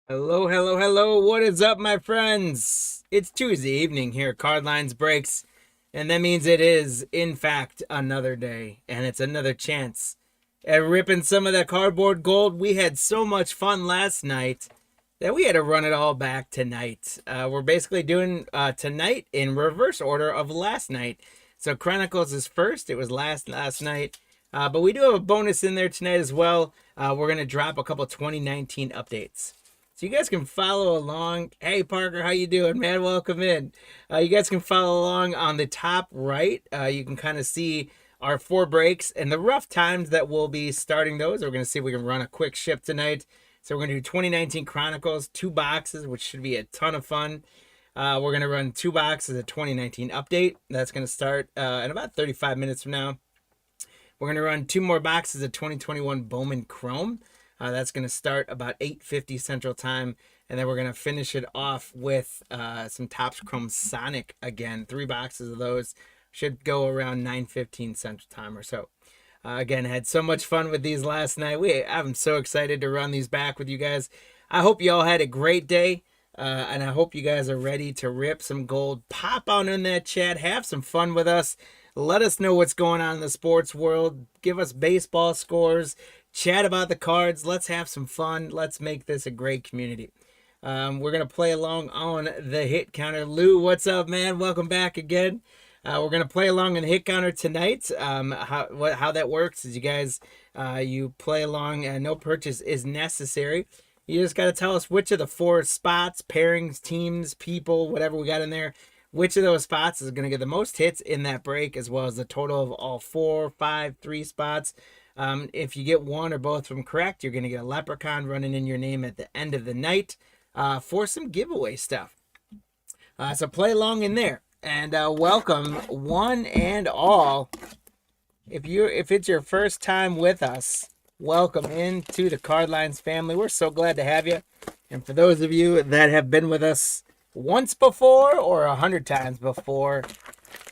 Hello, hello, hello. What is up, my friends? It's Tuesday evening here at Card Lines Breaks, and that means it is, in fact, another day, and it's another chance at ripping some of that cardboard gold. We had so much fun last night that we had to run it all back tonight. We're basically doing tonight in reverse order of last night. So Chronicles is first. It was last night. But we do have a bonus in there tonight as well. We're going to drop a couple 2019 updates. So you guys can follow along. Hey Parker, how you doing, man? Welcome in. You guys can follow along on the top right. You can kind of see our 4 breaks and the rough times that we'll be starting those. We're going to see if we can run a quick ship tonight. So we're going to do 2019 Chronicles, 2 boxes, which should be a ton of fun. We're going to run 2 boxes of 2019 update. That's going to start in about 35 minutes from now. We're going to run 2 more boxes of 2021 Bowman Chrome. That's going to start about 8:50 Central Time. And then we're going to finish it off with some Topps Chrome Sonic again. 3 boxes of those should go around 9:15 Central Time or so. Again, had so much fun with these last night. I'm so excited to run these back with you guys. I hope you all had a great day. And I hope you guys are ready to rip some gold. Pop on in that chat. Have some fun with us. Let us know what's going on in the sports world. Give us baseball scores. Chat about the cards. Let's have some fun. Let's make this a great community. We're going to play along on the hit counter. Lou, what's up, man? Welcome back again. We're going to play along on the hit counter tonight. How that works is you guys, you play along and no purchase is necessary. You just got to tell us which of the 4 spots, pairings, teams, people, whatever we got in there, which of those spots is going to get the most hits in that break, as well as the total of all 4, 5, 3 spots. If you get one or both of them correct, you're going to get a leprechaun running in your name at the end of the night for some giveaway stuff. So play along in there. And welcome one and all. If it's your first time with us, welcome into the Card Lines family. We're so glad to have you. And for those of you that have been with us once before or 100 times before,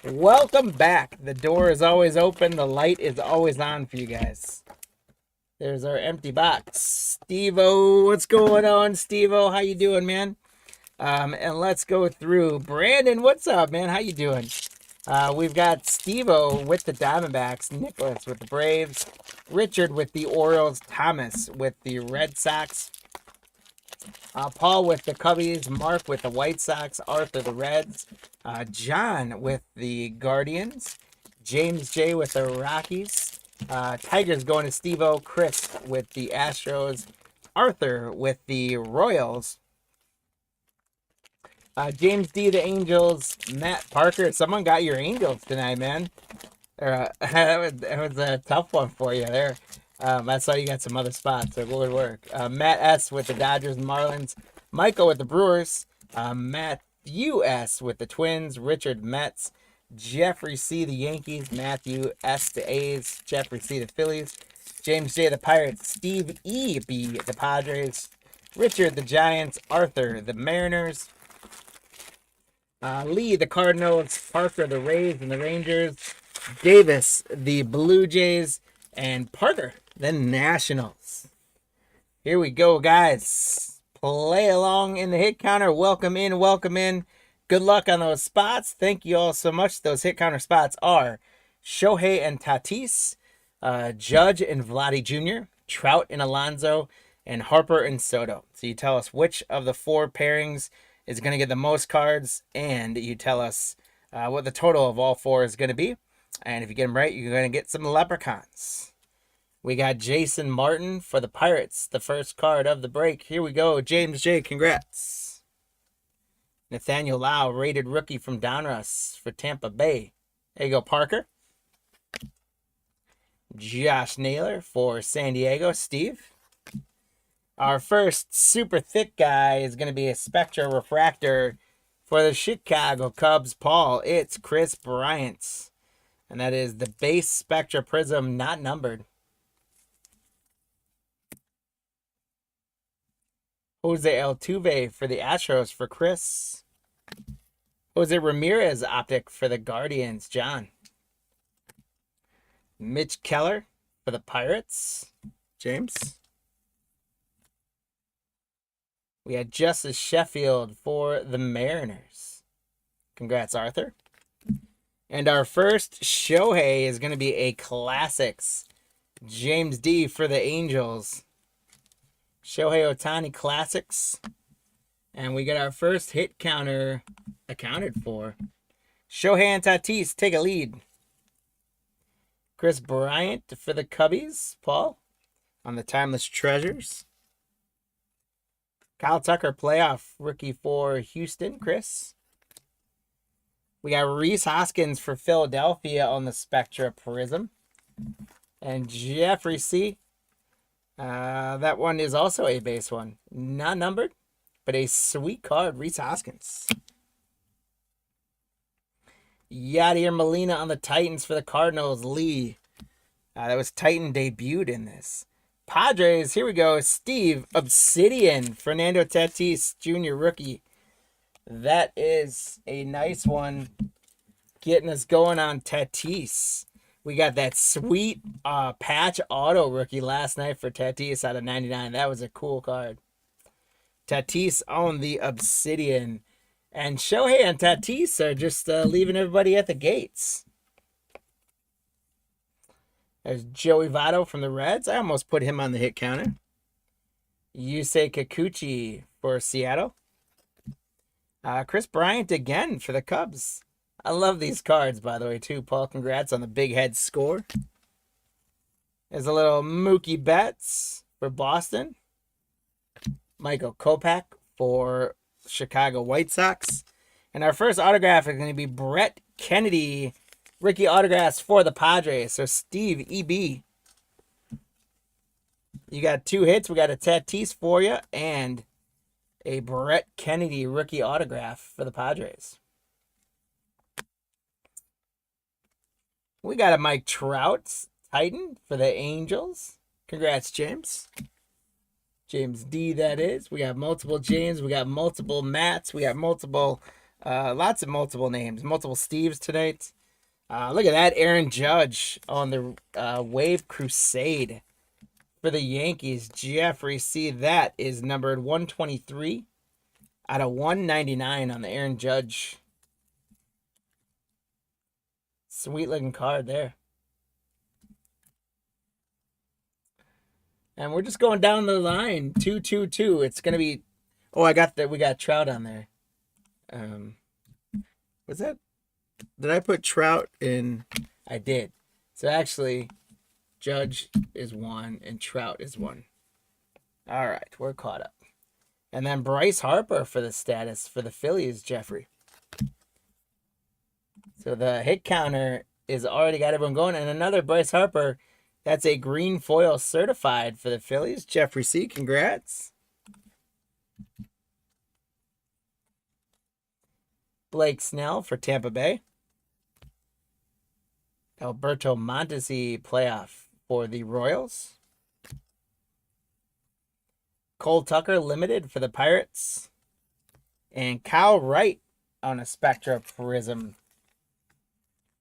welcome back. The door is always open. The light is always on for you guys. There's our empty box. Steve-O, what's going on, Steve-O? How you doing, man? And let's go through. Brandon, what's up, man? How you doing? We've got Steve-O with the Diamondbacks, Nicholas with the Braves, Richard with the Orioles, Thomas with the Red Sox, Paul with the Cubbies, Mark with the White Sox, Arthur the Reds, John with the Guardians, James J with the Rockies, Tigers going to Steve-O, Chris with the Astros, Arthur with the Royals, James D, the Angels, Matt Parker. Someone got your Angels tonight, man. That was a tough one for you there. I saw you got some other spots, so good work. Matt S with the Dodgers and Marlins, Michael with the Brewers, Matthew S with the Twins, Richard Mets, Jeffrey C the Yankees, Matthew S the A's, Jeffrey C the Phillies, James J the Pirates, Steve E B the Padres, Richard the Giants, Arthur the Mariners, Lee, the Cardinals, Parker, the Rays and the Rangers, Davis, the Blue Jays, and Parker, the Nationals. Here we go, guys. Play along in the hit counter. Welcome in, welcome in. Good luck on those spots. Thank you all so much. Those hit counter spots are Shohei and Tatis, Judge and Vladdy Jr., Trout and Alonso, and Harper and Soto. So you tell us which of the 4 pairings is going to get the most cards, and you tell us what the total of all 4 is going to be. And if you get them right, you're going to get some leprechauns. We got Jason Martin for the Pirates, the first card of the break. Here we go. James J, congrats. Nathaniel Lau, rated rookie from Donruss for Tampa Bay. There you go, Parker. Josh Naylor for San Diego. Steve. Our first super thick guy is going to be a Spectra Refractor for the Chicago Cubs. Paul, it's Chris Bryant. And that is the base Spectra Prism, not numbered. Jose Altuve for the Astros for Chris. Jose Ramirez optic for the Guardians, John. Mitch Keller for the Pirates, James. We had Justice Sheffield for the Mariners. Congrats, Arthur. And our first Shohei is going to be a Classics. James D for the Angels. Shohei Ohtani Classics. And we got our first hit counter accounted for. Shohei and Tatis take a lead. Chris Bryant for the Cubbies. Paul on the Timeless Treasures. Kyle Tucker playoff rookie for Houston. Chris. We got Rhys Hoskins for Philadelphia on the Spectra Prism. And Jeffrey C. That one is also a base one. Not numbered, but a sweet card. Rhys Hoskins. Yadier Molina on the Titans for the Cardinals. Lee. That was Titan debuted in this. Padres, here we go. Steve, Obsidian. Fernando Tatis, Jr. rookie. That is a nice one. Getting us going on Tatis. We got that sweet patch auto rookie last night for Tatis out of 99. That was a cool card. Tatis on the Obsidian. And Shohei and Tatis are just leaving everybody at the gates. There's Joey Votto from the Reds. I almost put him on the hit counter. Yusei Kikuchi for Seattle. Chris Bryant again for the Cubs. I love these cards, by the way, too, Paul. Congrats on the big head score. There's a little Mookie Betts for Boston. Michael Kopech for Chicago White Sox. And our first autograph is going to be Brett Kennedy. Ricky autographs for the Padres. So Steve EB. You got 2 hits. We got a Tatis for you and a Brett Kennedy rookie autograph for the Padres. We got a Mike Trout Titan for the Angels. Congrats, James. James D, that is. We got multiple James. We got multiple Matts. We got multiple, lots of multiple names. Multiple Steves tonight. Look at that. Aaron Judge on the Wave Crusade for the Yankees. Jeffrey C, that is numbered 123 out of 199 on the Aaron Judge. Sweet looking card there. And we're just going down the line. 222. It's gonna be. Oh, I got that. We got Trout on there. Was that? Did I put Trout in? I did. So actually, Judge is 1 and Trout is 1. All right, we're caught up. And then Bryce Harper for the status for the Phillies, Jeffrey. So the hit counter is already got everyone going. And another Bryce Harper. That's a green foil certified for the Phillies. Jeffrey C, congrats. Blake Snell for Tampa Bay. Alberto Mondesi playoff for the Royals. Cole Tucker limited for the Pirates. And Kyle Wright on a Spectra Prism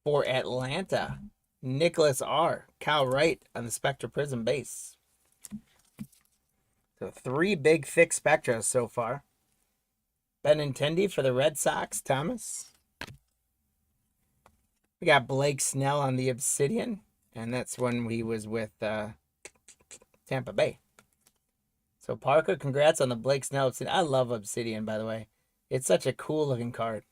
for Atlanta. Nicholas R. Kyle Wright on the Spectra Prism base. So 3 big thick Spectras so far. Benintendi for the Red Sox, Thomas. We got Blake Snell on the Obsidian. And that's when he was with Tampa Bay. So Parker, congrats on the Blake Snell Obsidian. I love Obsidian, by the way. It's such a cool looking card.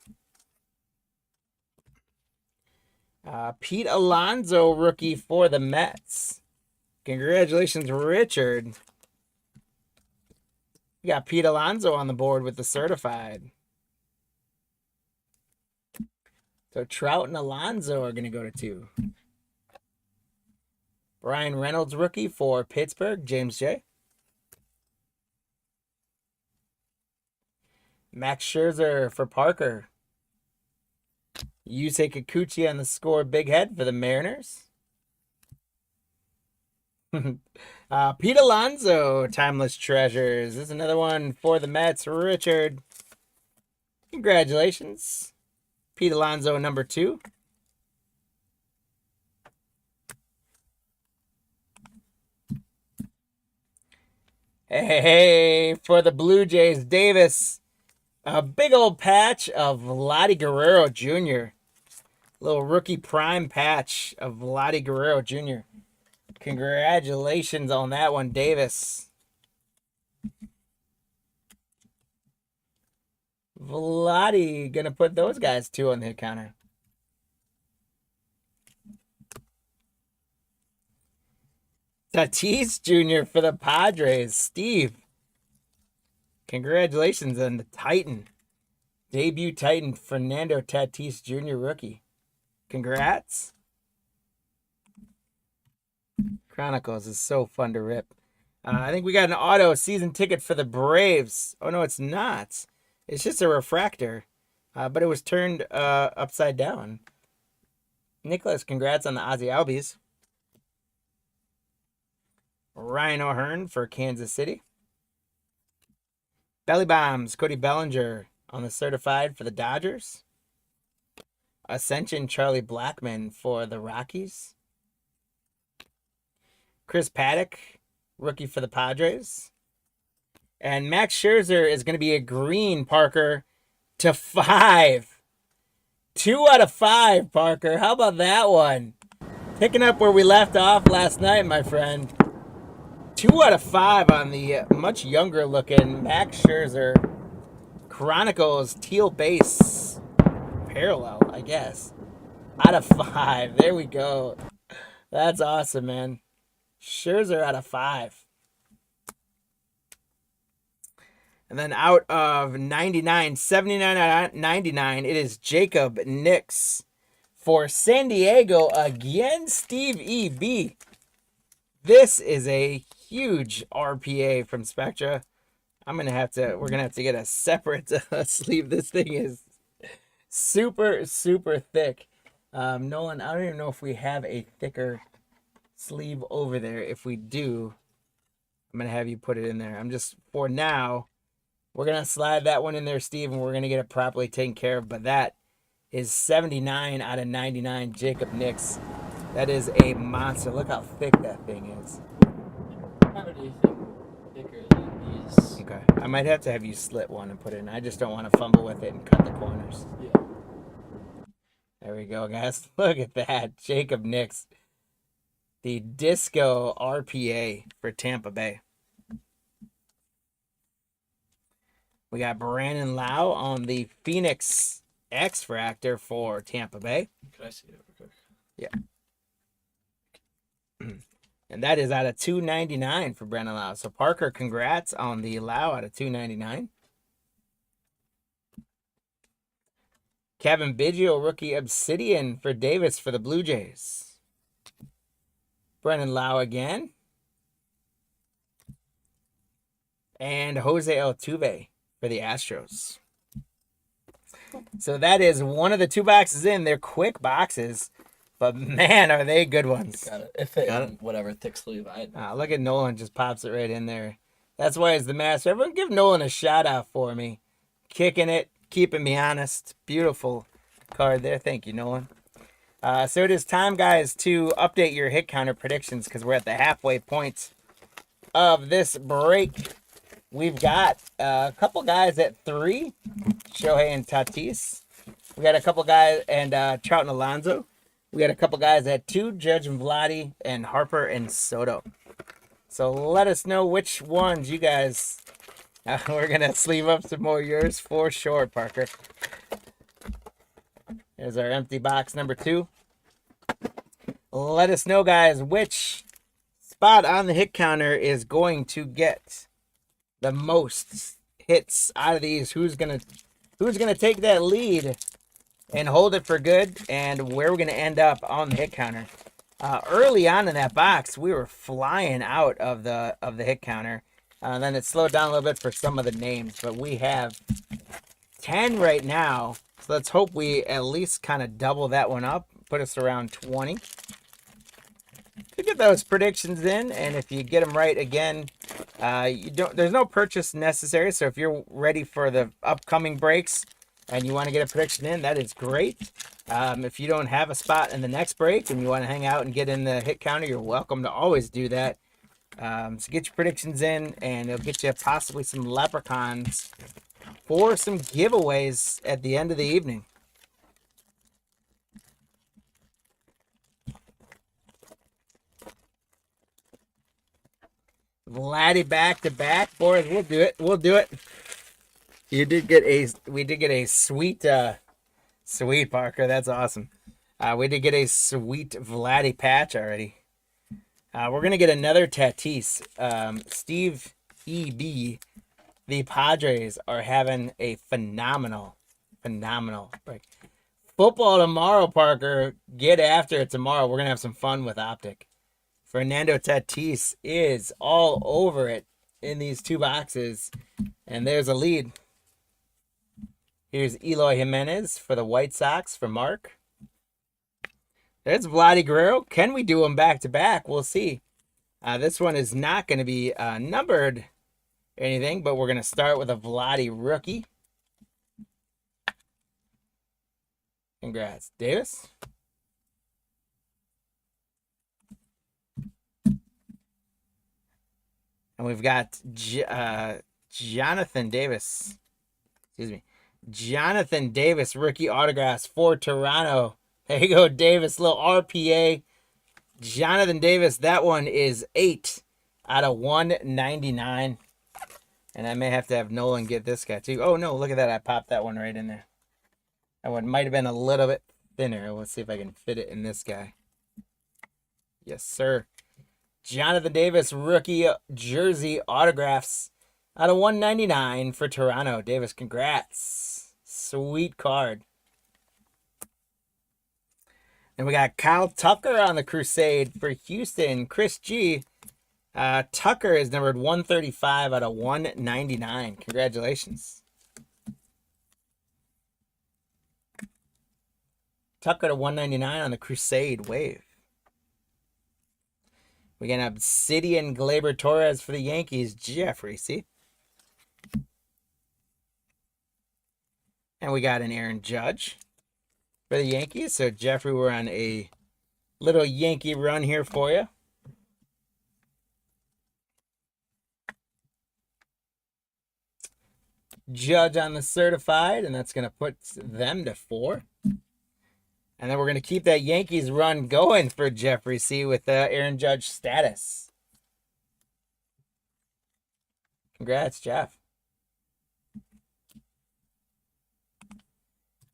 Pete Alonso, rookie for the Mets. Congratulations, Richard. We got Pete Alonso on the board with the certified. So Trout and Alonso are going to go to 2. Brian Reynolds, rookie for Pittsburgh, James J. Max Scherzer for Parker. Yusei Kikuchi on the score big head for the Mariners. Pete Alonso, Timeless Treasures. This is another one for the Mets. Richard, congratulations. Pete Alonso, number 2. Hey, for the Blue Jays, Davis. A big old patch of Lottie Guerrero Jr. Little rookie prime patch of Lottie Guerrero Jr. Congratulations on that one, Davis. Vladdy gonna put those guys 2 on the hit counter. Tatis Jr. for the Padres. Steve. Congratulations on the Titan. Debut Titan, Fernando Tatis Jr. rookie. Congrats. Chronicles is so fun to rip. I think we got an auto season ticket for the Braves. Oh, no, it's not. It's just a refractor. But it was turned upside down. Nicholas, congrats on the Ozzy Albies. Ryan O'Hearn for Kansas City. Belly Bombs, Cody Bellinger on the certified for the Dodgers. Ascension, Charlie Blackmon for the Rockies. Chris Paddock, rookie for the Padres. And Max Scherzer is going to be a green, Parker, to 5. 2 out of 5, Parker. How about that one? Picking up where we left off last night, my friend. 2 out of 5 on the much younger looking Max Scherzer. Chronicles teal base parallel, I guess. Out of 5. There we go. That's awesome, man. Scherzer out of 5. And then out of 99, 79 out of 99, it is Jacob Nix for San Diego again, Steve E.B. This is a huge RPA from Spectra. We're gonna have to get a separate sleeve. This thing is super, super thick. Nolan, I don't even know if we have a thicker sleeve over there. If we do, I'm gonna have you put it in there. For now, we're gonna slide that one in there, Steve, and we're gonna get it properly taken care of. But that is 79 out of 99, Jacob Nix. That is a monster. Look how thick that thing is. How do you think thicker than these? Okay, I might have to have you slit one and put it in. I just don't want to fumble with it and cut the corners. Yeah. There we go, guys. Look at that, Jacob Nix. The Disco RPA for Tampa Bay. We got Brandon Lau on the Phoenix X-Fractor for Tampa Bay. Can I see it real quick? Yeah. And that is out of 299 for Brandon Lau. So, Parker, congrats on the Lau out of 299. Kevin Biggio, rookie Obsidian for Davis for the Blue Jays. Brandon Lau again. And Jose Altuve for the Astros. So that is one of the 2 boxes in. They're quick boxes, but man, are they good ones. Got it. If it, got it. Whatever thick sleeve look at Nolan, just pops it right in there. That's why he's the master. Everyone give Nolan a shout out for me. Kicking it, keeping me honest. Beautiful card there. Thank you, Nolan. So it is time, guys, to update your hit counter predictions because we're at the halfway point of this break. We've got a couple guys at 3, Shohei and Tatis. We got a couple guys, and Trout and Alonso. We got a couple guys at 2, Judge and Vladdy, and Harper and Soto. So let us know which ones you guys... we're going to sleeve up some more of yours for sure, Parker. There's our empty box number 2. Let us know, guys, which spot on the hit counter is going to get the most hits out of these. Who's gonna take that lead and hold it for good, and where we're gonna end up on the hit counter. Early on in that box, we were flying out of the hit counter. Then it slowed down a little bit for some of the names, but we have 10 right now. So let's hope we at least kind of double that one up, put us around 20. To get those predictions in, and if you get them right again, there's no purchase necessary. So if you're ready for the upcoming breaks and you want to get a prediction in, that is great. If you don't have a spot in the next break and you want to hang out and get in the hit counter, you're welcome to always do that. So get your predictions in, and it'll get you possibly some leprechauns for some giveaways at the end of the evening. Vladdy back to back, boys. We'll do it. We'll do it. We did get a sweet, sweet Parker. That's awesome. We did get a sweet Vladdy patch already. We're gonna get another Tatis. Steve EB. The Padres are having a phenomenal break. Football tomorrow, Parker. Get after it tomorrow. We're gonna have some fun with Optic. Fernando Tatis is all over it in these two boxes, and there's a lead. Here's Eloy Jimenez for the White Sox for Mark. There's Vladdy Guerrero. Can we do them back to back? We'll see. This one is not going to be numbered or anything, but we're going to start with a Vladdy rookie. Congrats, Davis. And we've got Jonathan Davis. Excuse me. Jonathan Davis rookie autographs for Toronto. There you go, Davis. Little RPA. Jonathan Davis. That one is 8 out of 199. And I may have to have Nolan get this guy too. Oh, no. Look at that. I popped that one right in there. That one might have been a little bit thinner. Let's see if I can fit it in this guy. Yes, sir. Jonathan Davis rookie jersey autographs out of 199 for Toronto. Davis, congrats. Sweet card. And we got Kyle Tucker on the Crusade for Houston. Chris G. Tucker is numbered 135 out of 199. Congratulations. Tucker to 199 on the Crusade wave. We got Obsidian Gleyber Torres for the Yankees. Jeffrey, see? And we got an Aaron Judge for the Yankees. So, Jeffrey, we're on a little Yankee run here for you. Judge on the certified, and that's going to put them to 4. And then we're going to keep that Yankees run going for Jeffrey C. with Aaron Judge status. Congrats, Jeff.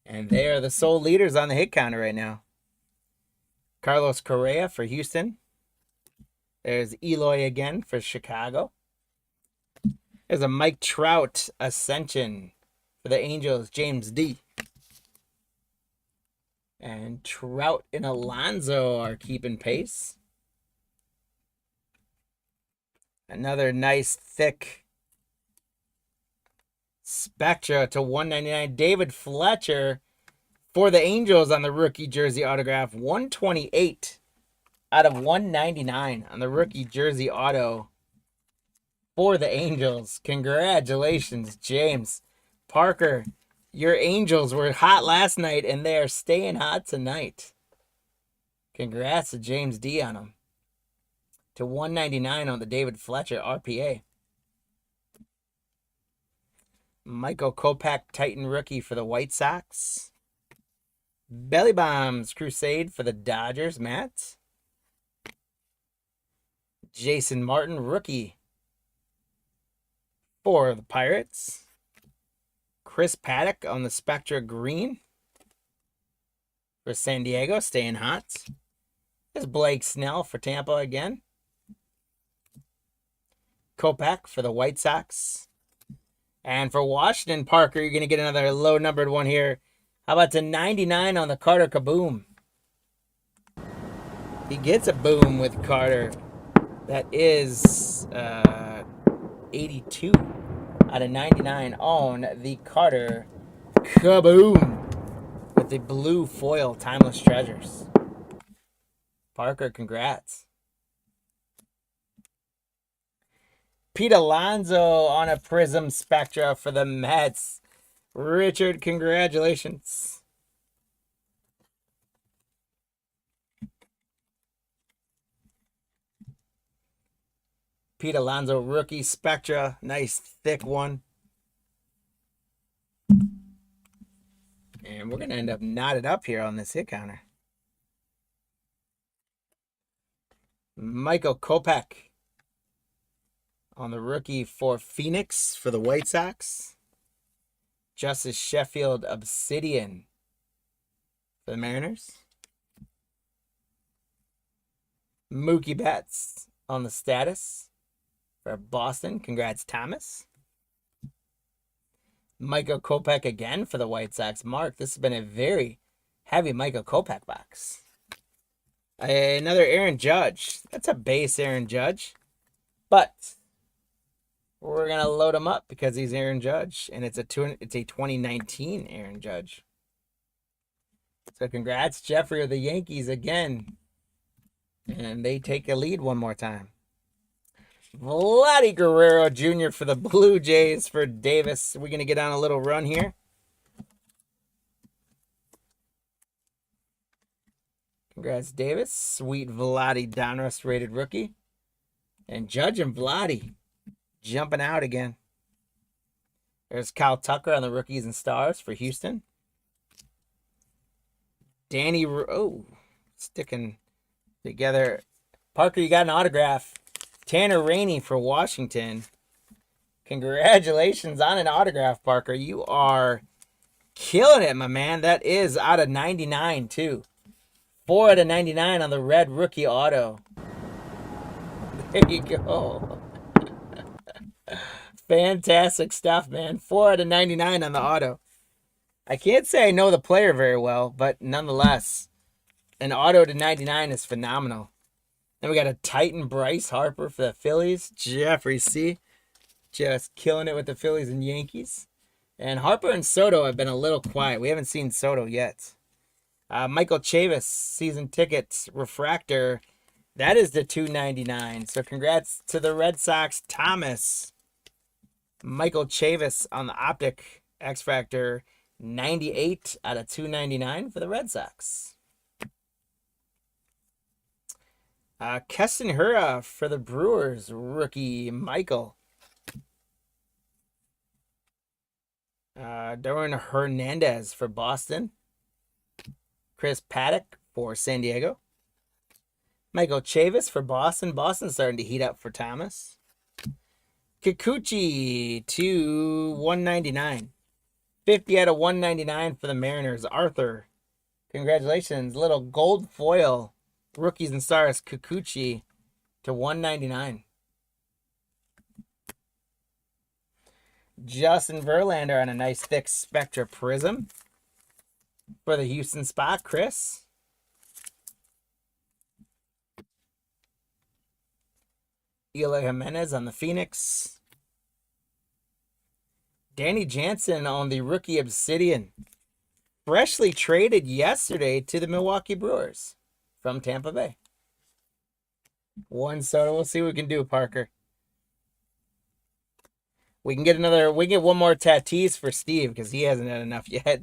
And they are the sole leaders on the hit counter right now. Carlos Correa for Houston. There's Eloy again for Chicago. There's a Mike Trout Ascension for the Angels, James D. And Trout and Alonso are keeping pace. Another nice thick Spectra to 199. David Fletcher for the Angels on the rookie jersey autograph. 128 out of 199 on the rookie jersey auto for the Angels. Congratulations, James. Parker, your Angels were hot last night, and they are staying hot tonight. Congrats to James D on them. To 199 on the David Fletcher RPA. Michael Kopech, Titan rookie for the White Sox. Belly Bombs Crusade for the Dodgers, Matt. Jason Martin, rookie for the Pirates. Chris Paddock on the Spectra Green for San Diego, staying hot. There's Blake Snell for Tampa again. Kopech for the White Sox. And for Washington, Parker, you're going to get another low-numbered one here. How about to 99 on the Carter Kaboom? He gets a boom with Carter. That is 82 out of 99 on the Carter Kaboom with the blue foil Timeless Treasures. Parker, congrats. Pete Alonso on a Prism Spectra for the Mets. Richard, congratulations. Pete Alonso rookie Spectra. Nice thick one. And we're going to end up knotted up here on this hit counter. Michael Kopech on the rookie for Phoenix for the White Sox. Justice Sheffield Obsidian for the Mariners. Mookie Betts on the status for Boston. Congrats, Thomas. Michael Kopech again for the White Sox. Mark, this has been a very heavy Michael Kopech box. Another Aaron Judge. That's a base Aaron Judge. But we're going to load him up because he's Aaron Judge. And it's a 2019 Aaron Judge. So congrats, Jeffrey of the Yankees again. And they take a lead one more time. Vladdy Guerrero Jr. for the Blue Jays for Davis. We're going to get on a little run here. Congrats, Davis. Sweet Vladdy Donruss rated rookie. And Judge and Vladdy jumping out again. There's Kyle Tucker on the rookies and stars for Houston. Danny, sticking together. Parker, you got an autograph. Tanner Rainey for Washington. Congratulations on an autograph, Parker. You are killing it, my man. That is out of 99, too. 4 out of 99 on the red rookie auto. There you go. Fantastic stuff, man. 4 out of 99 on the auto. I can't say I know the player very well, but nonetheless, an auto to 99 is phenomenal. Then we got a Titan Bryce Harper for the Phillies. Jeffrey C. Just killing it with the Phillies and Yankees. And Harper and Soto have been a little quiet. We haven't seen Soto yet. Michael Chavis, season tickets, refractor. That is the $2.99. So congrats to the Red Sox, Thomas. Michael Chavis on the optic X-Factor, 98 out of $2.99 for the Red Sox. Keston Hiura for the Brewers, rookie Michael. Darwin Hernandez for Boston. Chris Paddock for San Diego. Michael Chavis for Boston. Boston's starting to heat up for Thomas. Kikuchi to 199. 50 out of 199 for the Mariners. Arthur, congratulations. Little gold foil. Rookies and stars, Kikuchi to 199. Justin Verlander on a nice thick Spectra Prism for the Houston spot, Chris. Eloy Jimenez on the Phoenix. Danny Jansen on the rookie Obsidian. Freshly traded yesterday to the Milwaukee Brewers from Tampa Bay. One soda. We'll see what we can do, Parker. We can get one more Tatis for Steve because he hasn't had enough yet.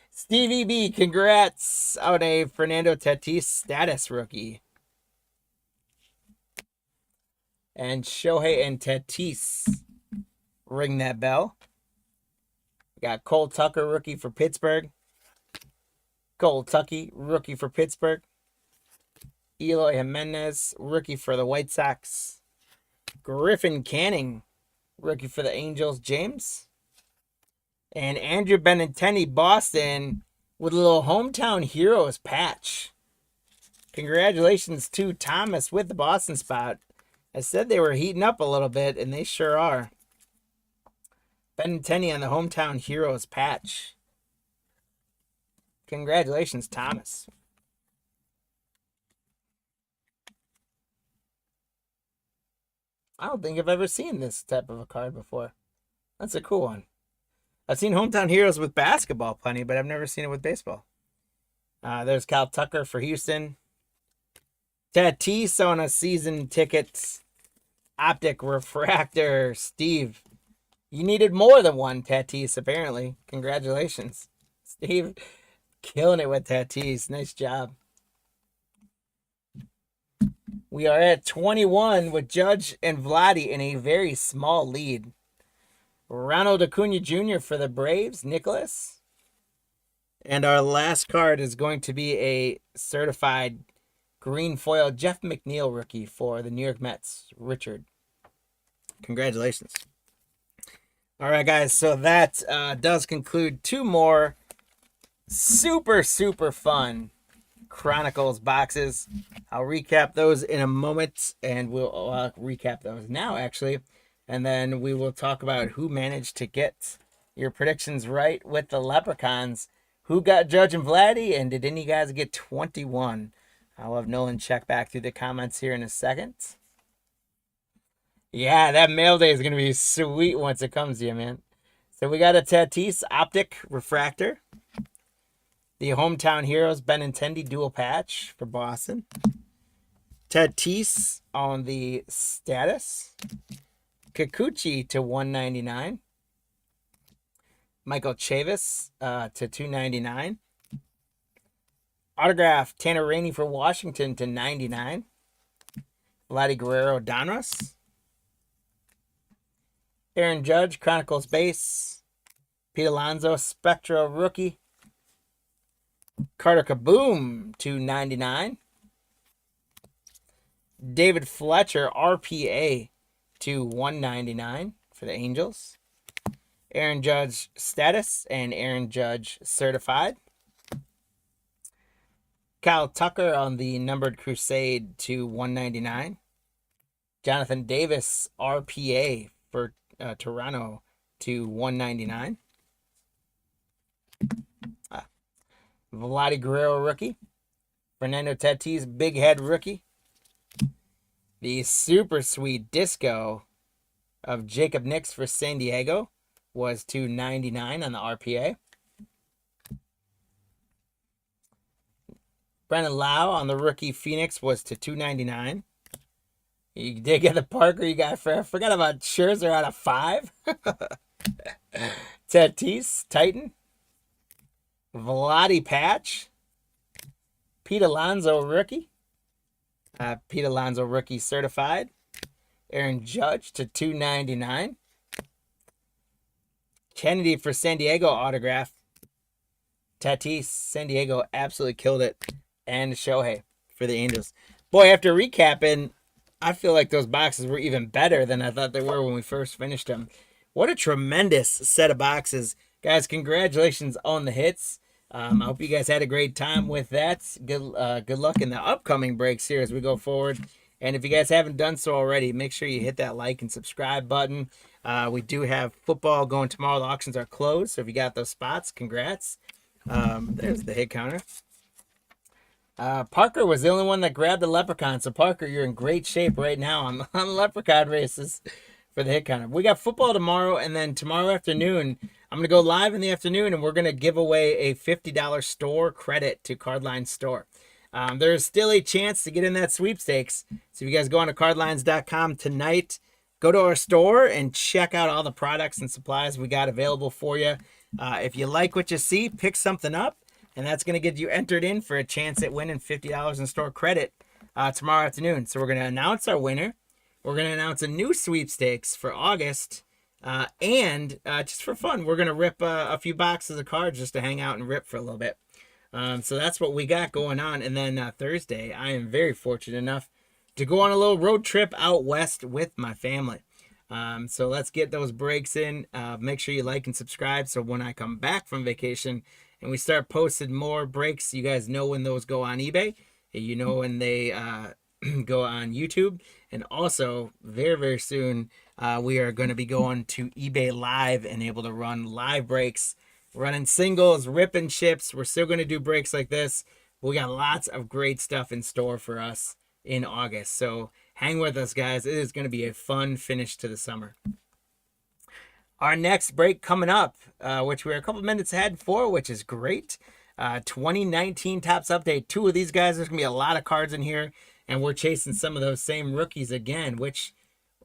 Stevie B, congrats on a Fernando Tatis status rookie. And Shohei and Tatis, ring that bell. We got Cole Tucker, rookie for Pittsburgh. Cole Tucky, rookie for Pittsburgh. Eloy Jimenez, rookie for the White Sox. Griffin Canning, rookie for the Angels, James. And Andrew Benintendi, Boston, with a little Hometown Heroes patch. Congratulations to Thomas with the Boston spot. I said they were heating up a little bit, and they sure are. Benintendi on the Hometown Heroes patch. Congratulations, Thomas. I don't think I've ever seen this type of a card before. That's a cool one. I've seen Hometown Heroes with basketball plenty, but I've never seen it with baseball. There's Kyle Tucker for Houston. Tatis on a season ticket. Optic refractor. Steve, you needed more than one Tatis, apparently. Congratulations. Steve, killing it with Tatis. Nice job. We are at 21 with Judge and Vladdy in a very small lead. Ronald Acuna Jr. for the Braves, Nicholas. And our last card is going to be a certified green foil Jeff McNeil rookie for the New York Mets, Richard. Congratulations. All right, guys, so that does conclude two more super fun Chronicles boxes. I'll recap those in a moment, and we'll recap those now, actually. And then we will talk about who managed to get your predictions right with the Leprechauns. Who got Judge and Vladdy, and did any guys get 21? I'll have Nolan check back through the comments here in a second. Yeah, that mail day is going to be sweet once it comes to you, man. So we got a Tatis Optic Refractor. The Hometown Heroes Benintendi dual patch for Boston. Tatis on the status. Kikuchi to 199. Michael Chavis to 299. Autograph Tanner Rainey for Washington to 99. Vladdy Guerrero Donruss. Aaron Judge Chronicles base. Pete Alonso Spectra rookie. Carter Kaboom to 99. David Fletcher RPA to 199 for the Angels. Aaron Judge status and Aaron Judge certified. Kyle Tucker on the numbered Crusade to 199. Jonathan Davis RPA for Toronto to 199. Vladdy Guerrero rookie. Fernando Tatis big head rookie. The super sweet disco of Jacob Nix for San Diego was $2.99 on the RPA. Brennan Lau on the rookie Phoenix was to $2.99. You did get the Parker. You got I forgot about Scherzer out of 5. Tatis Titan. Vladdy patch. Pete Alonso rookie. Pete Alonso rookie certified. Aaron Judge to $2.99. Kennedy for San Diego autograph. Tatis, San Diego absolutely killed it. And Shohei for the Angels. Boy, after recapping, I feel like those boxes were even better than I thought they were when we first finished them. What a tremendous set of boxes. Guys, congratulations on the hits. I hope you guys had a great time with that. Good luck in the upcoming breaks here as we go forward. And if you guys haven't done so already, make sure you hit that like and subscribe button. We do have football going tomorrow. The auctions are closed, so if you got those spots, congrats. There's the hit counter. Parker was the only one that grabbed the Leprechaun. So, Parker, you're in great shape right now on Leprechaun races for the hit counter. We got football tomorrow, and then tomorrow afternoon, I'm going to go live in the afternoon, and we're going to give away a $50 store credit to Cardline Store. There's still a chance to get in that sweepstakes. So if you guys go on to cardlines.com tonight, go to our store and check out all the products and supplies we got available for you. If you like what you see, pick something up, and that's going to get you entered in for a chance at winning $50 in store credit tomorrow afternoon. So we're going to announce our winner. We're going to announce a new sweepstakes for August. And just for fun, we're going to rip a few boxes of cards just to hang out and rip for a little bit. So that's what we got going on. And then Thursday, I am very fortunate enough to go on a little road trip out west with my family. So let's get those breaks in. Make sure you like and subscribe so when I come back from vacation and we start posting more breaks, you guys know when those go on eBay. You know when they go on YouTube. And also, very soon, we are going to be going to eBay Live and able to run live breaks, running singles, ripping chips. We're still going to do breaks like this. We got lots of great stuff in store for us in August. So hang with us, guys. It is going to be a fun finish to the summer. Our next break coming up, which we're a couple minutes ahead for, which is great. 2019 Topps Update. 2 of these guys. There's going to be a lot of cards in here. And we're chasing some of those same rookies again, which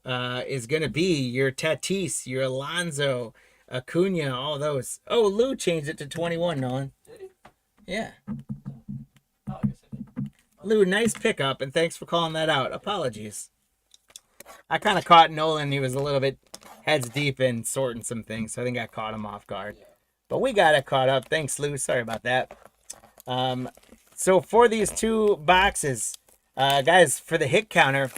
is going to be your Tatis, your Alonso, Acuna, all those. Oh, Lou changed it to 21, Nolan. Did he? Yeah. Oh, I guess I did. Lou, nice pickup, and thanks for calling that out. Apologies. I kind of caught Nolan. He was a little bit heads deep in sorting some things, so I think I caught him off guard. Yeah. But we got it caught up. Thanks, Lou. Sorry about that. So for these two boxes, guys, for the hit counter,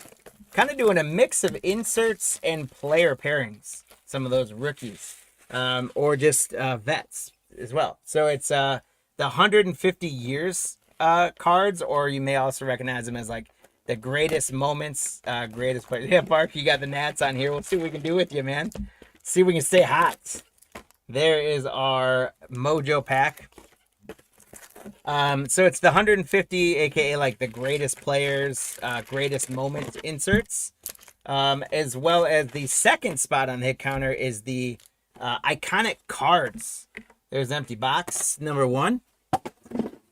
kind of doing a mix of inserts and player pairings. Some of those rookies, or just vets as well. So it's the 150 years cards, or you may also recognize them as like the greatest moments, greatest players. Yeah, Bark, you got the Nats on here. We'll see what we can do with you, man. See if we can stay hot. There is our Mojo pack. So it's the 150, aka like the greatest players, greatest moments inserts, as well as the second spot on the hit counter is the iconic cards. There's empty box number 1.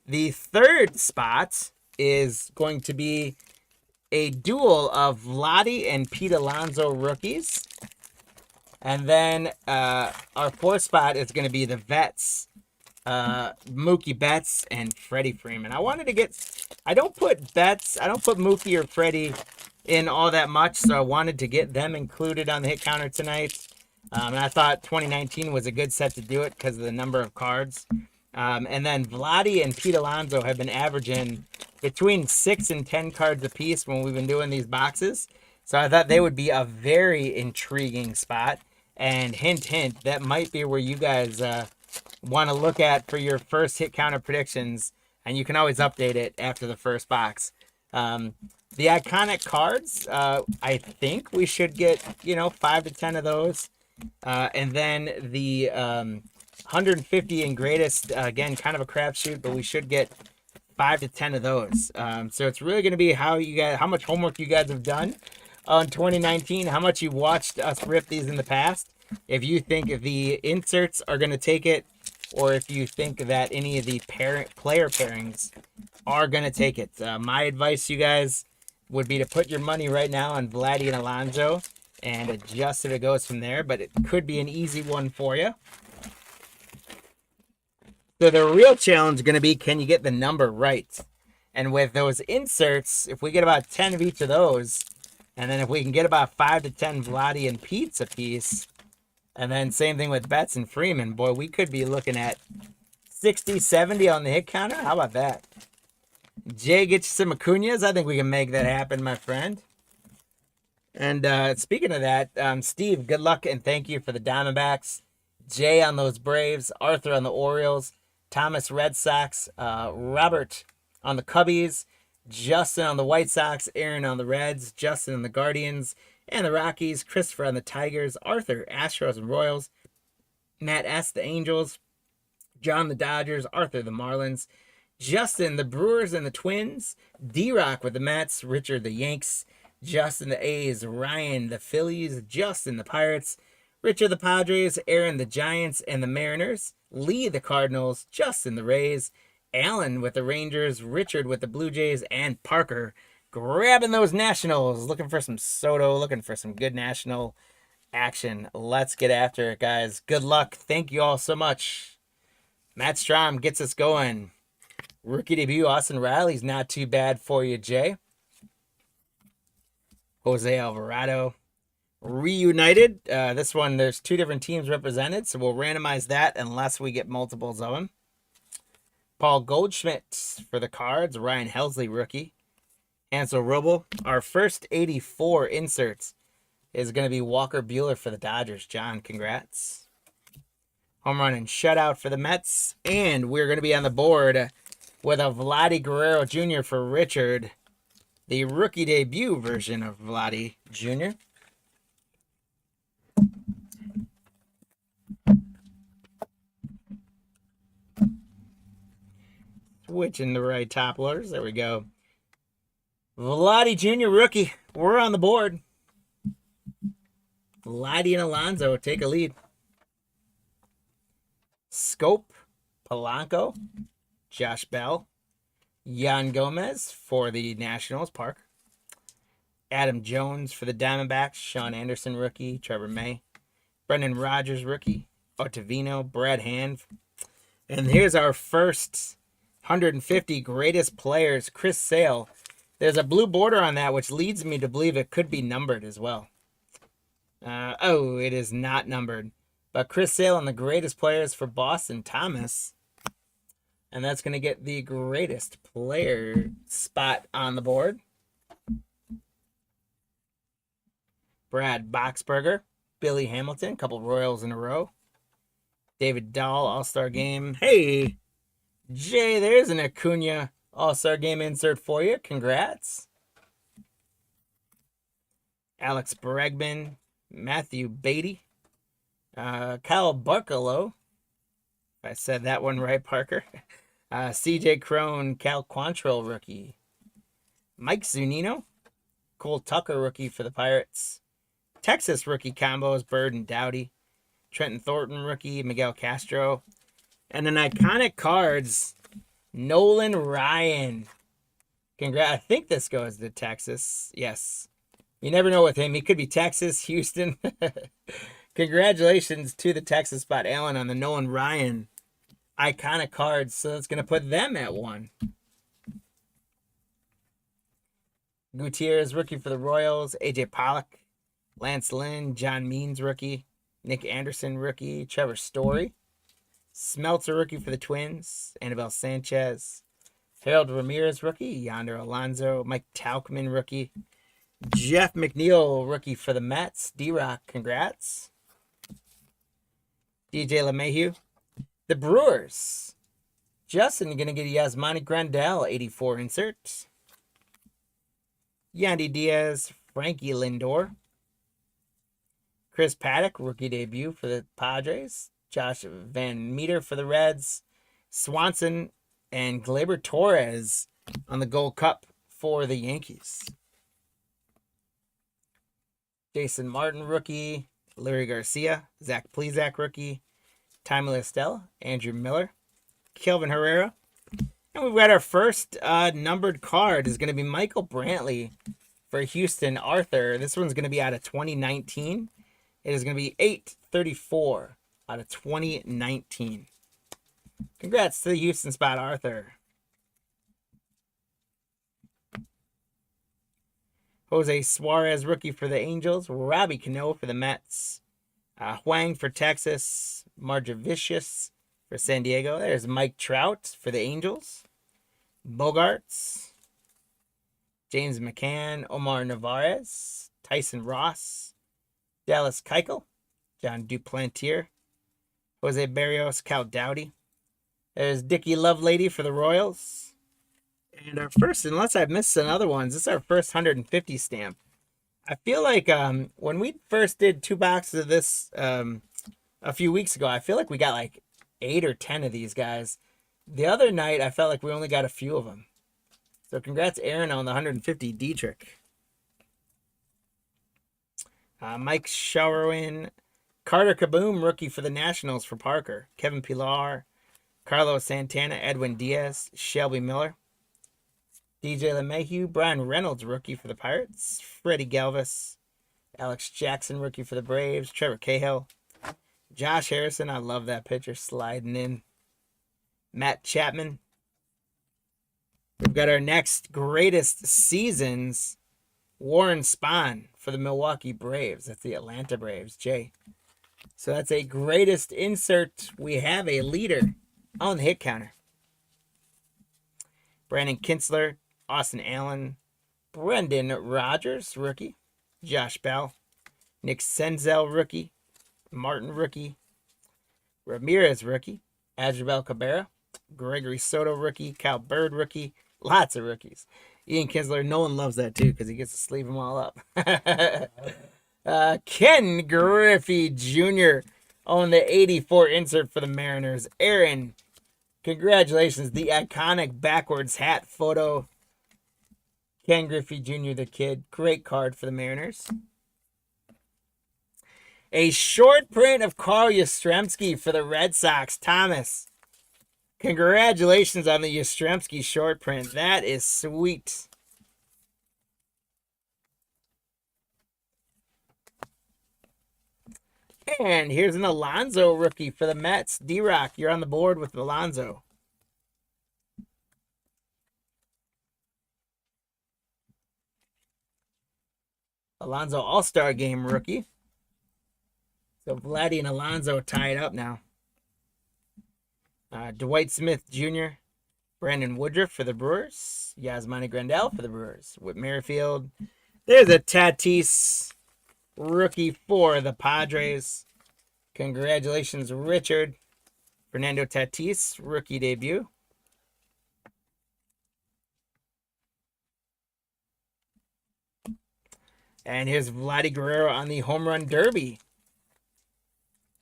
The third spot is going to be a duel of Vladi and Pete Alonso rookies. And then our fourth spot is going to be the vets, Mookie Betts and Freddie Freeman. I don't put Mookie or Freddie in all that much, so I wanted to get them included on the hit counter tonight. And I thought 2019 was a good set to do it because of the number of cards. And then Vladi and Pete Alonso have been averaging between 6 and 10 cards apiece when we've been doing these boxes. So I thought they would be a very intriguing spot. And hint, hint, that might be where you guys want to look at for your first hit counter predictions. And you can always update it after the first box. The iconic cards, I think we should get, 5 to 10 of those. And then the 150 and greatest, again, kind of a crapshoot, but we should get 5 to 10 of those. So it's really going to be how much homework you guys have done on 2019, how much you watched us rip these in the past. If you think the inserts are going to take it, or if you think that any of the player pairings are going to take it. My advice, you guys, would be to put your money right now on Vladdy and Alonso and adjust if it goes from there, but it could be an easy one for you. So the real challenge is going to be, can you get the number right? And with those inserts, if we get about 10 of each of those, and then if we can get about 5 to 10 Vladdy and Pete's a piece, and then same thing with Betts and Freeman, boy, we could be looking at 60, 70 on the hit counter. How about that? Jay, get you some Acuñas. I think we can make that happen, my friend. And speaking of that, Steve, good luck and thank you for the Diamondbacks. Jay on those Braves, Arthur on the Orioles, Thomas Red Sox, Robert on the Cubbies, Justin on the White Sox, Aaron on the Reds, Justin on the Guardians and the Rockies, Christopher on the Tigers, Arthur, Astros and Royals, Matt S, the Angels, John the Dodgers, Arthur the Marlins, Justin the Brewers and the Twins, D-Rock with the Mets, Richard the Yanks, Justin the A's, Ryan the Phillies, Justin the Pirates, Richard the Padres, Aaron the Giants and the Mariners, Lee the Cardinals, Justin the Rays, Allen with the Rangers, Richard with the Blue Jays, and Parker grabbing those Nationals, looking for some Soto, looking for some good national action. Let's get after it, guys. Good luck. Thank you all so much. Matt Strom gets us going. Rookie debut, Austin Riley's not too bad for you, Jay. Jose Alvarado. Reunited. This one, there's 2 different teams represented, so we'll randomize that unless we get multiples of them. Paul Goldschmidt for the Cards. Ryan Helsley, rookie. Hansel Roble. Our first 84 inserts is going to be Walker Buehler for the Dodgers. John, congrats. Home run and shutout for the Mets. And we're going to be on the board with a Vladdy Guerrero Jr. for Richard. The rookie debut version of Vladdy Jr. Switching the right top loaders. There we go. Vladdy Jr. rookie. We're on the board. Vladdy and Alonso take a lead. Scope, Polanco, Josh Bell, Yan Gomez for the Nationals, Park. Adam Jones for the Diamondbacks, Sean Anderson, rookie, Trevor May. Brendan Rodgers, rookie, Ottavino, Brad Hand. And here's our first 150 greatest players, Chris Sale. There's a blue border on that, which leads me to believe it could be numbered as well. Oh, it is not numbered. But Chris Sale and the greatest players for Boston, Thomas. And that's going to get the greatest player spot on the board. Brad Boxberger, Billy Hamilton, couple Royals in a row. David Dahl, All-Star Game. Hey, Jay, there's an Acuna All-Star Game insert for you. Congrats. Alex Bregman, Matthew Beatty, Kyle Barkalow. If I said that one right, Parker. CJ Crone, Cal Quantrill rookie. Mike Zunino, Cole Tucker rookie for the Pirates. Texas rookie combos, Bird and Doughty. Trenton Thornton rookie, Miguel Castro. And an iconic cards, Nolan Ryan. Congrats. I think this goes to Texas. Yes. You never know with him. He could be Texas, Houston. Congratulations to the Texas spot, Allen, on the Nolan Ryan iconic cards. So that's going to put them at 1. Gutierrez, rookie for the Royals. AJ Pollock. Lance Lynn. John Means, rookie. Nick Anderson, rookie. Trevor Story. Smeltzer, rookie for the Twins. Anibal Sanchez. Harold Ramirez, rookie. Yonder Alonso. Mike Tauchman, rookie. Jeff McNeil, rookie for the Mets. D-Rock, congrats. DJ LeMahieu. The Brewers. Justin, you're going to get a Yasmani Grandal 84 insert. Yandy Diaz, Frankie Lindor. Chris Paddock, rookie debut for the Padres. Josh Van Meter for the Reds. Swanson and Gleyber Torres on the Gold Cup for the Yankees. Jason Martin, rookie. Larry Garcia. Zach Plesac, rookie. Timely Estelle. Andrew Miller. Kelvin Herrera. And we've got our first numbered card is going to be Michael Brantley for Houston Arthur. This one's going to be out of 2019. It is going to be 834 out of 2019. Congrats to the Houston spot, Arthur. Jose Suarez, rookie for the Angels. Robbie Cano for the Mets. Huang for Texas. Marjavicius for San Diego. There's Mike Trout for the Angels. Bogarts. James McCann. Omar Narvaez. Tyson Ross. Dallas Keuchel. John Duplantier. Jose Barrios. Cal Doughty. There's Dickie Lovelady for the Royals. And our first, unless I've missed some other ones, this is our first 150 stamp. I feel like when we first did 2 boxes of this a few weeks ago, I feel like we got like 8 or 10 of these guys. The other night, I felt like we only got a few of them. So congrats, Aaron, on the 150 Dietrich. Mike Showerwin. Carter Kaboom, rookie for the Nationals for Parker. Kevin Pillar. Carlos Santana. Edwin Diaz. Shelby Miller. DJ LeMahieu. Brian Reynolds, rookie for the Pirates. Freddie Galvis. Alex Jackson, rookie for the Braves. Trevor Cahill. Josh Harrison. I love that pitcher sliding in. Matt Chapman. We've got our next greatest seasons. Warren Spahn for the Milwaukee Braves. That's the Atlanta Braves. Jay. So that's a greatest insert. We have a leader on the hit counter. Brandon Kinsler. Austin Allen. Brendan Rodgers, rookie. Josh Bell. Nick Senzel, rookie. Martin, rookie. Ramirez, rookie. Adriel Cabrera. Gregory Soto, rookie. Cal Bird, rookie. Lots of rookies. Ian Kinsler, no one loves that too because he gets to sleeve them all up. Ken Griffey Jr. on the 84 insert for the Mariners. Aaron, congratulations. The iconic backwards hat photo. Ken Griffey Jr., the kid. Great card for the Mariners. A short print of Carl Yastrzemski for the Red Sox. Thomas, congratulations on the Yastrzemski short print. That is sweet. And here's an Alonso rookie for the Mets. D-Rock, you're on the board with Alonso. Alonso All-Star Game rookie. So Vladdy and Alonso tied up now. Dwight Smith Jr., Brandon Woodruff for the Brewers. Yasmani Grandal for the Brewers. Whit Merrifield. There's a Tatis rookie for the Padres. Congratulations, Richard. Fernando Tatis, rookie debut. And here's Vladdy Guerrero on the Home Run Derby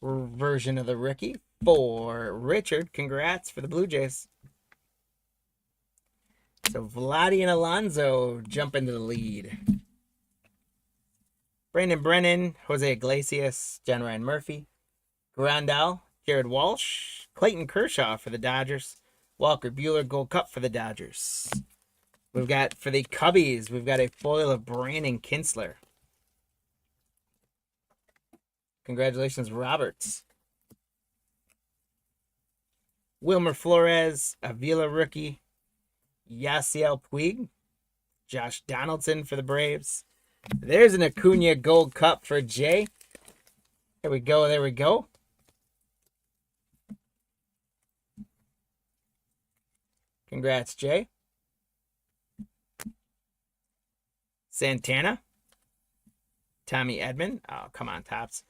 version of the rookie for Richard. Congrats for the Blue Jays. So Vladdy and Alonso jump into the lead. Brandon Brennan, Jose Iglesias, John Ryan Murphy, Grandal, Jared Walsh, Clayton Kershaw for the Dodgers, Walker Buehler Gold Cup for the Dodgers. We've got, for the Cubbies, we've got a foil of Brandon Kinsler. Congratulations, Roberts. Wilmer Flores, Avila rookie, Yasiel Puig, Josh Donaldson for the Braves. There's an Acuna Gold Cup for Jay. There we go, there we go. Congrats, Jay. Santana. Tommy Edman. Oh, come on, Tops.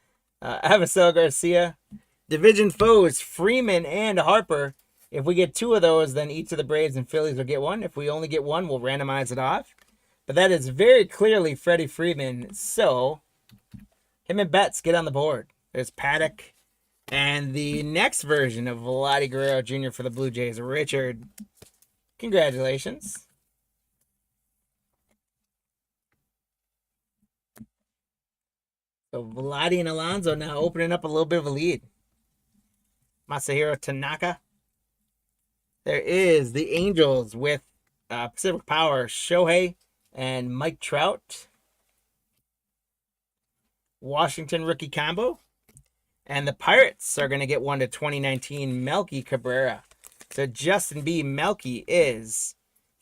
Avisel Garcia. Division foes, Freeman and Harper. If we get 2 of those, then each of the Braves and Phillies will get 1. If we only get 1, we'll randomize it off. But that is very clearly Freddie Freeman. So, him and Betts get on the board. There's Paddock. And the next version of Vladdy Guerrero Jr. for the Blue Jays, Richard. Congratulations. So Vladdy and Alonso now opening up a little bit of a lead. Masahiro Tanaka. There is the Angels with Pacific Power, Shohei and Mike Trout. Washington rookie combo. And the Pirates are going to get 1 to 2019 Melky Cabrera. So Justin B. Melky is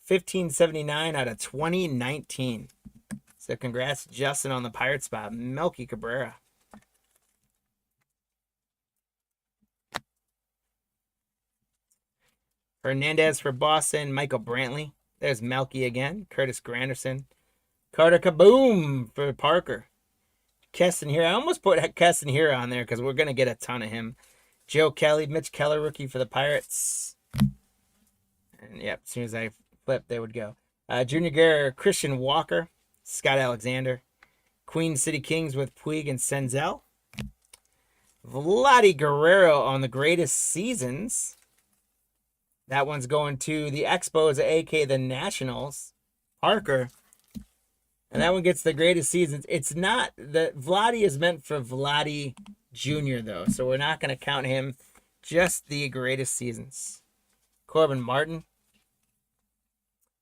1579 out of 2019. So congrats, Justin, on the Pirate spot. Melky Cabrera. Hernandez for Boston. Michael Brantley. There's Melky again. Curtis Granderson. Carter Kaboom for Parker. Keston here. I almost put Keston here on there because we're going to get a ton of him. Joe Kelly. Mitch Keller, rookie for the Pirates. And yep, as soon as I flip, they would go. Junior Guerra, Christian Walker. Scott Alexander. Queen City Kings with Puig and Senzel. Vladdy Guerrero on the greatest seasons. That one's going to the Expos, a.k.a. the Nationals. Parker. And that one gets the greatest seasons. It's not, the Vladdy is meant for Vladdy Jr., though. So we're not going to count him. Just the greatest seasons. Corbin Martin.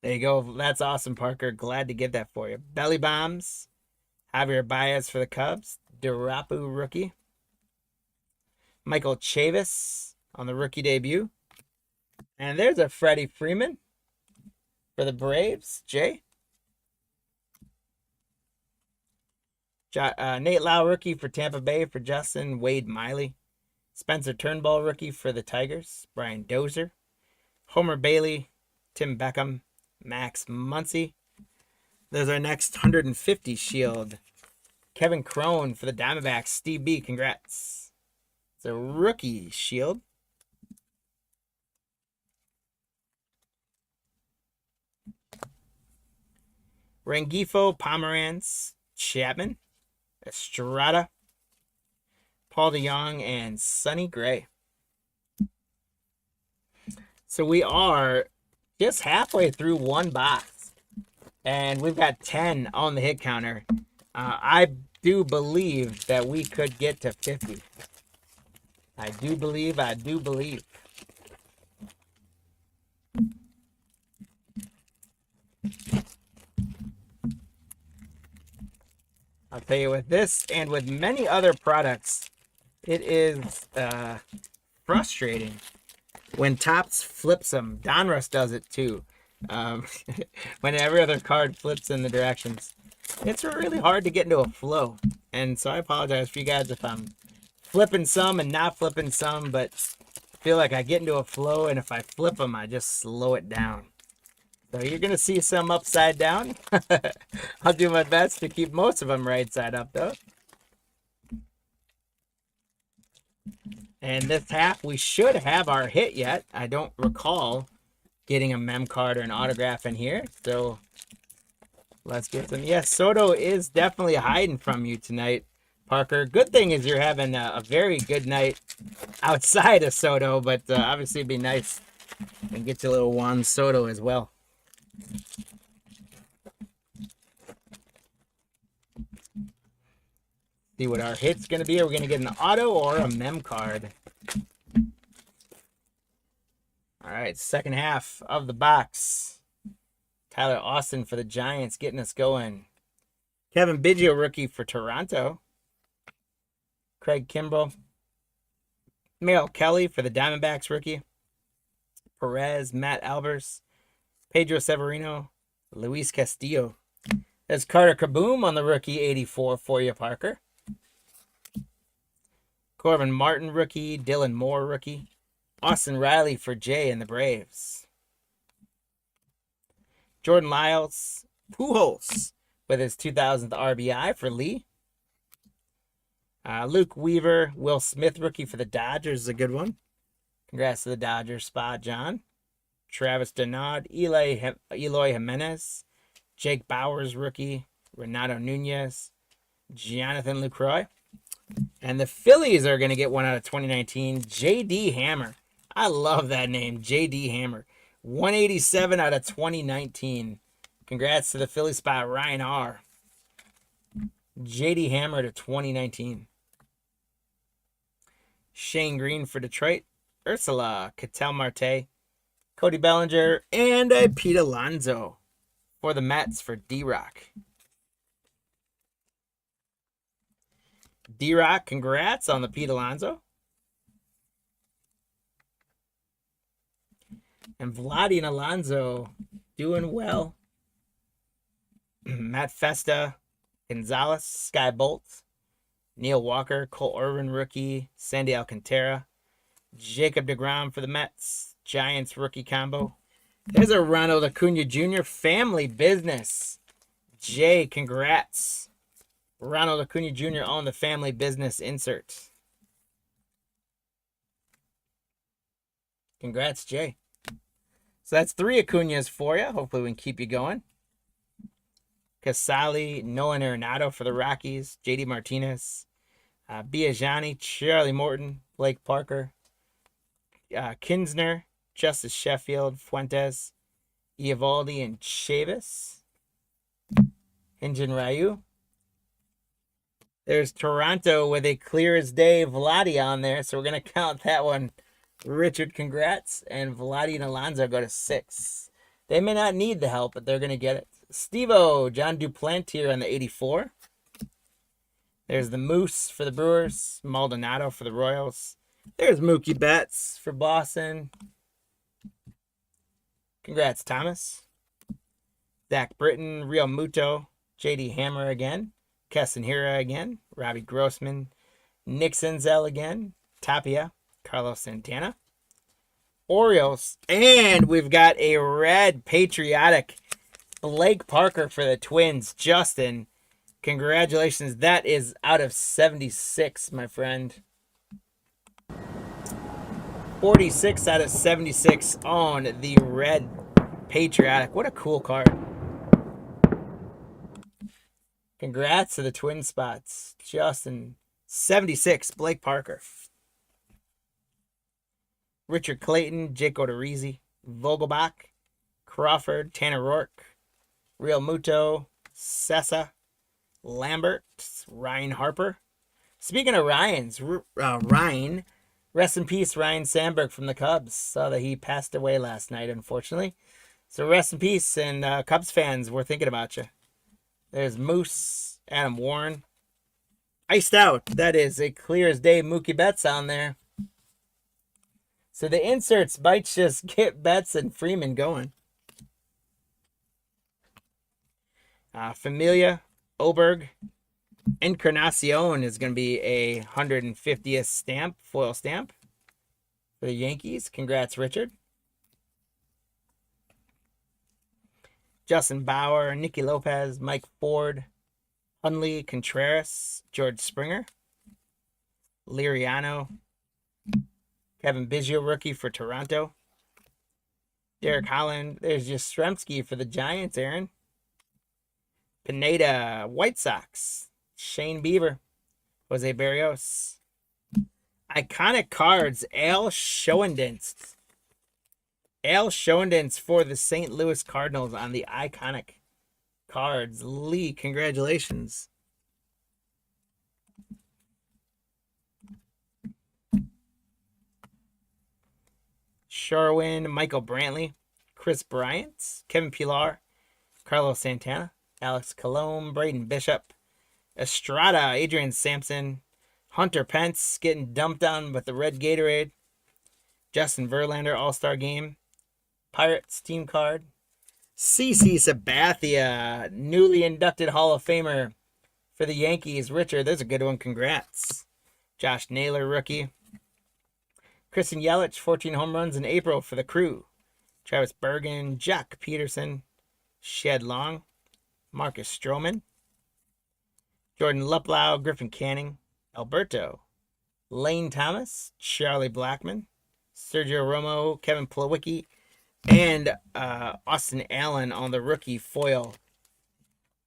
There you go. That's awesome, Parker. Glad to get that for you. Belly Bombs. Javier Baez for the Cubs. Durapu rookie. Michael Chavis on the rookie debut. And there's a Freddie Freeman for the Braves. Jay. Nate Lau rookie for Tampa Bay for Justin. Wade Miley. Spencer Turnbull rookie for the Tigers. Brian Dozier. Homer Bailey. Tim Beckham. Max Muncy. There's our next 150 shield. Kevin Crone for the Diamondbacks. Steve B. Congrats. It's a rookie shield. Rengifo, Pomeranz, Chapman, Estrada, Paul DeYoung, and Sonny Gray. So we are just halfway through one box. And we've got 10 on the hit counter. I do believe that we could get to 50. I do believe. I'll tell you, with this and with many other products, it is frustrating when Topps flips them. Donruss does it too. When every other card flips in the directions. It's really hard to get into a flow. And so I apologize for you guys if I'm flipping some and not flipping some, but I feel like I get into a flow, and if I flip them, I just slow it down. So you're going to see some upside down. I'll do my best to keep most of them right side up, though. And this half, we should have our hit yet. I don't recall getting a mem card or an autograph in here. So let's get some. Yes, Soto is definitely hiding from you tonight, Parker. Good thing is you're having a very good night outside of Soto, but obviously it'd be nice and get you a little Juan Soto as well. See what our hit's going to be. Are we going to get an auto or a mem card? All right, second half of the box. Tyler Austin for the Giants getting us going. Kevin Biggio rookie for Toronto. Craig Kimbrell. Merrill Kelly for the Diamondbacks rookie. Perez, Matt Albers. Pedro Severino. Luis Castillo. There's Carter Kaboom on the rookie 84 for you, Parker. Corbin Martin rookie. Dylan Moore rookie. Austin Riley for Jay and the Braves. Jordan Lyles, Pujols with his 2000th RBI for Lee. Luke Weaver, Will Smith rookie for the Dodgers is a good one. Congrats to the Dodgers spot, John. Travis Denard, Eloy Jimenez, Jake Bowers rookie, Renato Nunez, Jonathan Lucroy. And the Phillies are going to get one out of 2019, J.D. Hammer. I love that name, J.D. Hammer. 187 out of 2019. Congrats to the Philly spot, Ryan R. J.D. Hammer to 2019. Shane Green for Detroit. Ursula, Ketel Marte, Cody Bellinger, and a Pete Alonso for the Mets for D-Rock. D-Rock, congrats on the Pete Alonso. And Vladdy and Alonso doing well. Matt Festa, Gonzalez, Sky Bolt, Neil Walker, Cole Irvin rookie, Sandy Alcantara, Jacob deGrom for the Mets, Giants rookie combo. There's a Ronald Acuna Jr. family business. Jay, congrats. Ronald Acuna Jr. on the family business insert. Congrats, Jay. So that's 3 Acunas for you. Hopefully we can keep you going. Casali, Nolan Arenado for the Rockies, JD Martinez, Biagini, Charlie Morton, Blake Parker, Kinsner, Justice Sheffield, Fuentes, Eovaldi, and Chavis. Hyun-Jin Ryu. There's Toronto with a clear as day Vladdy on there, so we're going to count that one. Richard, congrats. And Vladdy and Alonso go to 6. They may not need the help, but they're going to get it. Steve-O, John Duplantier on the 84. There's the Moose for the Brewers. Maldonado for the Royals. There's Mookie Betts for Boston. Congrats, Thomas. Zach Britton, Real Muto, J.D. Hammer again. Keston Hira again. Robbie Grossman. Nick Senzel again. Tapia. Carlos Santana. Orioles. And we've got a red patriotic Blake Parker for the Twins. Justin, congratulations. That is out of 76, my friend. 46 out of 76 on the red patriotic. What a cool card. Congrats to the Twin spots. Justin, 76, Blake Parker. Richard Clayton, Jake Odorizzi, Vogelbach, Crawford, Tanner Rourke, Real Muto, Sessa, Lambert, Ryan Harper. Speaking of Ryan's, Ryan, rest in peace, Ryan Sandberg from the Cubs. Saw that he passed away last night, unfortunately. So rest in peace, and Cubs fans, we're thinking about you. There's Moose, Adam Warren. Iced out. That is a clear as day Mookie Betts on there. So the inserts might just get Betts and Freeman going. Familia, Oberg. Encarnacion is going to be a 150th stamp, foil stamp for the Yankees. Congrats, Richard. Justin Bauer, Nicky Lopez, Mike Ford, Hunley Contreras, George Springer, Liriano, Kevin Biggio rookie for Toronto, Derek Holland. There's Yastrzemski for the Giants, Aaron. Pineda, White Sox, Shane Bieber, Jose Barrios. Iconic cards, Al Schoendenst. Al Schoendenst for the St. Louis Cardinals on the iconic cards. Lee, congratulations. Sherwin, Michael Brantley, Chris Bryant, Kevin Pillar, Carlos Santana, Alex Colomb, Braden Bishop, Estrada, Adrian Sampson, Hunter Pence getting dumped on with the red Gatorade, Justin Verlander All-Star Game, Pirates team card, CC Sabathia, newly inducted Hall of Famer for the Yankees. Richard, there's a good one. Congrats. Josh Naylor, rookie. Christian Yelich, 14 home runs in April for the Crew. Travis Bergen, Jack Peterson, Shed Long, Marcus Stroman, Jordan Luplow, Griffin Canning, Alberto, Lane Thomas, Charlie Blackmon, Sergio Romo, Kevin Plawicki, and Austin Allen on the rookie foil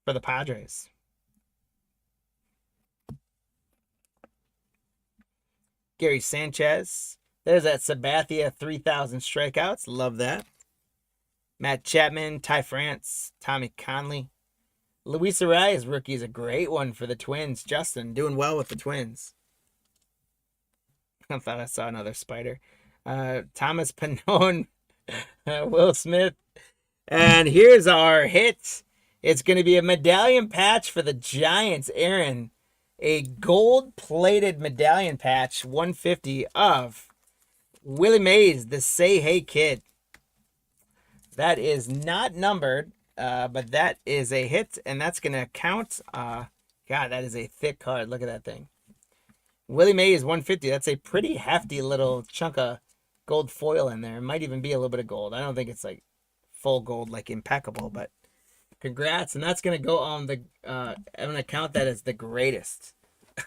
for the Padres. Gary Sanchez. There's that Sabathia 3,000 strikeouts. Love that. Matt Chapman, Ty France, Tommy Conley. Luis Arias rookie is a great one for the Twins. Justin, doing well with the Twins. I thought I saw another spider. Thomas Pannone, Will Smith. And here's our hit. It's going to be a medallion patch for the Giants, Aaron. A gold-plated medallion patch, 150 of Willie Mays, the Say Hey Kid. That is not numbered, but that is a hit, and that's going to count. God, that is a thick card. Look at that thing. Willie Mays, 150. That's a pretty hefty little chunk of gold foil in there. It might even be a little bit of gold. I don't think it's like full gold, like impeccable, but congrats. And that's going to go on the, I'm going to count that as the greatest.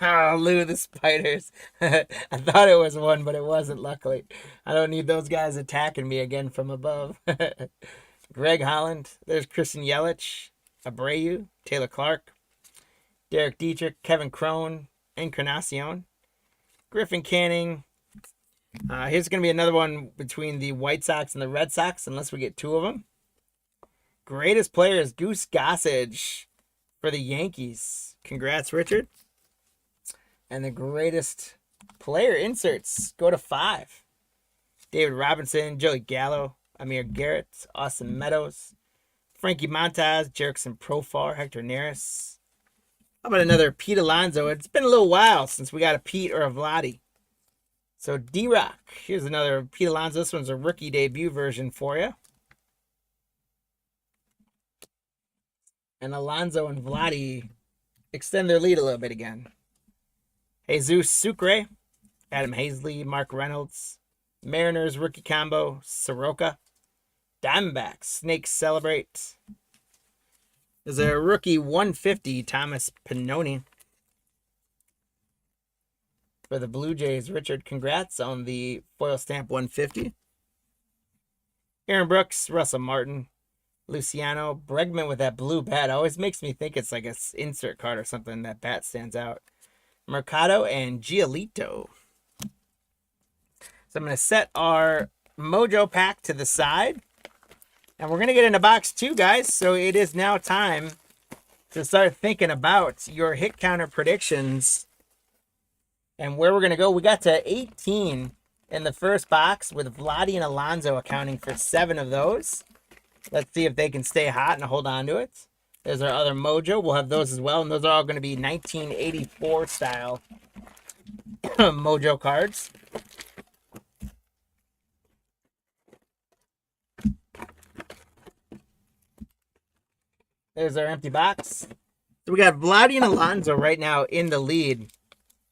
Oh, Lou the Spiders. I thought it was one, but it wasn't, luckily. I don't need those guys attacking me again from above. Greg Holland. There's Christian Yelich, Abreu, Taylor Clark, Derek Dietrich, Kevin Crone, Encarnacion, Griffin Canning. Here's going to be another one between the White Sox and the Red Sox, unless we get two of them. Greatest player is Goose Gossage for the Yankees. Congrats, Richard. And the greatest player inserts go to 5. David Robinson, Joey Gallo, Amir Garrett, Austin Meadows, Frankie Montas, Jerickson Profar, Hector Neris. How about another Pete Alonso? It's been a little while since we got a Pete or a Vladdy. So D-Rock, here's another Pete Alonso. This one's a rookie debut version for you. And Alonso and Vladdy extend their lead a little bit again. Jesus Sucre, Adam Hazley, Mark Reynolds, Mariners rookie combo, Soroka, Diamondbacks, Snakes Celebrate. There's a rookie 150, Thomas Pannone. For the Blue Jays, Richard, congrats on the foil stamp 150. Aaron Brooks, Russell Martin, Luciano, Bregman with that blue bat. Always makes me think it's like an insert card or something. That bat stands out. Mercado and Giolito. So I'm going to set our Mojo pack to the side. And we're going to get into box 2, guys. So it is now time to start thinking about your hit counter predictions and where we're going to go. We got to 18 in the first box with Vladdy and Alonso accounting for 7 of those. Let's see if they can stay hot and hold on to it. There's our other Mojo. We'll have those as well. And those are all going to be 1984 style Mojo cards. There's our empty box. So we got Vladdy and Alonso right now in the lead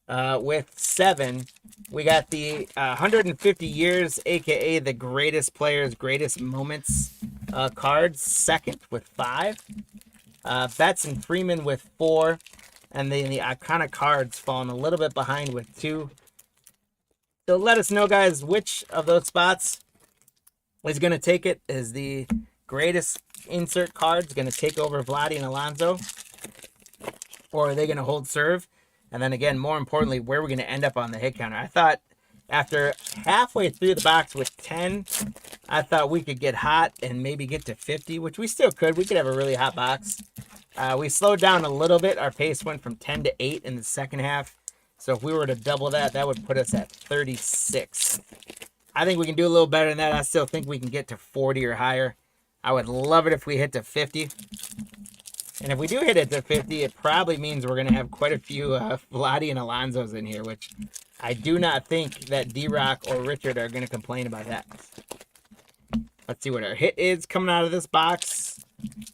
with 7. We got the 150 years, aka the greatest players, greatest moments cards, second with 5. Betts and Freeman with 4. And then the iconic cards falling a little bit behind with 2. So let us know, guys, which of those spots is going to take it. Is the greatest insert cards going to take over Vladdy and Alonso? Or are they going to hold serve? And then again, more importantly, where are we going to end up on the hit counter? I thought after halfway through the box with 10, I thought we could get hot and maybe get to 50, which we still could. We could have a really hot box. We slowed down a little bit. Our pace went from 10 to 8 in the second half. So if we were to double that, that would put us at 36. I think we can do a little better than that. I still think we can get to 40 or higher. I would love it if we hit to 50. And if we do hit it to 50, it probably means we're going to have quite a few Vladdy and Alonsos in here, which I do not think that D-Rock or Richard are going to complain about that. Let's see what our hit is coming out of this box.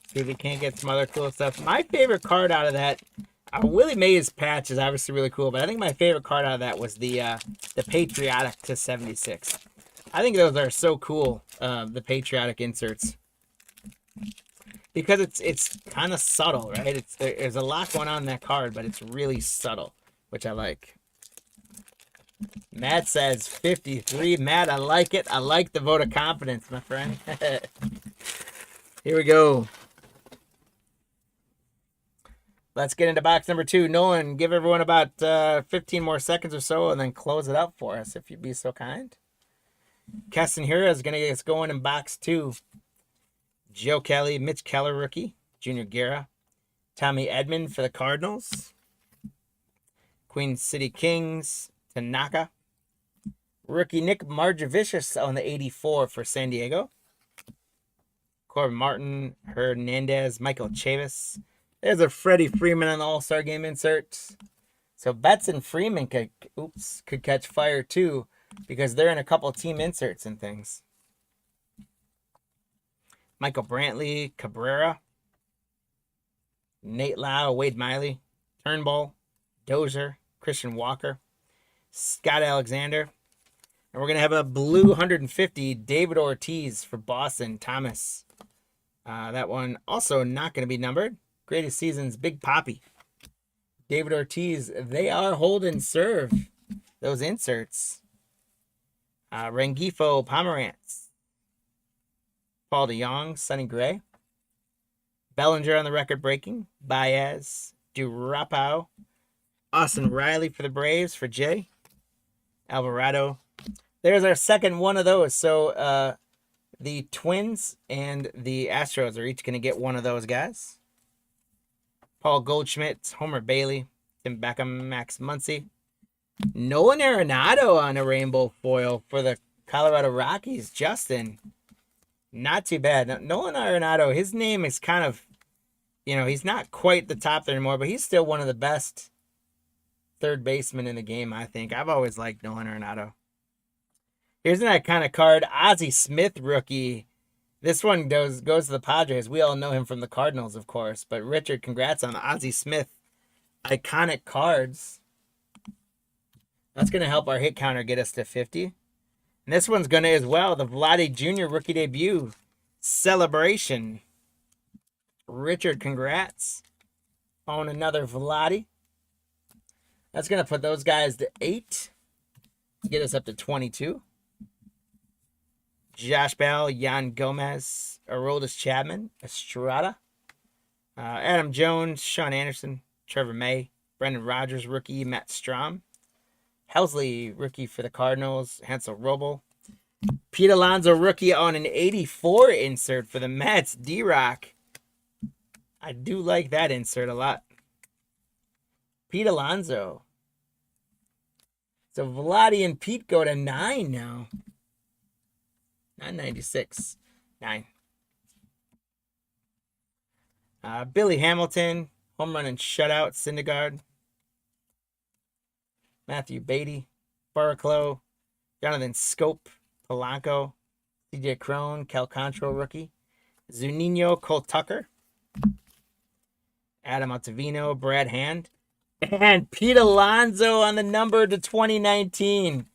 See if we can't get some other cool stuff. My favorite card out of that, Willie Mays patch is obviously really cool, but I think my favorite card out of that was the Patriotic to 76. I think those are so cool, the Patriotic inserts. Because it's kind of subtle, right? There's a lot going on in that card, but it's really subtle, which I like. Matt says 53. Matt, I like it. I like the vote of confidence, my friend. Here we go. Let's get into box number 2. Nolan, give everyone about 15 more seconds or so and then close it up for us, if you'd be so kind. Keston Hira is going to get us going in box 2. Joe Kelly, Mitch Keller rookie, Junior Guerra, Tommy Edman for the Cardinals, Queen City Kings, Tanaka, rookie Nick Marjavicius on the 84 for San Diego, Corbin Martin, Hernandez, Michael Chavis. There's a Freddie Freeman on the All-Star Game insert. So Betts and Freeman could catch fire too, because they're in a couple team inserts and things. Michael Brantley, Cabrera, Nate Lau, Wade Miley, Turnbull, Dozier, Christian Walker, Scott Alexander. And we're going to have a blue 150, David Ortiz for Boston, Thomas. That one also not going to be numbered. Greatest Seasons, Big Poppy. David Ortiz, they are holding serve, those inserts. Rengifo, Pomerantz. Paul DeYoung, Sonny Gray. Bellinger on the record breaking. Baez, Durapau. Austin Riley for the Braves for Jay. Alvarado. There's our second one of those. So the Twins and the Astros are each going to get one of those guys. Paul Goldschmidt, Homer Bailey, Tim Beckham, Max Muncy. Nolan Arenado on a rainbow foil for the Colorado Rockies. Justin. Not too bad. Now, Nolan Arenado, his name is kind of, he's not quite the top there anymore, but he's still one of the best third basemen in the game, I think. I've always liked Nolan Arenado. Here's an iconic card, Ozzie Smith rookie. This one goes to the Padres. We all know him from the Cardinals, of course. But Richard, congrats on the Ozzie Smith iconic cards. That's going to help our hit counter get us to 50. And this one's going to as well. The Vladdy Jr. rookie debut celebration. Richard, congrats on another Vladdy. That's going to put those guys to 8. Get us up to 22. Josh Bell, Yan Gomez, Aroldis Chapman, Estrada, Adam Jones, Sean Anderson, Trevor May, Brendan Rodgers, rookie, Matt Strom, Helsley, rookie for the Cardinals, Hansel Roble, Pete Alonso, rookie on an 84 insert for the Mets, D-Rock. I do like that insert a lot. Pete Alonso. So Vladdy and Pete go to 9 now. 996. 9. Billy Hamilton, home run and shutout, Syndergaard. Matthew Beatty, Baraclow, Jonathan Scope, Polanco, CJ Crone, Cal Control rookie, Zunino, Cole Tucker. Adam Ottavino, Brad Hand, and Pete Alonso on the number to 2019.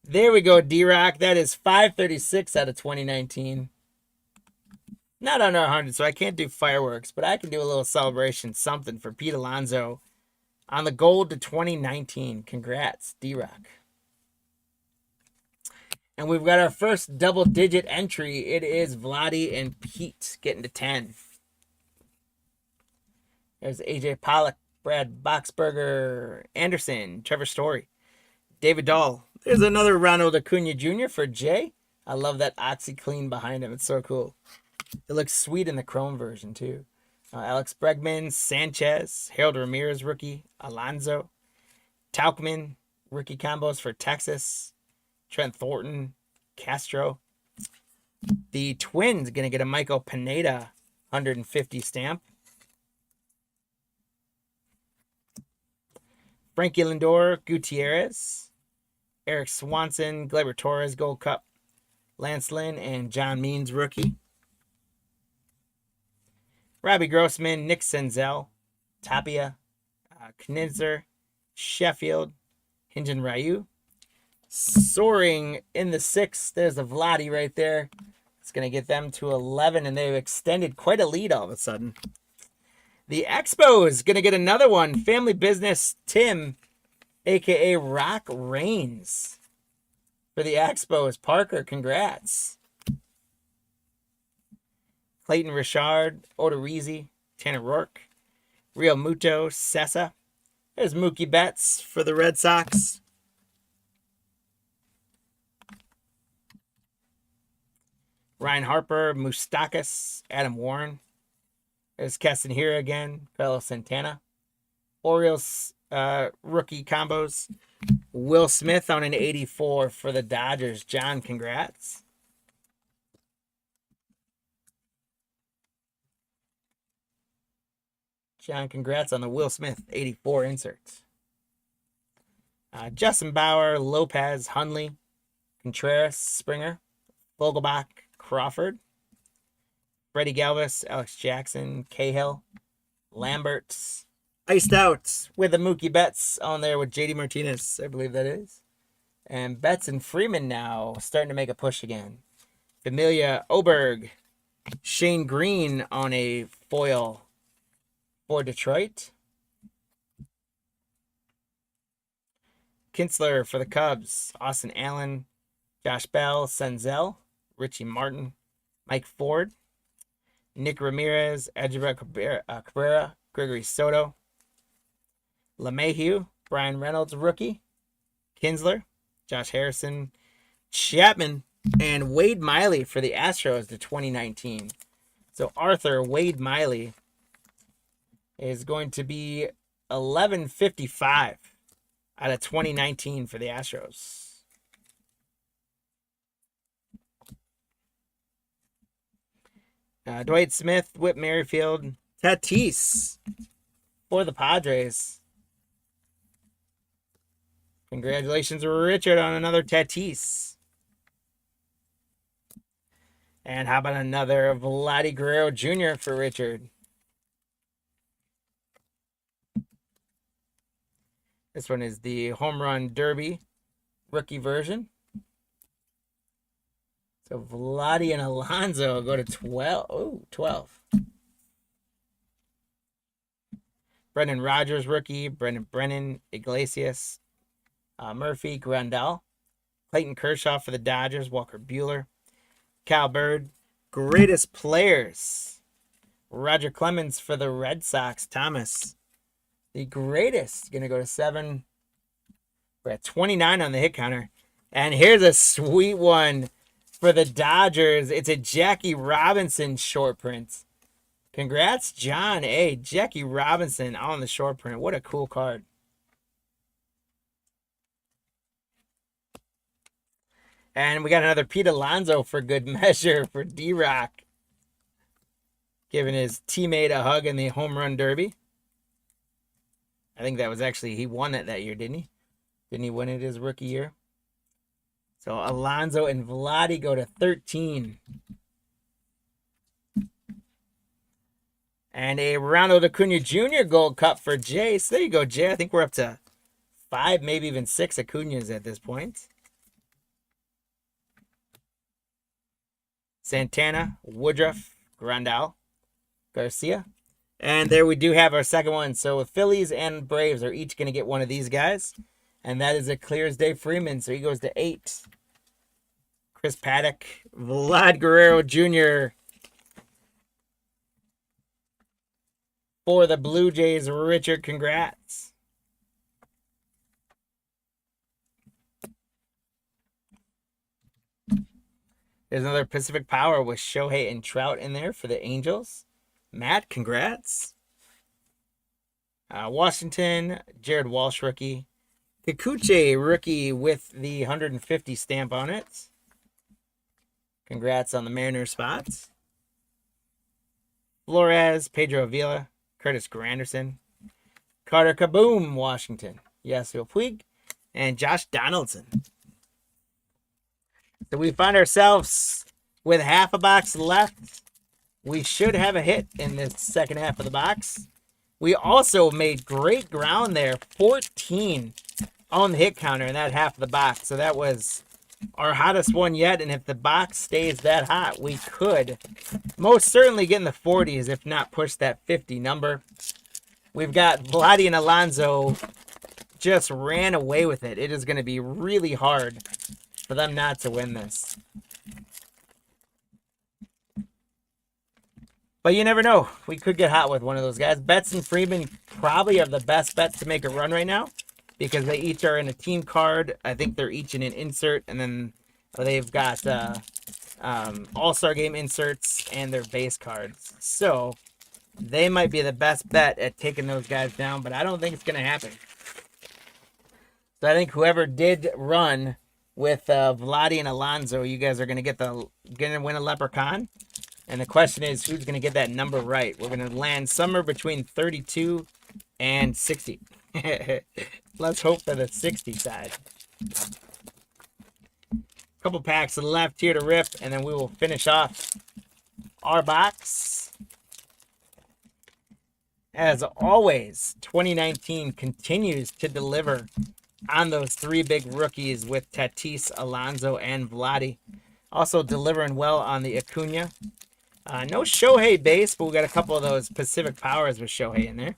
There we go, D-Rock. That is 536 out of 2019. Not under 100, so I can't do fireworks, but I can do a little celebration, something for Pete Alonso on the gold to 2019. Congrats, D-Rock. And we've got our first double-digit entry. It is Vladdy and Pete getting to 10. There's AJ Pollock, Brad Boxberger, Anderson, Trevor Story, David Dahl. There's another Ronald Acuna Jr. for Jay. I love that OxyClean behind him. It's so cool. It looks sweet in the chrome version, too. Alex Bregman, Sanchez, Harold Ramirez, rookie, Alonso, Tauchman, rookie combos for Texas, Trent Thornton, Castro. The Twins going to get a Michael Pineda 150 stamp. Frankie Lindor, Gutierrez, Eric Swanson, Gleyber Torres, Gold Cup, Lance Lynn, and John Means, rookie. Robbie Grossman, Nick Senzel, Tapia, Knizner, Sheffield, Hyun-Jin Ryu. Soaring in the 6th, there's a Vladdy right there. It's going to get them to 11, and they've extended quite a lead all of a sudden. The Expo is going to get another one. Family Business Tim, a.k.a. Rock Reigns. For the Expos, Parker, congrats. Clayton Richard, Odorizzi, Tanner Rourke, Real Muto, Sessa. There's Mookie Betts for the Red Sox. Ryan Harper, Moustakas, Adam Warren. There's Castanheira again, Carlos Santana. Orioles rookie combos. Will Smith on an 84 for the Dodgers. John, congrats. John, congrats on the Will Smith 84 inserts. Justin Bauer, Lopez, Hundley, Contreras, Springer, Vogelbach, Crawford, Freddie Galvis, Alex Jackson, Cahill, Lamberts, iced out with the Mookie Betts on there with JD Martinez, I believe that is. And Betts and Freeman now starting to make a push again. Familia Oberg, Shane Green on a foil for Detroit. Kinsler for the Cubs. Austin Allen, Josh Bell, Senzel, Richie Martin, Mike Ford, Nick Ramirez, Edgebert Cabrera, Gregory Soto, LeMahieu, Brian Reynolds, rookie, Kinsler, Josh Harrison, Chapman, and Wade Miley for the Astros to 2019. So Arthur Wade Miley is going to be 1155 out of 2019 for the Astros. Dwight Smith, Whit Merrifield, Tatis for the Padres. Congratulations, Richard, on another Tatis. And how about another Vladdy Guerrero Jr. for Richard? This one is the Home Run Derby rookie version. So Vladdy and Alonso go to 12. Oh, 12. Brendan Rodgers rookie. Brendan Brennan, Iglesias, Murphy, Grandal. Clayton Kershaw for the Dodgers. Walker Buehler. Cal Bird. Greatest players. Roger Clemens for the Red Sox. Thomas. The greatest, going to go to 7. We're at 29 on the hit counter. And here's a sweet one for the Dodgers. It's a Jackie Robinson short print. Congrats, John A. Jackie Robinson on the short print. What a cool card. And we got another Pete Alonso for good measure for D-Rock. Giving his teammate a hug in the home run derby. I think that was actually, he won it that year, didn't he? Didn't he win it his rookie year? So Alonso and Vladdy go to 13. And a Ronald Acuna Jr. Gold Cup for Jay. So there you go, Jay. I think we're up to 5, maybe even 6 Acunas at this point. Santana, Woodruff, Grandal, Garcia. And there we do have our second one. So Phillies and Braves are each going to get one of these guys. And that is a clear as day Freeman. So he goes to 8. Chris Paddock, Vlad Guerrero Jr. For the Blue Jays, Richard, congrats. There's another Pacific Power with Shohei and Trout in there for the Angels. Matt, congrats. Washington, Jared Walsh, rookie. Kikuchi, rookie with the 150 stamp on it. Congrats on the Mariners spots. Flores, Pedro Avila, Curtis Granderson, Carter Kaboom, Washington, Yasiel Puig, and Josh Donaldson. So we find ourselves with half a box left. We should have a hit in this second half of the box. We also made great ground there. 14 on the hit counter in that half of the box. So that was our hottest one yet. And if the box stays that hot, we could most certainly get in the 40s, if not push that 50 number. We've got Vladdy and Alonso just ran away with it. It is going to be really hard for them not to win this. But you never know. We could get hot with one of those guys. Betts and Freeman probably are the best bets to make a run right now because they each are in a team card. I think they're each in an insert, and then they've got All-Star Game inserts and their base cards. So they might be the best bet at taking those guys down, but I don't think it's going to happen. So I think whoever did run with Vladdy and Alonso, you guys are going to win a Leprechaun. And the question is, who's going to get that number right? We're going to land somewhere between 32 and 60. Let's hope for the 60 side. Couple packs left here to rip, and then we will finish off our box. As always, 2019 continues to deliver on those 3 big rookies with Tatis, Alonso, and Vladdy. Also delivering well on the Acuna. No Shohei base, but we got a couple of those Pacific Powers with Shohei in there.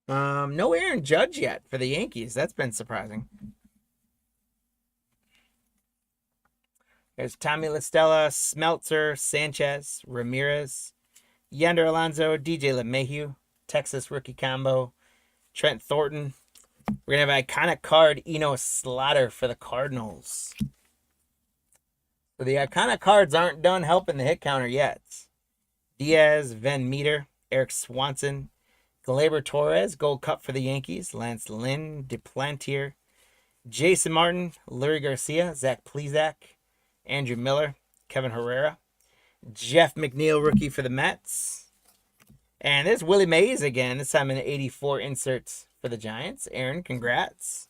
No Aaron Judge yet for the Yankees. That's been surprising. There's Tommy LaStella, Smeltzer, Sanchez, Ramirez, Yonder Alonso, DJ LeMahieu, Texas rookie combo, Trent Thornton. We're going to have iconic card, Eno Slaughter for the Cardinals. So the iconic cards aren't done helping the hit counter yet. Diaz, Van Meter, Eric Swanson, Gleyber Torres, Gold Cup for the Yankees, Lance Lynn, Duplantier, Jason Martin, Lurie Garcia, Zach Plesac, Andrew Miller, Kevin Herrera, Jeff McNeil, rookie for the Mets. And there's Willie Mays again, this time in the 84 inserts for the Giants. Aaron, congrats.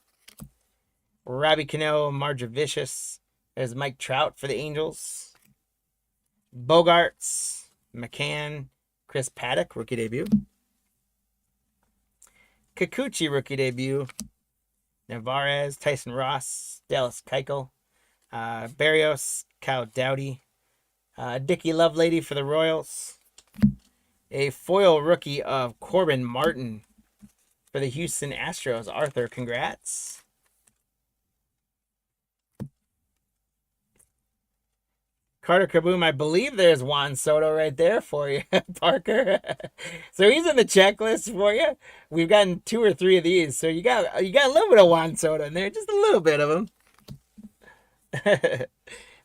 Robbie Cano, Marja Vicious. There's Mike Trout for the Angels. Bogarts, McCann, Chris Paddock, rookie debut. Kikuchi, rookie debut. Navarez, Tyson Ross, Dallas Keuchel, Barrios, Kyle Dowdy, Dickie Lovelady for the Royals. A foil rookie of Corbin Martin for the Houston Astros. Arthur, congrats. Carter Kaboom, I believe there's Juan Soto right there for you, Parker. So he's in the checklist for you. We've gotten 2 or 3 of these, so you got a little bit of Juan Soto in there, just a little bit of him.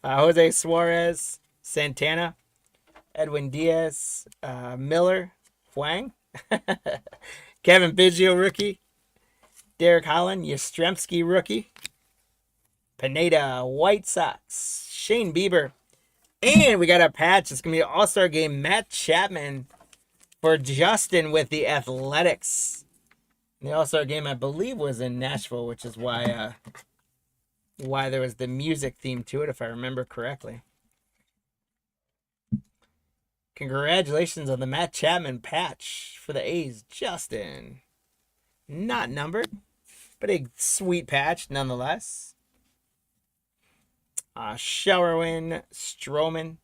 Jose Suarez, Santana, Edwin Diaz, Miller, Huang, Kevin Biggio, rookie, Derek Holland, Yastrzemski, rookie, Pineda, White Sox, Shane Bieber. And we got a patch. It's going to be an All-Star Game. Matt Chapman for Justin with the Athletics. The All-Star Game, I believe, was in Nashville, which is why there was the music theme to it, if I remember correctly. Congratulations on the Matt Chapman patch for the A's, Justin. Not numbered, but a sweet patch nonetheless. Showerwin, Stroman,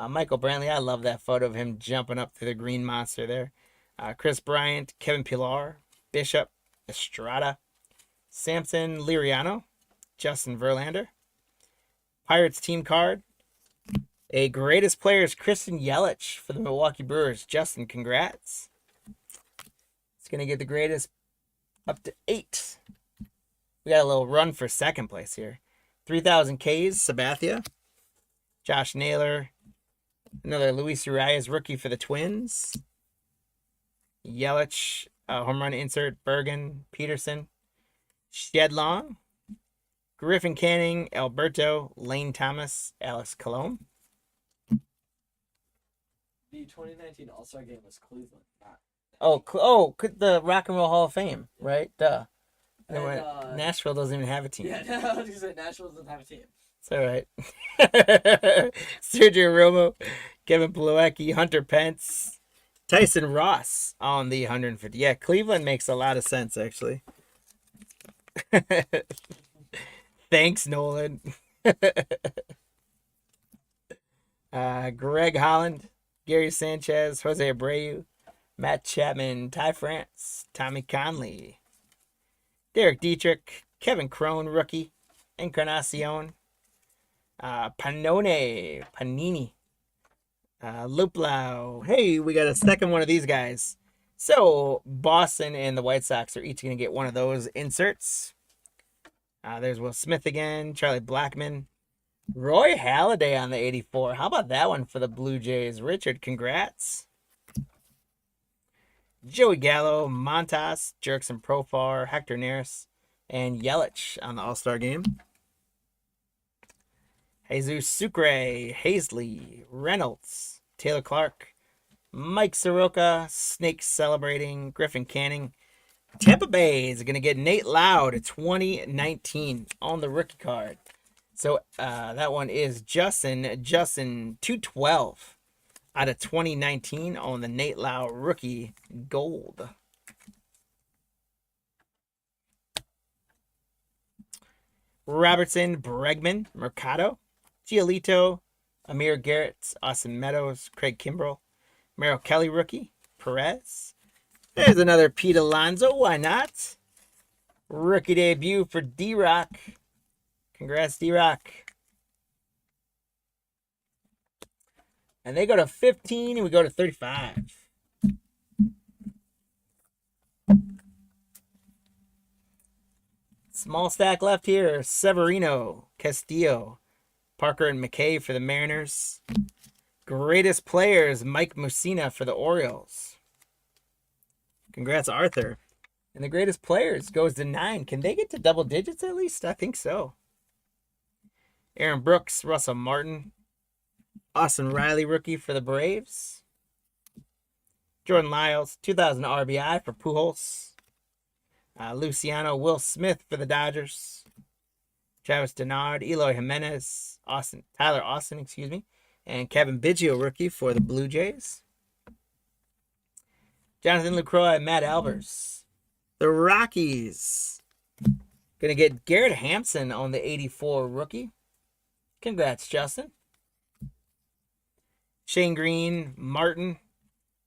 Michael Brantley. I love that photo of him jumping up through the green monster there. Chris Bryant, Kevin Pillar, Bishop, Estrada, Samson Liriano, Justin Verlander. Pirates team card. A greatest players, Christian Yelich for the Milwaukee Brewers. Justin, congrats. It's going to get the greatest up to 8. We got a little run for second place here. 3,000 Ks, Sabathia. Josh Naylor. Another Luis Urias rookie for the Twins. Yelich, home run insert. Bergen, Peterson. Shedlong. Griffin Canning, Alberto, Lane Thomas, Alex Colon. The 2019 All-Star Game was Cleveland. The Rock and Roll Hall of Fame, right? Duh. And, Nashville doesn't even have a team. Yeah, I was going to say Nashville doesn't have a team. It's all right. Sergio Romo, Kevin Plawecki, Hunter Pence, Tyson Ross on the 150. Yeah, Cleveland makes a lot of sense, actually. Thanks, Nolan. Greg Holland, Gary Sanchez, Jose Abreu, Matt Chapman, Ty France, Tommy Conley, Derek Dietrich, Kevin Crone, rookie, Encarnacion, Panini, Luplau. Hey, we got a second one of these guys. So, Boston and the White Sox are each going to get one of those inserts. There's Will Smith again, Charlie Blackmon, Roy Halladay on the 84. How about that one for the Blue Jays? Richard, congrats. Joey Gallo, Montas, Jerkson Profar, Hector Neris, and Yelich on the All-Star game. Jesus Sucre, Hazley, Reynolds, Taylor Clark, Mike Soroka, Snake Celebrating, Griffin Canning. Tampa Bay is going to get Nate Loud 2019 on the rookie card. So that one is Justin 212 out of 2019 on the Nate Loud rookie gold. Robertson, Bregman, Mercado, Giolito, Amir Garrett, Austin Meadows, Craig Kimbrell, Merrill Kelly rookie, Perez. There's another Pete Alonso. Why not? Rookie debut for D-Rock. Congrats, D-Rock. And they go to 15 and we go to 35. Small stack left here. Severino, Castillo, Parker and McKay for the Mariners. Greatest players, Mike Mussina for the Orioles. Congrats, Arthur. And the greatest players goes to 9. Can they get to double digits at least? I think so. Aaron Brooks, Russell Martin. Austin Riley, rookie for the Braves. Jordan Lyles, 2,000 RBI for Pujols. Luciano Will Smith for the Dodgers. Travis Denard, Eloy Jimenez, Tyler Austin, and Kevin Biggio, rookie for the Blue Jays. Jonathan Lucroy, Matt Albers. The Rockies. Gonna get Garrett Hampson on the 84 rookie. Congrats, Justin. Shane Green, Martin,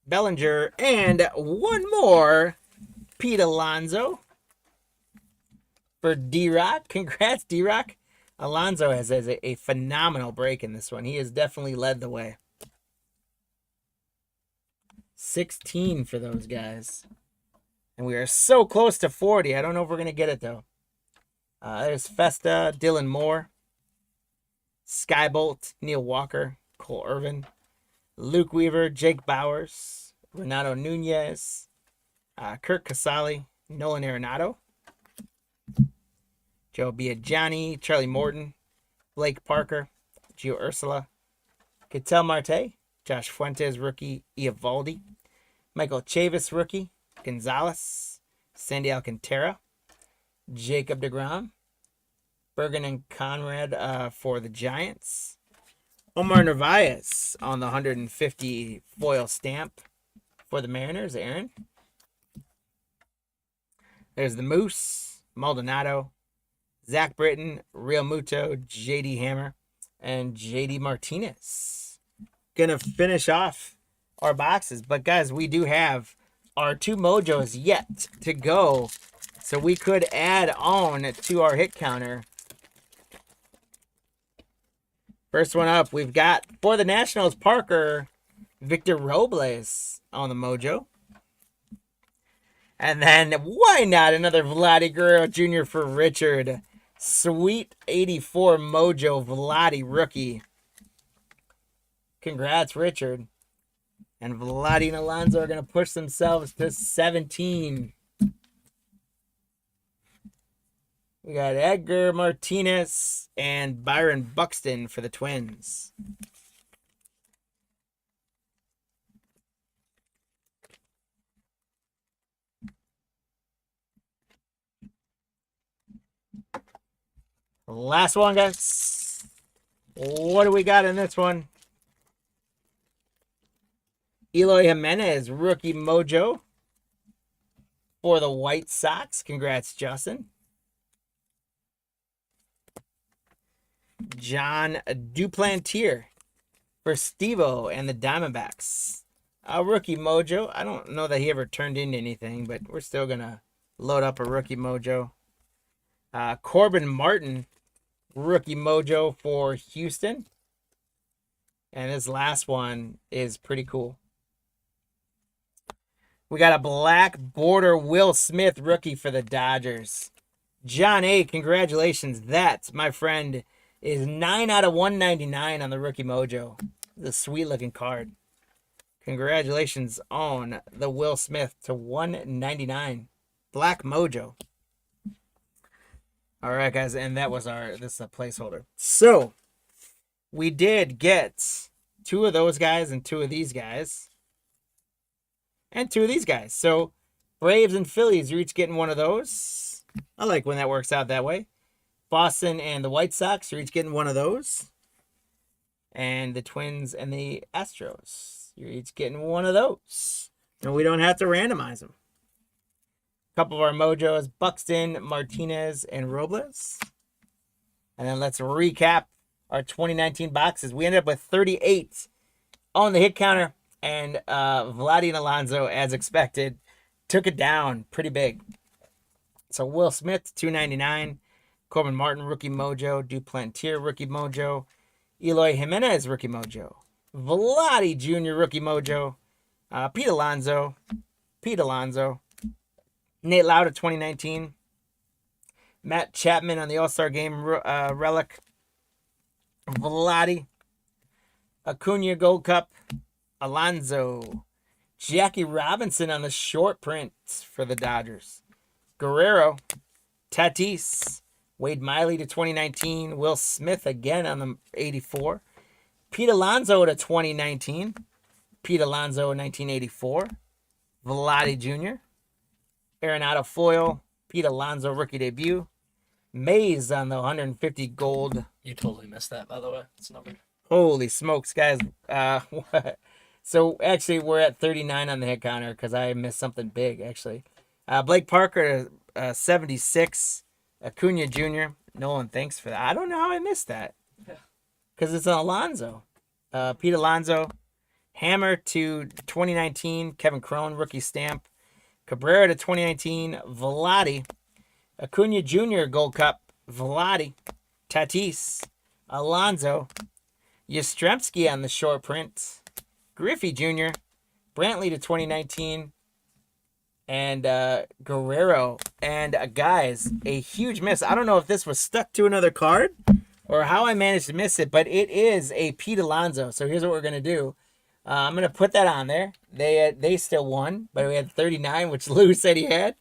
Bellinger, and one more, Pete Alonso for D-Rock. Congrats, D-Rock. Alonso has a phenomenal break in this one. He has definitely led the way. 16 for those guys. And we are so close to 40. I don't know if we're going to get it, though. There's Festa, Dylan Moore, Skybolt, Neil Walker, Cole Irvin, Luke Weaver, Jake Bowers, Renato Nunez, Kirk Casale, Nolan Arenado, Joe Biaggiani, Charlie Morton, Blake Parker, Gio Ursula, Ketel Marte, Josh Fuentes, rookie, Eovaldi, Michael Chavis, rookie, Gonzalez, Sandy Alcantara, Jacob deGrom, Bergen and Conrad for the Giants, Omar Narvaez on the 150 foil stamp for the Mariners, Aaron. There's the Moose, Maldonado, Zach Britton, Real Muto, JD Hammer, and JD Martinez. Gonna finish off our boxes. But guys, we do have our 2 Mojos yet to go. So we could add on to our hit counter. First one up, we've got for the Nationals, Parker, Victor Robles on the Mojo. And then, why not another Vladdy Guerrero Jr. for Richard. Sweet 84 Mojo Vladdy rookie. Congrats, Richard. And Vladdy and Alonso are going to push themselves to 17. We got Edgar Martinez and Byron Buxton for the Twins. Last one, guys. What do we got in this one? Eloy Jimenez, rookie mojo for the White Sox. Congrats, Justin. John Duplantier for Steve-O and the Diamondbacks. A rookie mojo. I don't know that he ever turned into anything, but we're still going to load up a rookie mojo. Corbin Martin, rookie mojo for Houston. And this last one is pretty cool. We got a black border Will Smith rookie for the Dodgers. John A., congratulations. That, my friend, is 9 out of 199 on the rookie mojo. It's a sweet looking card. Congratulations on the Will Smith to 199. Black mojo. All right, guys, and that was this is a placeholder. So, we did get 2 of those guys and 2 of these guys. And 2 of these guys. So, Braves and Phillies, you're each getting one of those. I like when that works out that way. Boston and the White Sox, you're each getting one of those. And the Twins and the Astros, you're each getting one of those. And we don't have to randomize them. A couple of our mojos, Buxton, Martinez, and Robles. And then let's recap our 2019 boxes. We ended up with 38 on the hit counter. And Vladdy and Alonso, as expected, took it down pretty big. So Will Smith, 299. Corbin Martin, rookie mojo. Duplantier, rookie mojo. Eloy Jimenez, rookie mojo. Vladdy Jr., rookie mojo. Pete Alonso. Nate Lauda, 2019. Matt Chapman on the All-Star Game relic. Vladdy. Acuna Gold Cup. Alonso. Jackie Robinson on the short print for the Dodgers. Guerrero. Tatis. Wade Miley to 2019. Will Smith again on the 84. Pete Alonso to 2019. Pete Alonso 1984. Vladdy Jr. Arenado foil. Pete Alonso rookie debut. Mays on the 150 gold. You totally missed that, by the way. It's numbered. Holy smokes, guys. So, actually, we're at 39 on the hit counter because I missed something big, actually. Blake Parker, 76. Acuna Jr. Nolan, thanks for that. I don't know how I missed that. Because it's an Alonso. Pete Alonso. Hammer to 2019. Kevin Cron, rookie stamp. Cabrera to 2019. Vladdy. Acuna Jr. Gold Cup. Vladdy. Tatis. Alonso. Yastrzemski on the short print. Griffey Jr. Brantley to 2019. And Guerrero. And guys, a huge miss. I don't know if this was stuck to another card or how I managed to miss it, but it is a Pete Alonso. So here's what we're going to do. I'm going to put that on there. They still won, but we had 39, which Lou said he had.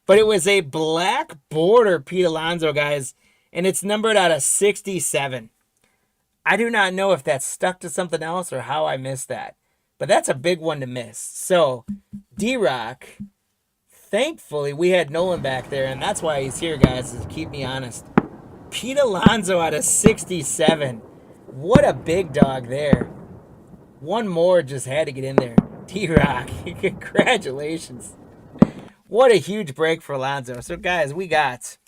But it was a black border Pete Alonso, guys, and it's numbered out of 67. I do not know if that's stuck to something else or how I missed that, but that's a big one to miss. So, D-Rock, thankfully we had Nolan back there, and that's why he's here, guys, is to keep me honest. Pete Alonso out of 67. What a big dog there. One more just had to get in there. T-Rock, congratulations. What a huge break for Alonzo. So, guys, we got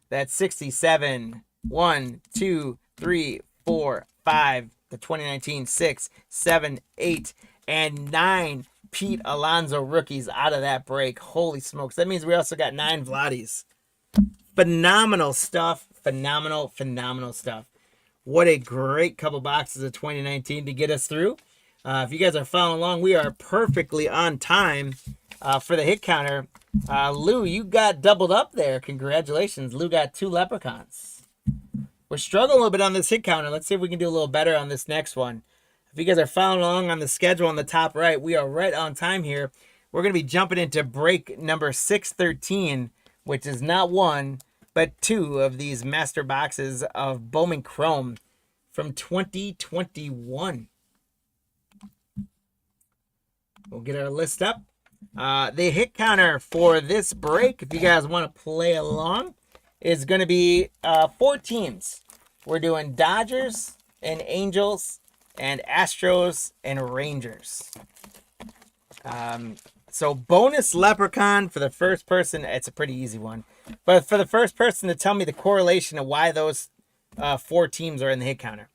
that 67, 1, 2, 3, 4, 5, the 2019, 6, 7, 8, and 9 Pete Alonso rookies out of that break. Holy smokes. That means we also got 9 Vladdies. Phenomenal stuff. Phenomenal stuff. What a great couple boxes of 2019 to get us through. If you guys are following along, we are perfectly on time for the hit counter. Lou, you got doubled up there. Congratulations. Lou got 2 leprechauns. We're struggling a little bit on this hit counter. Let's see if we can do a little better on this next one. If you guys are following along on the schedule on the top right, we are right on time here. We're going to be jumping into break number 613, which is not 1, but 2 of these master boxes of Bowman Chrome from 2021. We'll get our list up. The hit counter for this break, if you guys want to play along, is going to be 4 teams. We're doing Dodgers and Angels and Astros and Rangers. So bonus leprechaun for the first person. It's a pretty easy one. But for the first person to tell me the correlation of why those 4 teams are in the hit counter.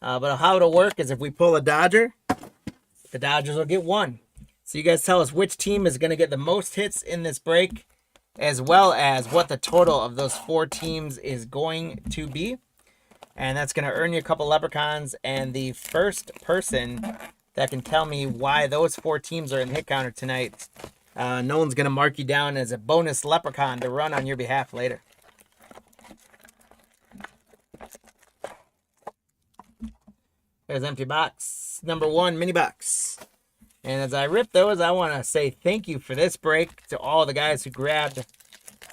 But how it'll work is if we pull a Dodger, the Dodgers will get 1. So you guys tell us which team is going to get the most hits in this break, as well as what the total of those 4 teams is going to be. And that's going to earn you a couple leprechauns. And the first person that can tell me why those 4 teams are in the hit counter tonight, no one's going to mark you down as a bonus leprechaun to run on your behalf later. There's empty box. Number 1, mini box. And as I rip those, I want to say thank you for this break to all the guys who grabbed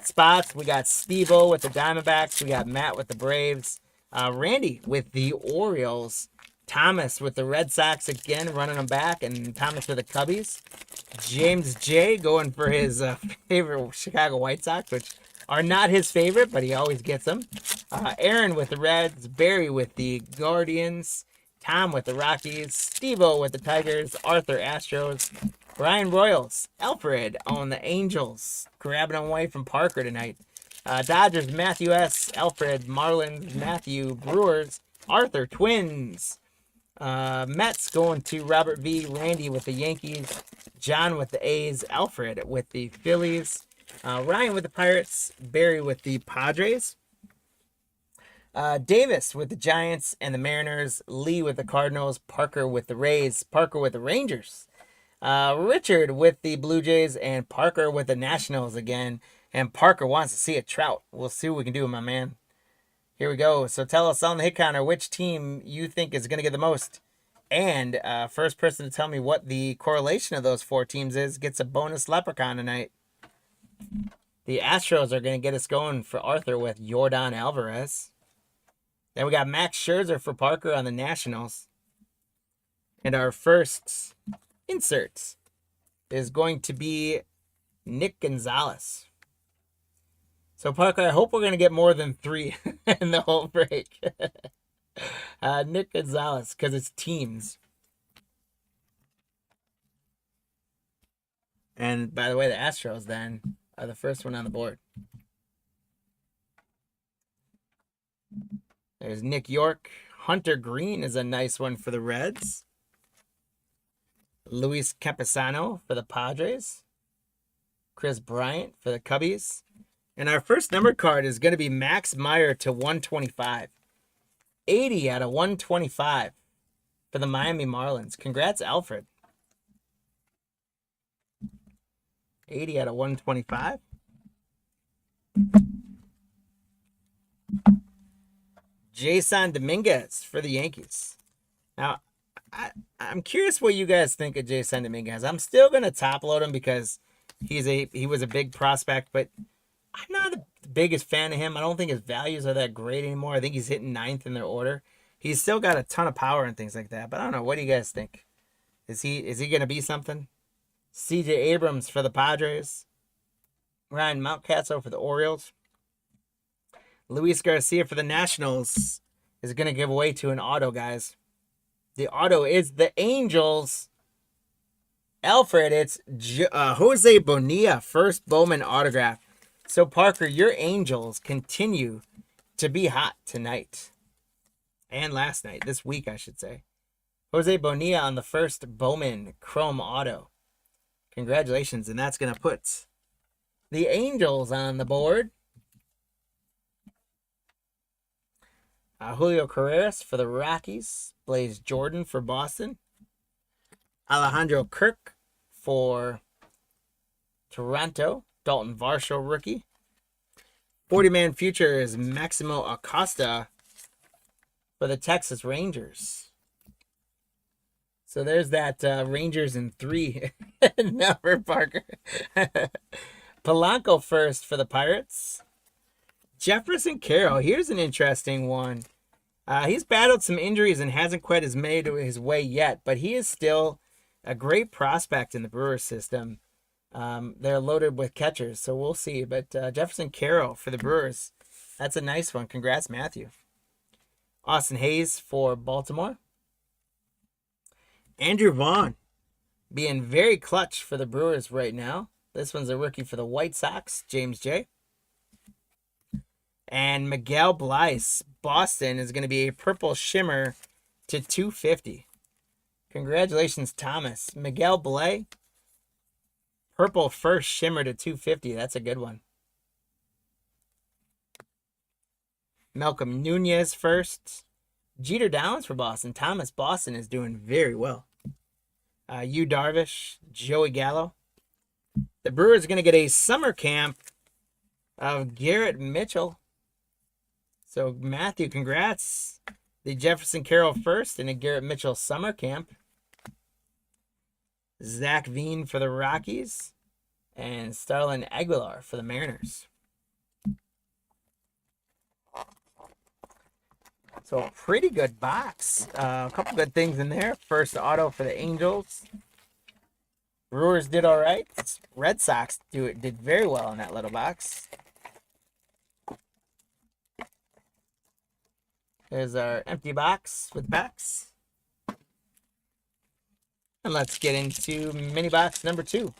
spots. We got Steve-O with the Diamondbacks. We got Matt with the Braves. Randy with the Orioles. Thomas with the Red Sox again, running them back. And Thomas with the Cubbies. James J. going for his favorite Chicago White Sox, which are not his favorite, but he always gets them. Aaron with the Reds. Barry with the Guardians. Tom with the Rockies, Steve-O with the Tigers, Arthur Astros, Brian Royals, Alfred on the Angels, grabbing away from Parker tonight. Dodgers, Matthew S., Alfred, Marlins, Matthew, Brewers, Arthur, Twins. Mets going to Robert V., Randy with the Yankees, John with the A's, Alfred with the Phillies, Ryan with the Pirates, Barry with the Padres. Davis with the Giants and the Mariners, Lee with the Cardinals, Parker with the Rays, Parker with the Rangers, Richard with the Blue Jays, and Parker with the Nationals again. And Parker wants to see a Trout. We'll see what we can do, my man. Here we go. So tell us on the hit counter which team you think is going to get the most. And first person to tell me what the correlation of those 4 teams is gets a bonus leprechaun tonight. The Astros are going to get us going for Arthur with Yordan Alvarez. Then we got Max Scherzer for Parker on the Nationals. And our first insert is going to be Nick Gonzalez. So, Parker, I hope we're going to get more than 3 in the whole break. Nick Gonzalez, because it's teams. And, by the way, the Astros, then, are the first one on the board. There's Nick York. Hunter Green is a nice one for the Reds. Luis Campusano for the Padres. Chris Bryant for the Cubbies. And our first numbered card is going to be Max Meyer to 125. 80 out of 125 for the Miami Marlins. Congrats, Alfred. 80 out of 125. Jason Dominguez for the Yankees. Now, I'm curious what you guys think of Jason Dominguez. I'm still going to top load him because he was a big prospect, but I'm not the biggest fan of him. I don't think his values are that great anymore. I think he's hitting 9th in their order. He's still got a ton of power and things like that, but I don't know. What do you guys think? Is he going to be something? CJ Abrams for the Padres. Ryan Mountcastle for the Orioles. Luis Garcia for the Nationals. is going to give away to an auto, guys. The auto is the Angels. Alfred, it's Jose Bonilla, first Bowman autograph. So, Parker, your Angels continue to be hot tonight. And last night, this week, I should say. Jose Bonilla on the first Bowman Chrome auto. Congratulations, and that's going to put the Angels on the board. Julio Carreras for the Rockies. Blaze Jordan for Boston. Alejandro Kirk for Toronto. Dalton Varsho rookie. 40-man future is Maximo Acosta for the Texas Rangers. So there's that Rangers in 3 number, Parker. Polanco first for the Pirates. Jefferson Carroll. Here's an interesting one. He's battled some injuries and hasn't quite as made his way yet, but he is still a great prospect in the Brewers system. They're loaded with catchers, so we'll see. But Jefferson Carroll for the Brewers, that's a nice one. Congrats, Matthew. Austin Hayes for Baltimore. Andrew Vaughn being very clutch for the Brewers right now. This one's a rookie for the White Sox, James J. And Miguel Bleis, Boston, is going to be a purple shimmer to 250. Congratulations, Thomas. Miguel Bleis, purple first shimmer to 250. That's a good one. Malcolm Nunez first. Jeter Downs for Boston. Thomas, Boston is doing very well. Yu Darvish, Joey Gallo. The Brewers are going to get a summer camp of Garrett Mitchell. So, Matthew, congrats. The Jefferson Carroll first and a Garrett Mitchell summer camp. Zach Veen for the Rockies. And Starlin Aguilar for the Mariners. So, a pretty good box. A couple good things in there. First auto for the Angels. Brewers did all right. Red Sox did very well in that little box. There's our empty box with packs. And let's get into mini box number 2.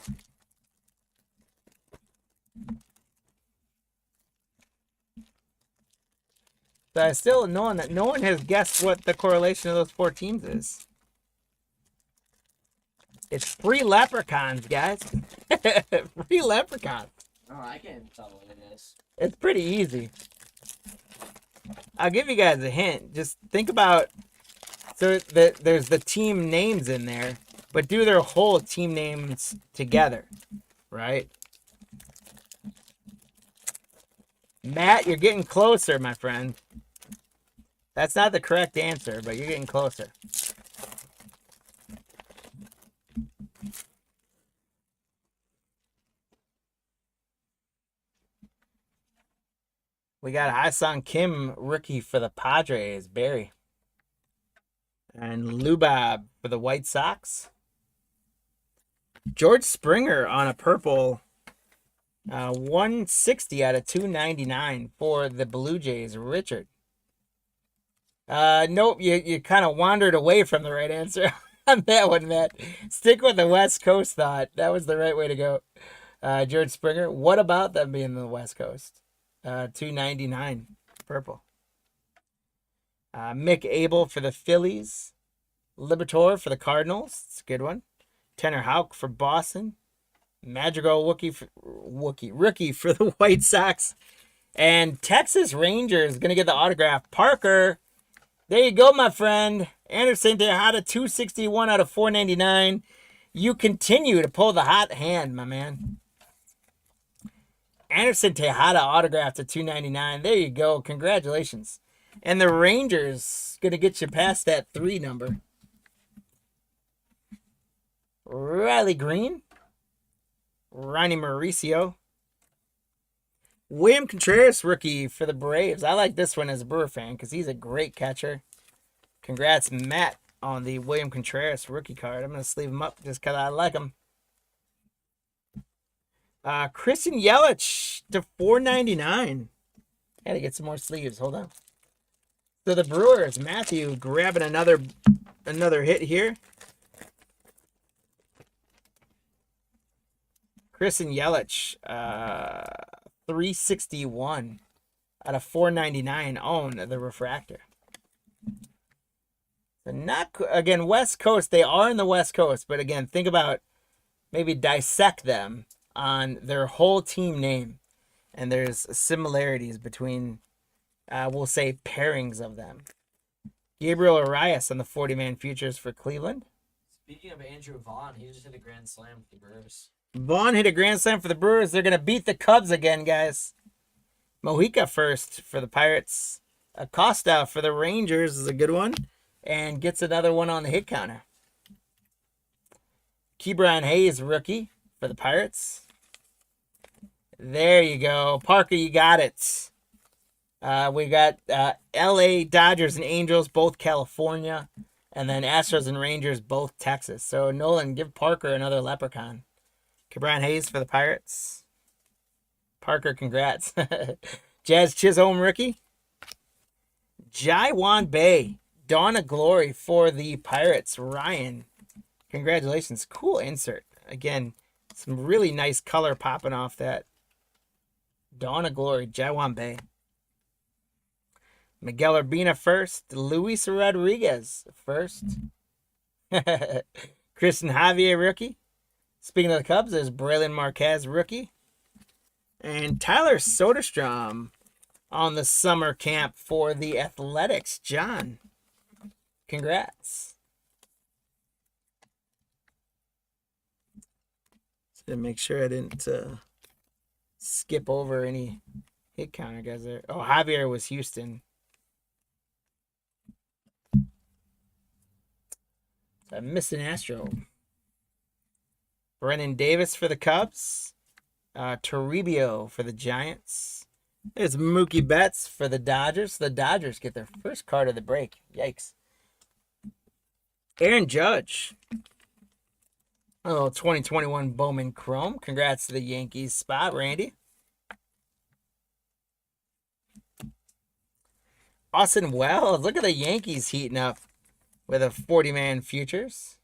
But I still knowing that no one has guessed what the correlation of those 4 teams is. It's free leprechauns, guys. Free leprechauns. Oh, I can't tell what it is. It's pretty easy. I'll give you guys a hint. Just think about, so there's the team names in there, but do their whole team names together, right? Matt, you're getting closer, my friend. That's not the correct answer, but you're getting closer. We got Ha-Sung Kim, rookie for the Padres, Barry. And Lubab for the White Sox. George Springer on a purple. 160 out of 299 for the Blue Jays, Richard. Nope, you kind of wandered away from the right answer on that one, Matt. Stick with the West Coast thought. That was the right way to go. George Springer. What about them being the West Coast? 299 purple. Mick Abel for the Phillies. Liberatore for the Cardinals. It's a good one. Tanner Houck for Boston. Madrigal rookie for the White Sox. And Texas Rangers going to get the autograph. Parker, there you go, my friend. Anderson Tejada, 261 out of 499. You continue to pull the hot hand, my man. Anderson Tejada autographed at 299. There you go. Congratulations. And the Rangers going to get you past that 3 number. Riley Green. Ronnie Mauricio. William Contreras, rookie for the Braves. I like this one as a Brewer fan because he's a great catcher. Congrats, Matt, on the William Contreras rookie card. I'm going to sleeve him up just because I like him. Christian Yelich to 499. Had to get some more sleeves. Hold on. So the Brewers, Matthew grabbing another hit here. Chris and Yelich, 361 out of 499 own the refractor. So not again West Coast. They are in the West Coast, but again, think about maybe dissect them on their whole team name, and there's similarities between, we'll say, pairings of them. Gabriel Arias on the 40-man futures for Cleveland. Speaking of Andrew Vaughn, he just hit a grand slam with the Brewers. Vaughn hit a grand slam for the Brewers. They're going to beat the Cubs again, guys. Mojica first for the Pirates. Acosta for the Rangers is a good one. And gets another one on the hit counter. Ke'Bryan Hayes, rookie for the Pirates. There you go. Parker, you got it. We got LA Dodgers and Angels, both California. And then Astros and Rangers, both Texas. So, Nolan, give Parker another leprechaun. Ke'Bryan Hayes for the Pirates. Parker, congrats. Jazz Chisholm, rookie. Jaiwan Bay, Dawn of Glory for the Pirates. Ryan, congratulations. Cool insert. Again, some really nice color popping off that. Dawn of Glory, Jaiwan Bay. Miguel Urbina first. Luis Rodriguez first. Christian Javier, rookie. Speaking of the Cubs, there's Braylon Marquez, rookie. And Tyler Soderstrom on the summer camp for the Athletics. John, congrats. Just to make sure I didn't skip over any hit counter guys there. Oh, Javier was Houston. So I missed an Astro. Brennan Davis for the Cubs. Toribio for the Giants. There's Mookie Betts for the Dodgers. The Dodgers get their first card of the break. Yikes. Aaron Judge. Oh, 2021 Bowman Chrome. Congrats to the Yankees spot, Randy. Austin Wells. Look at the Yankees heating up with a 40-man futures.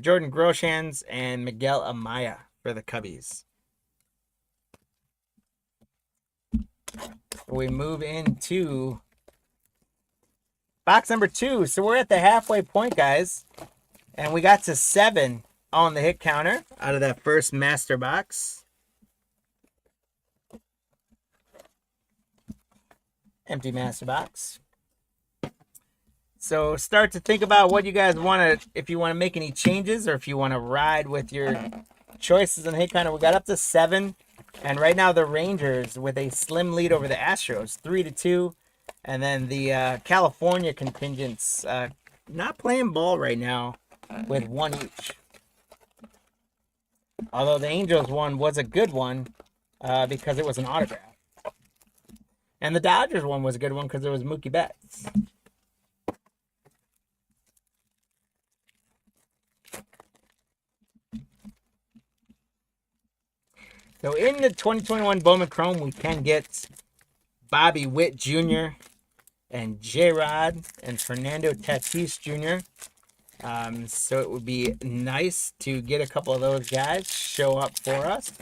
Jordan Groshans and Miguel Amaya for the Cubbies. We move into box number 2. So we're at the halfway point, guys. And we got to 7 on the hit counter out of that first master box. Empty master box. So start to think about what you guys want to, if you want to make any changes or if you want to ride with your choices in the hit counter. We got up to 7. And right now the Rangers with a slim lead over the Astros, 3-2. And then the California contingents not playing ball right now with 1 each. Although the Angels one was a good one because it was an autograph. And the Dodgers one was a good one because it was Mookie Betts. So in the 2021 Bowman Chrome, we can get Bobby Witt Jr. and J-Rod and Fernando Tatis Jr. So it would be nice to get a couple of those guys show up for us.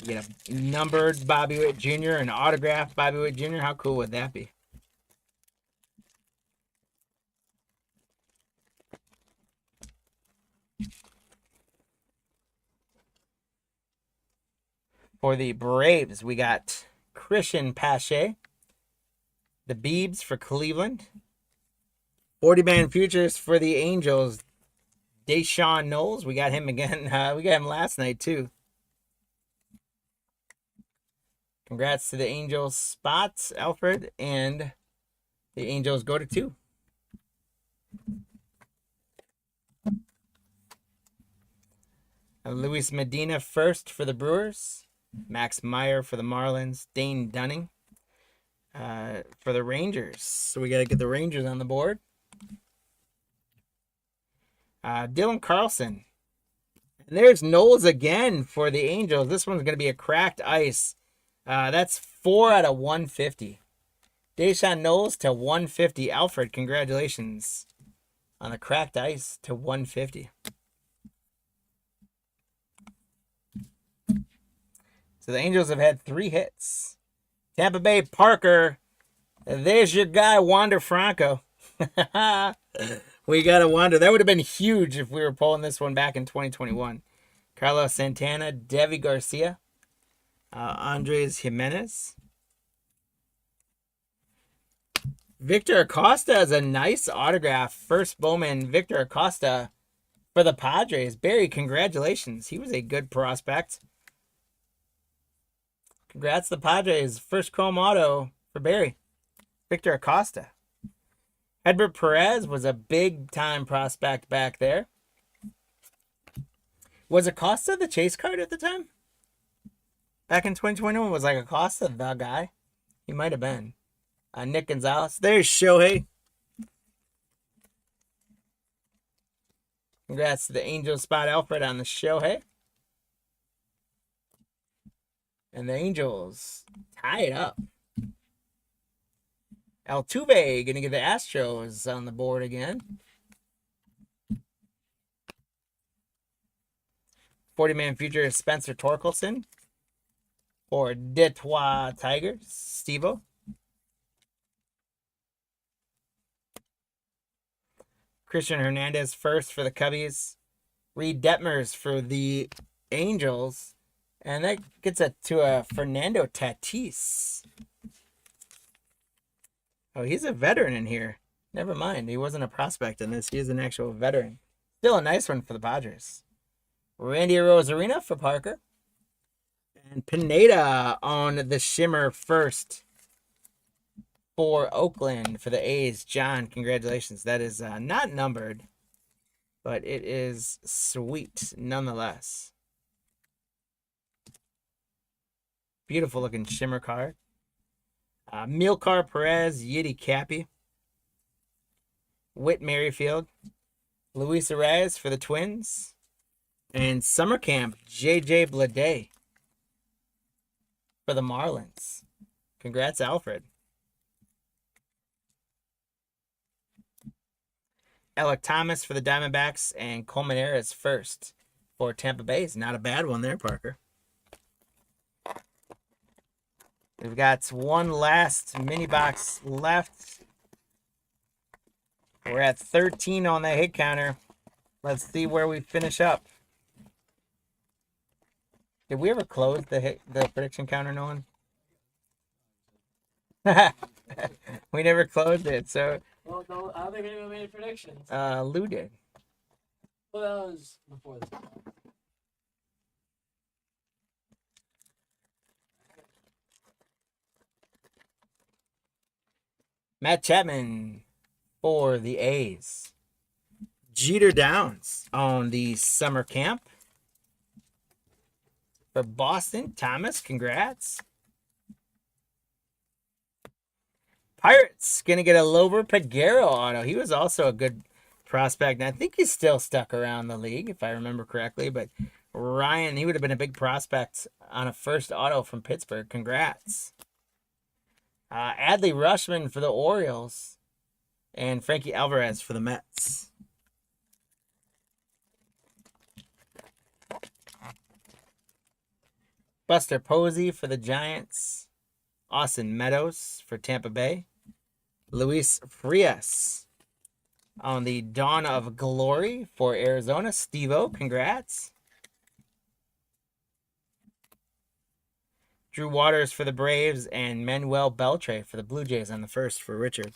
Get a numbered Bobby Witt Jr. and autographed Bobby Witt Jr. How cool would that be? For the Braves, we got Christian Pache. The Beebs for Cleveland. 40-man futures for the Angels. Deshaun Knowles. We got him again. We got him last night, too. Congrats to the Angels spots, Alfred. And the Angels go to 2. Luis Medina first for the Brewers. Max Meyer for the Marlins. Dane Dunning for the Rangers. So we got to get the Rangers on the board. Dylan Carlson. And there's Knowles again for the Angels. This one's going to be a cracked ice. That's 4 out of 150. Deshaun Knowles to 150. Alfred, congratulations on the cracked ice to 150. So the Angels have had 3 hits. Tampa Bay, Parker. There's your guy, Wander Franco. We got a Wander. That would have been huge if we were pulling this one back in 2021. Carlos Santana, Devi Garcia, Andres Jimenez. Victor Acosta is a nice autograph. First Bowman, Victor Acosta for the Padres. Barry, congratulations. He was a good prospect. Congrats to the Padres. First chrome auto for Barry. Victor Acosta. Edbert Perez was a big-time prospect back there. Was Acosta the chase card at the time? Back in 2021, was like Acosta the guy? He might have been. Nick Gonzalez. There's Shohei. Congrats to the Angels spot Alfred on the Shohei. And the Angels tie it up. Altuve going to get the Astros on the board again. 40-man future is Spencer Torkelson. For Detroit Tigers, Steve-O. Christian Hernandez first for the Cubbies. Reed Detmers for the Angels. And that gets it to a Fernando Tatis. Oh, he's a veteran in here. Never mind. He wasn't a prospect in this. He is an actual veteran. Still a nice one for the Padres. Randy Rosarina for Parker. And Pineda on the Shimmer first for Oakland for the A's. John, congratulations. That is not numbered, but it is sweet nonetheless. Beautiful looking Shimmer card. Milcar Perez, Yiddy Cappy. Whit Merrifield. Luis Arraez for the Twins. And Summer Camp, J.J. Bleday for the Marlins. Congrats, Alfred. Alec Thomas for the Diamondbacks. And Coleman Ayers first for Tampa Bay. It's not a bad one there, Parker. We've got one last mini box left. We're at 13 on the hit counter. Let's see where we finish up. Did we ever close the prediction counter, Nolan? We never closed it, so. Well, no, I don't think anyone made predictions. Lou did. Well, that was before this. Matt Chapman for the A's. Jeter Downs on the summer camp. For Boston, Thomas, congrats. Pirates going to get a Lover Peguero auto. He was also a good prospect, and I think he's still stuck around the league, if I remember correctly. But Ryan, he would have been a big prospect on a first auto from Pittsburgh. Congrats. Adley Rutschman for the Orioles. And Frankie Alvarez for the Mets. Buster Posey for the Giants. Austin Meadows for Tampa Bay. Luis Frias on the Dawn of Glory for Arizona. Steve-O, congrats. Drew Waters for the Braves and Manuel Beltre for the Blue Jays on the first for Richard.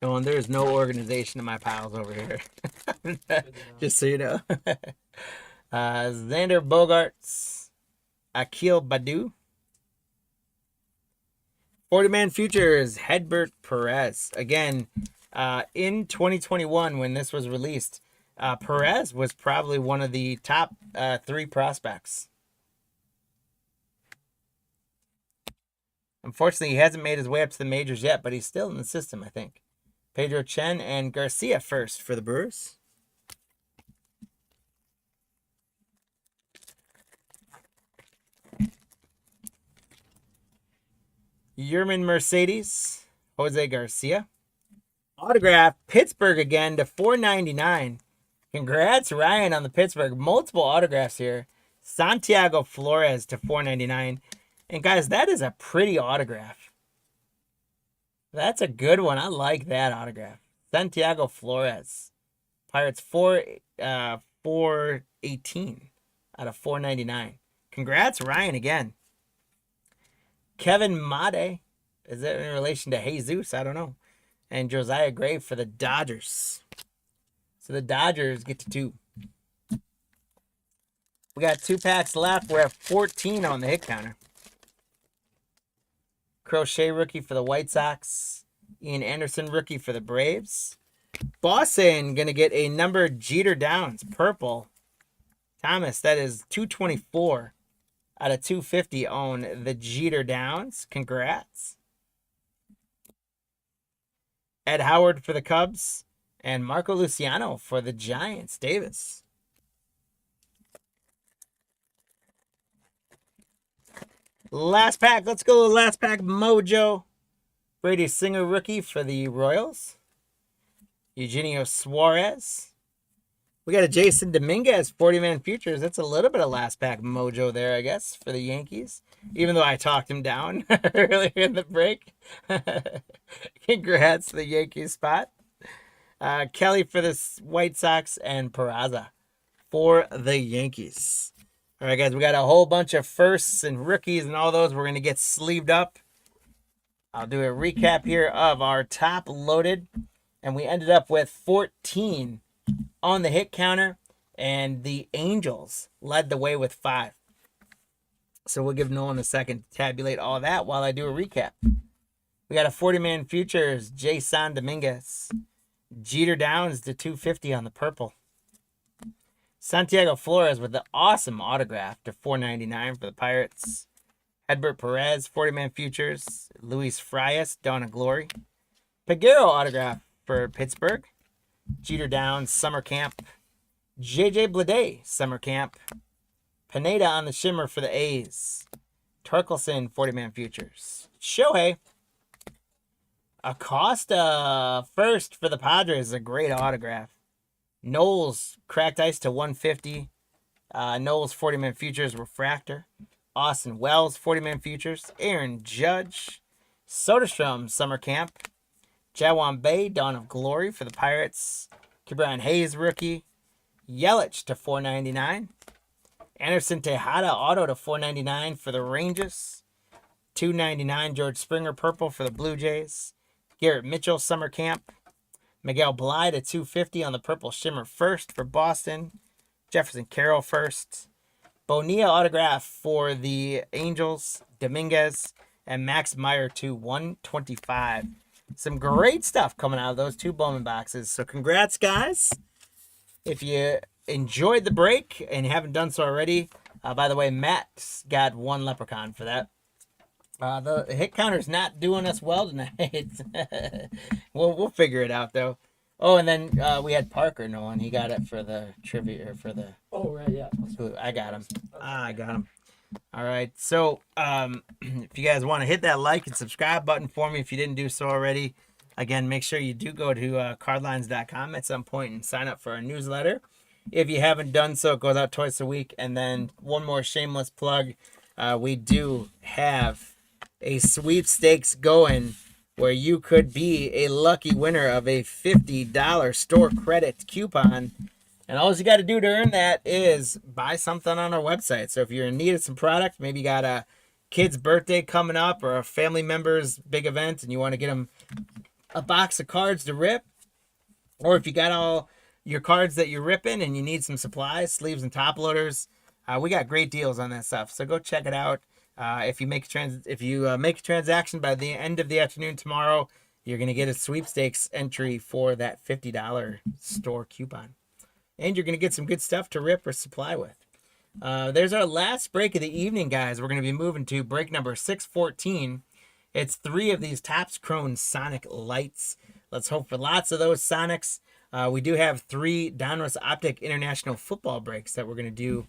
Oh, and there's no organization in my piles over here. Just so you know. Xander Bogaerts, Akil Badu. 40-man futures, Hedbert Perez. Again, in 2021 when this was released, Perez was probably one of the top 3 prospects. Unfortunately, he hasn't made his way up to the majors yet, but he's still in the system, I think. Pedro Chen and Garcia first for the Brewers. Yerman Mercedes, Jose Garcia. Autograph, Pittsburgh again to $4.99. Congrats, Ryan, on the Pittsburgh. Multiple autographs here. Santiago Flores to $4.99. And guys, that is a pretty autograph. That's a good one. I like that autograph. Santiago Flores. Pirates 418 out of 499. Congrats, Ryan, again. Kevin Made. Is that in relation to Jesus? I don't know. And Josiah Gray for the Dodgers. So the Dodgers get to 2. We got 2 packs left. We're at 14 on the hit counter. Crochet rookie for the White Sox. Ian Anderson rookie for the Braves. Boston going to get a numbered Jeter Downs. Purple. Thomas, that is 224 out of 250 on the Jeter Downs. Congrats. Ed Howard for the Cubs. And Marco Luciano for the Giants. Davis. Last pack. Let's go to the last pack. Mojo. Brady Singer rookie for the Royals. Eugenio Suarez. We got a Jason Dominguez 40-man futures. That's a little bit of last pack mojo there, I guess, for the Yankees. Even though I talked him down earlier in the break. Congrats to the Yankees spot. Kelly for the White Sox and Peraza for the Yankees. All right, guys, we got a whole bunch of firsts and rookies and all those we're going to get sleeved up. I'll do a recap here of our top loaded. And we ended up with 14 on the hit counter. And the Angels led the way with 5. So we'll give Nolan a second to tabulate all that while I do a recap. We got a 40-man futures, Jason Dominguez. Jeter Downs to 250 on the purple. Santiago Flores with the awesome autograph to $4.99 for the Pirates. Edbert Perez, 40-man futures. Luis Frias, Dawn of Glory. Peguero autograph for Pittsburgh. Jeter Downs, Summer Camp. JJ Bleday, Summer Camp. Pineda on the shimmer for the A's. Torkelson, 40-man futures. Shohei. Acosta first for the Padres, a great autograph. Knowles, cracked ice to 150. Knowles, 40-man futures, refractor. Austin Wells, 40-man futures. Aaron Judge. Soderstrom, Summer Camp. Jawan Bay, Dawn of Glory for the Pirates. Ke'Bryan Hayes, rookie. Yelich to $4.99. Anderson Tejada, auto to $4.99 for the Rangers. $2.99 George Springer, purple for the Blue Jays. Garrett Mitchell, Summer Camp. Miguel Bly to $2.50 on the purple shimmer first for Boston. Jefferson Carroll first. Bonilla autograph for the Angels. Dominguez. And Max Meyer to $125. Some great stuff coming out of those 2 Bowman boxes. So congrats, guys. If you enjoyed the break and you haven't done so already, by the way, Matt's got 1 leprechaun for that. The hit counter's not doing us well tonight. We'll figure it out, though. Oh, and then we had Parker, Nolan. He got it for the trivia, or for the... Oh, right, yeah. I got him. I got him. All right. So, if you guys want to hit that like and subscribe button for me if you didn't do so already. Again, make sure you do go to cardlines.com at some point and sign up for our newsletter. If you haven't done so, it goes out twice a week. And then one more shameless plug. We do have a sweepstakes going where you could be a lucky winner of a $50 store credit coupon. And all you got to do to earn that is buy something on our website. So if you're in need of some product, maybe you got a kid's birthday coming up or a family member's big event and you want to get them a box of cards to rip, or if you got all your cards that you're ripping and you need some supplies, sleeves and top loaders, we got great deals on that stuff. So go check it out. If you make a transaction by the end of the afternoon tomorrow, you're gonna get a sweepstakes entry for that $50 store coupon, and you're gonna get some good stuff to rip or supply with. There's our last break of the evening, guys. We're gonna be moving to break number 614. It's 3 of these Topps Chrome Sonic lights. Let's hope for lots of those Sonics. We do have 3 Donruss Optic International football breaks that we're going to do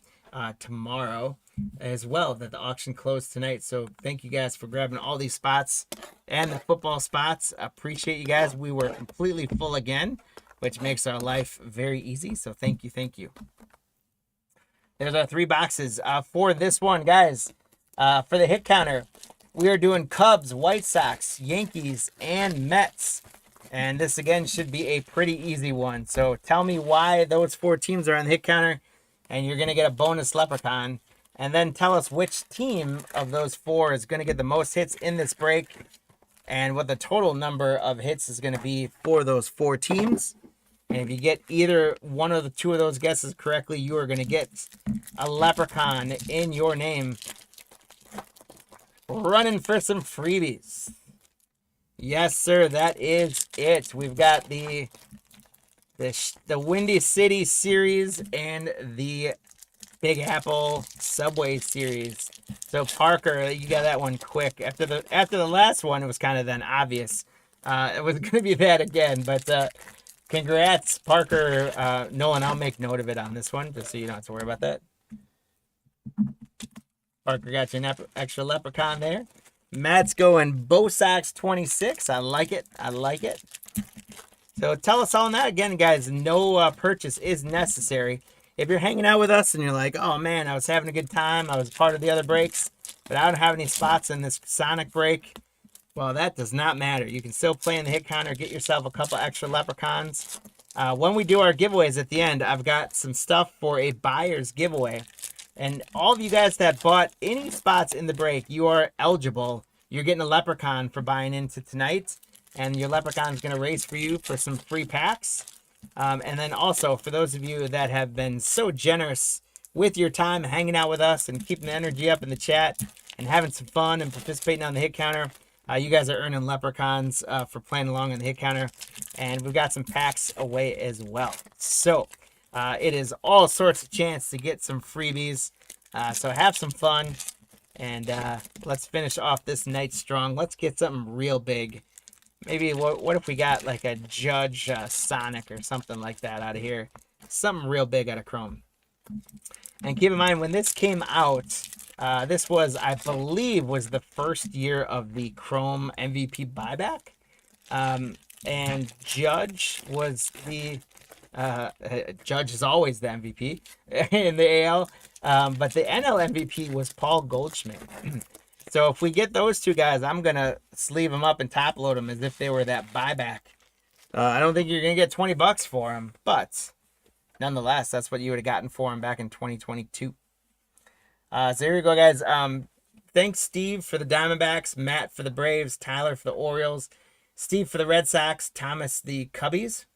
tomorrow as well, that the auction closed tonight. So thank you guys for grabbing all these spots and the football spots. Appreciate you guys. We were completely full again, which makes our life very easy. So thank you. There's our 3 boxes for this one, guys. For the hit counter, we are doing Cubs, White Sox, Yankees, and Mets. And this, again, should be a pretty easy one. So tell me why those 4 teams are on the hit counter, and you're going to get a bonus leprechaun. And then tell us which team of those 4 is going to get the most hits in this break, and what the total number of hits is going to be for those 4 teams. And if you get either one of the 2 of those guesses correctly, you are going to get a leprechaun in your name. Running for some freebies. Yes, sir, that is it. We've got the Windy City series and the Big Apple Subway series. So Parker, you got that one quick. After the last one, it was kind of then obvious. It was going to be that again, but congrats, Parker. Nolan, I'll make note of it on this one, just so you don't have to worry about that. Parker got you an extra leprechaun there. Matt's going Bo Sox 26. I like it. So tell us all on that. Again, guys, no purchase is necessary. If you're hanging out with us and you're like, oh, man, I was having a good time. I was part of the other breaks, but I don't have any spots in this Sonic break. Well, that does not matter. You can still play in the hit counter, get yourself a couple extra leprechauns. When we do our giveaways at the end, I've got some stuff for a buyer's giveaway. And all of you guys that bought any spots in the break, you are eligible. You're getting a leprechaun for buying into tonight. And your leprechaun is going to race for you for some free packs. And then also, for those of you that have been so generous with your time, hanging out with us and keeping the energy up in the chat and having some fun and participating on the hit counter, you guys are earning leprechauns for playing along on the hit counter. And we've got some packs away as well. So it is all sorts of chance to get some freebies. So have some fun. And let's finish off this night strong. Let's get something real big. Maybe what if we got like a Judge Sonic or something like that out of here? Something real big out of Chrome. And keep in mind, when this came out, this was, I believe, was the first year of the Chrome MVP buyback. And Judge was the... Judge is always the MVP in the AL. But the NL MVP was Paul Goldschmidt. So if we get those 2 guys, I'm going to sleeve them up and top load them as if they were that buyback. I don't think you're going to get $20 for them, but nonetheless, that's what you would have gotten for them back in 2022. So here we go, guys. Thanks, Steve, for the Diamondbacks, Matt for the Braves, Tyler for the Orioles, Steve for the Red Sox, Thomas the Cubbies,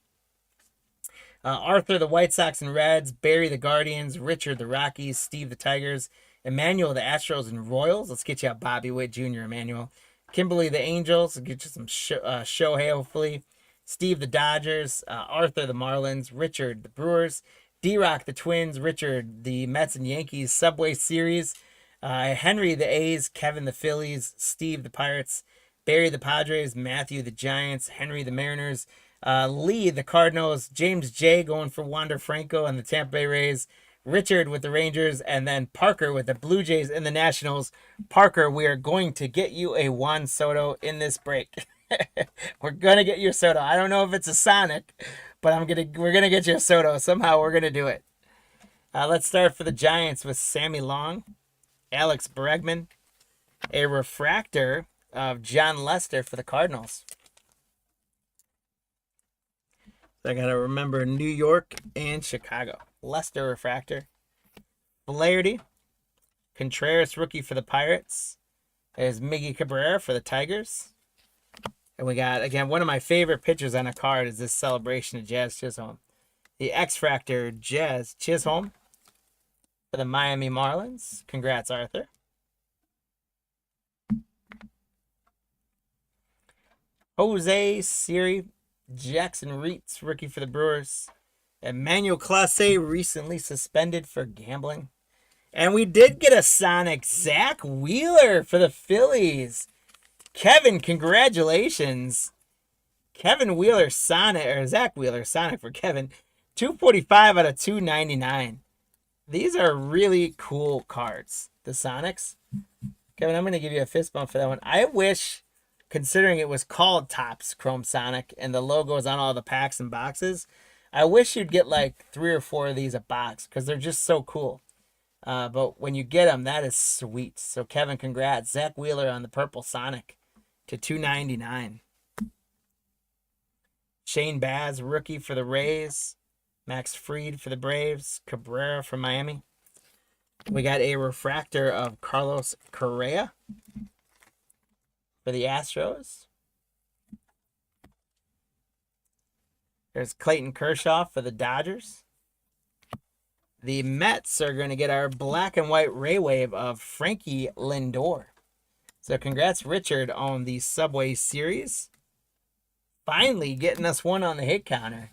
Arthur the White Sox and Reds, Barry the Guardians, Richard the Rockies, Steve the Tigers, Emmanuel the Astros and Royals. Let's get you out Bobby Witt Jr., Emmanuel. Kimberly the Angels. We'll get you some Shohei, hopefully. Steve the Dodgers. Arthur the Marlins. Richard the Brewers. D-Rock the Twins. Richard the Mets and Yankees Subway Series. Henry the A's. Kevin the Phillies. Steve the Pirates. Barry the Padres. Matthew the Giants. Henry the Mariners. Lee the Cardinals. James J. going for Wander Franco and the Tampa Bay Rays. Richard with the Rangers, and then Parker with the Blue Jays and the Nationals. Parker, we are going to get you a Juan Soto in this break. We're going to get you a Soto. I don't know if it's a Sonic, but we're going to get you a Soto. Somehow we're going to do it. Let's start for the Giants with Sammy Long, Alex Bregman, a refractor of John Lester for the Cardinals. So I got to remember New York and Chicago. Lester refractor. Flaherty. Contreras rookie for the Pirates. There's Miggy Cabrera for the Tigers. And we got, again, one of my favorite pitchers on a card is this celebration of Jazz Chisholm. The X-Fractor Jazz Chisholm for the Miami Marlins. Congrats, Arthur. Jose Siri Jackson Reitz, rookie for the Brewers. Emmanuel Clase recently suspended for gambling. And we did get a Sonic Zach Wheeler for the Phillies. Kevin, congratulations. Kevin Wheeler Sonic, or Zach Wheeler Sonic for Kevin. 245 out of 299. These are really cool cards. The Sonics. Kevin, I'm going to give you a fist bump for that one. I wish, considering it was called Topps Chrome Sonic and the logo is on all the packs and boxes, I wish you'd get like 3 or 4 of these a box because they're just so cool. But when you get them, that is sweet. So Kevin, congrats. Zach Wheeler on the purple Sonic to $2.99. Shane Baz, rookie for the Rays. Max Fried for the Braves. Cabrera for Miami. We got a refractor of Carlos Correa for the Astros. There's Clayton Kershaw for the Dodgers. The Mets are going to get our black and white Ray Wave of Frankie Lindor. So congrats, Richard, on the Subway Series. Finally getting us one on the hit counter.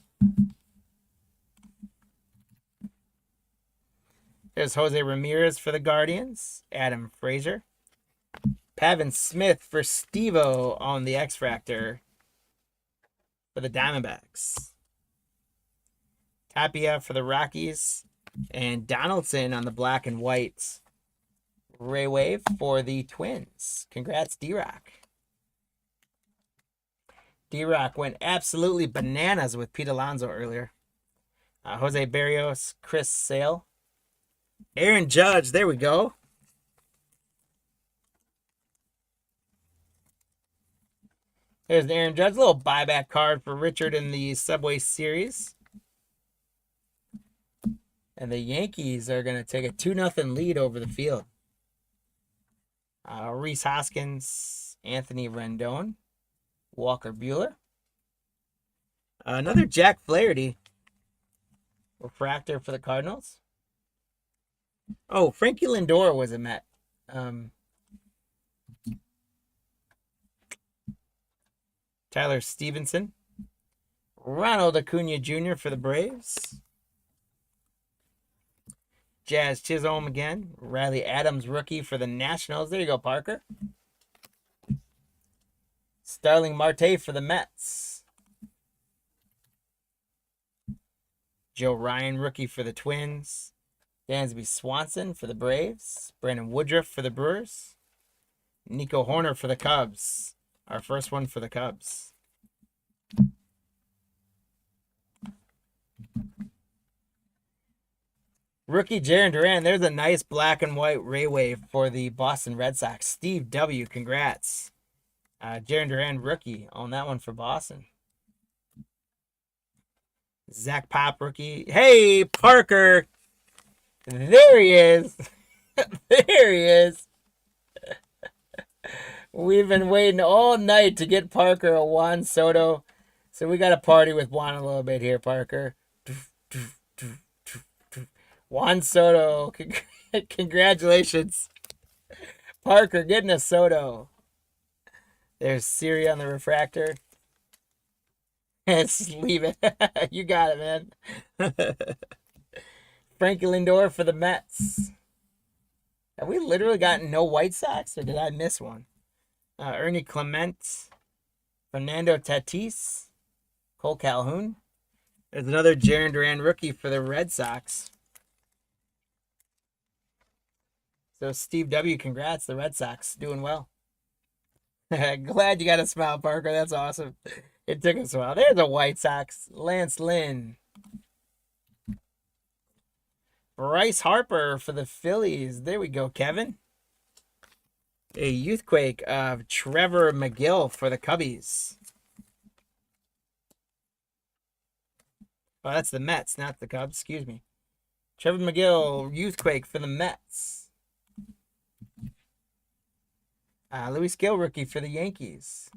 There's Jose Ramirez for the Guardians. Adam Frazier. Pavin Smith for Steve-O on the X-Fractor for the Diamondbacks. Tapia for the Rockies. And Donaldson on the black and white Ray Wave for the Twins. Congrats, D-Rock. D-Rock went absolutely bananas with Pete Alonso earlier. Jose Barrios, Chris Sale. Aaron Judge, there we go. There's an Aaron Judge, little buyback card for Richard in the Subway Series. And the Yankees are going to take a 2-0 lead over the field. Rhys Hoskins, Anthony Rendon, Walker Buehler. Another Jack Flaherty refractor for the Cardinals. Oh, Frankie Lindor was a Met. Tyler Stevenson. Ronald Acuna Jr. for the Braves. Jazz Chisholm again. Riley Adams, rookie for the Nationals. There you go, Parker. Starling Marte for the Mets. Joe Ryan, rookie for the Twins. Dansby Swanson for the Braves. Brandon Woodruff for the Brewers. Nico Horner for the Cubs. Our first one for the Cubs. Rookie Jarren Duran. There's a nice black and white Ray Wave for the Boston Red Sox. Steve W. Congrats. Jarren Duran, rookie on that one for Boston. Zach Pop, rookie. Hey, Parker. There he is. There he is. We've been waiting all night to get Parker a Juan Soto. So we got to party with Juan a little bit here, Parker. Juan Soto. Congratulations. Parker getting a Soto. There's Siri on the refractor. Just leave it. You got it, man. Frankie Lindor for the Mets. Have we literally gotten no White Sox, or did I miss one? Ernie Clement, Fernando Tatis, Cole Calhoun. There's another Jarren Duran rookie for the Red Sox. So Steve W., congrats, the Red Sox doing well. Glad you got a smile, Parker. That's awesome. It took us a while. There's a White Sox. Lance Lynn. Bryce Harper for the Phillies. There we go, Kevin. A Youthquake of Trevor McGill for the Cubbies. Oh, that's the Mets, not the Cubs. Excuse me. Trevor McGill, Youthquake for the Mets. Luis Gill, rookie for the Yankees.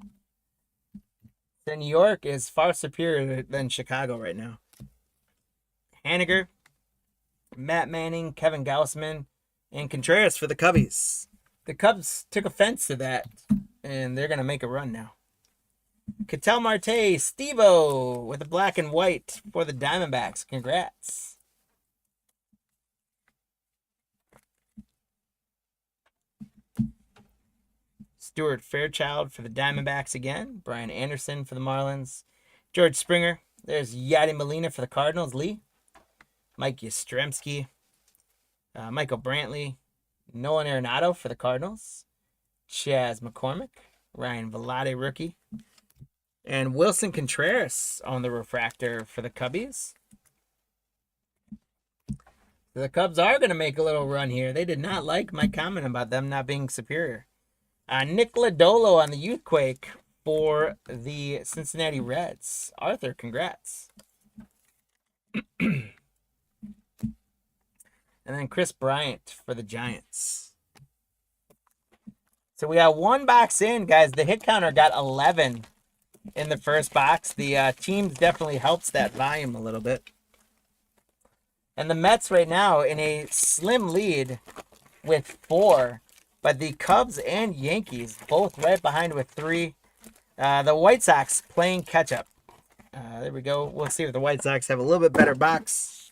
So New York is far superior than Chicago right now. Haniger, Matt Manning, Kevin Gausman, and Contreras for the Cubbies. The Cubs took offense to that, and they're going to make a run now. Ketel Marte, Steve-O with the black and white for the Diamondbacks. Congrats. Stuart Fairchild for the Diamondbacks again. Brian Anderson for the Marlins. George Springer. There's Yadi Molina for the Cardinals. Lee. Mike Yastrzemski. Michael Brantley, Nolan Arenado for the Cardinals, Chaz McCormick, Ryan Velotte rookie, and Wilson Contreras on the refractor for the Cubbies. The Cubs are going to make a little run here. They did not like my comment about them not being superior. Nick Lodolo on the Youthquake for the Cincinnati Reds. Arthur, congrats. And then Chris Bryant for the Giants. So we got one box in, guys. The hit counter got 11 in the first box. The teams definitely helps that volume a little bit. And the Mets right now in a slim lead with 4. But the Cubs and Yankees both right behind with 3. The White Sox playing catch-up. There we go. We'll see if the White Sox have a little bit better box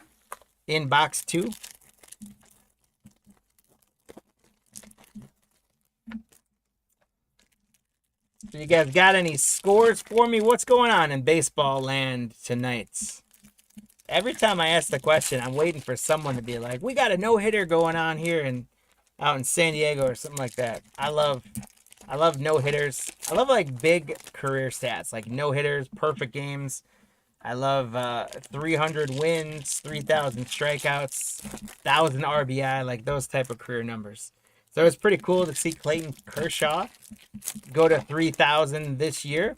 in box 2. So you guys got any scores for me? What's going on in baseball land tonight? Every time I ask the question, I'm waiting for someone to be like, we got a no-hitter going on here and out in San Diego or something like that. I love no-hitters. I love like big career stats, like no-hitters, perfect games. I love 300 wins, 3,000 strikeouts, 1,000 RBI, like those type of career numbers. So it's pretty cool to see Clayton Kershaw go to 3,000 this year.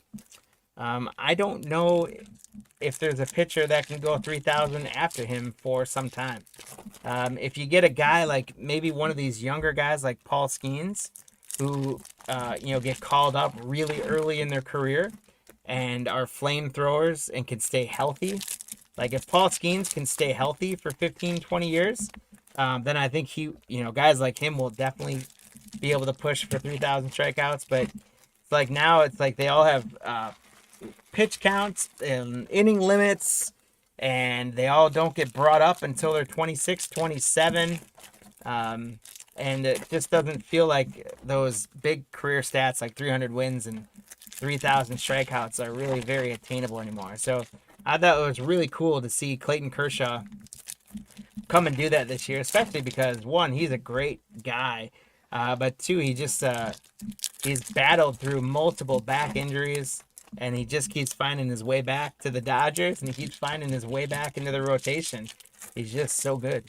I don't know if there's a pitcher that can go 3,000 after him for some time. If you get a guy like maybe one of these younger guys like Paul Skeens, who get called up really early in their career and are flamethrowers and can stay healthy. Like if Paul Skeens can stay healthy for 15, 20 years, then I think guys like him will definitely be able to push for 3,000 strikeouts. But it's like now it's like they all have pitch counts and inning limits, and they all don't get brought up until they're 26, 27. And it just doesn't feel like those big career stats like 300 wins and 3,000 strikeouts are really very attainable anymore. So I thought it was really cool to see Clayton Kershaw come and do that this year, especially because, one, he's a great guy, but two, he's battled through multiple back injuries, and he just keeps finding his way back to the Dodgers, and he keeps finding his way back into the rotation. He's just so good.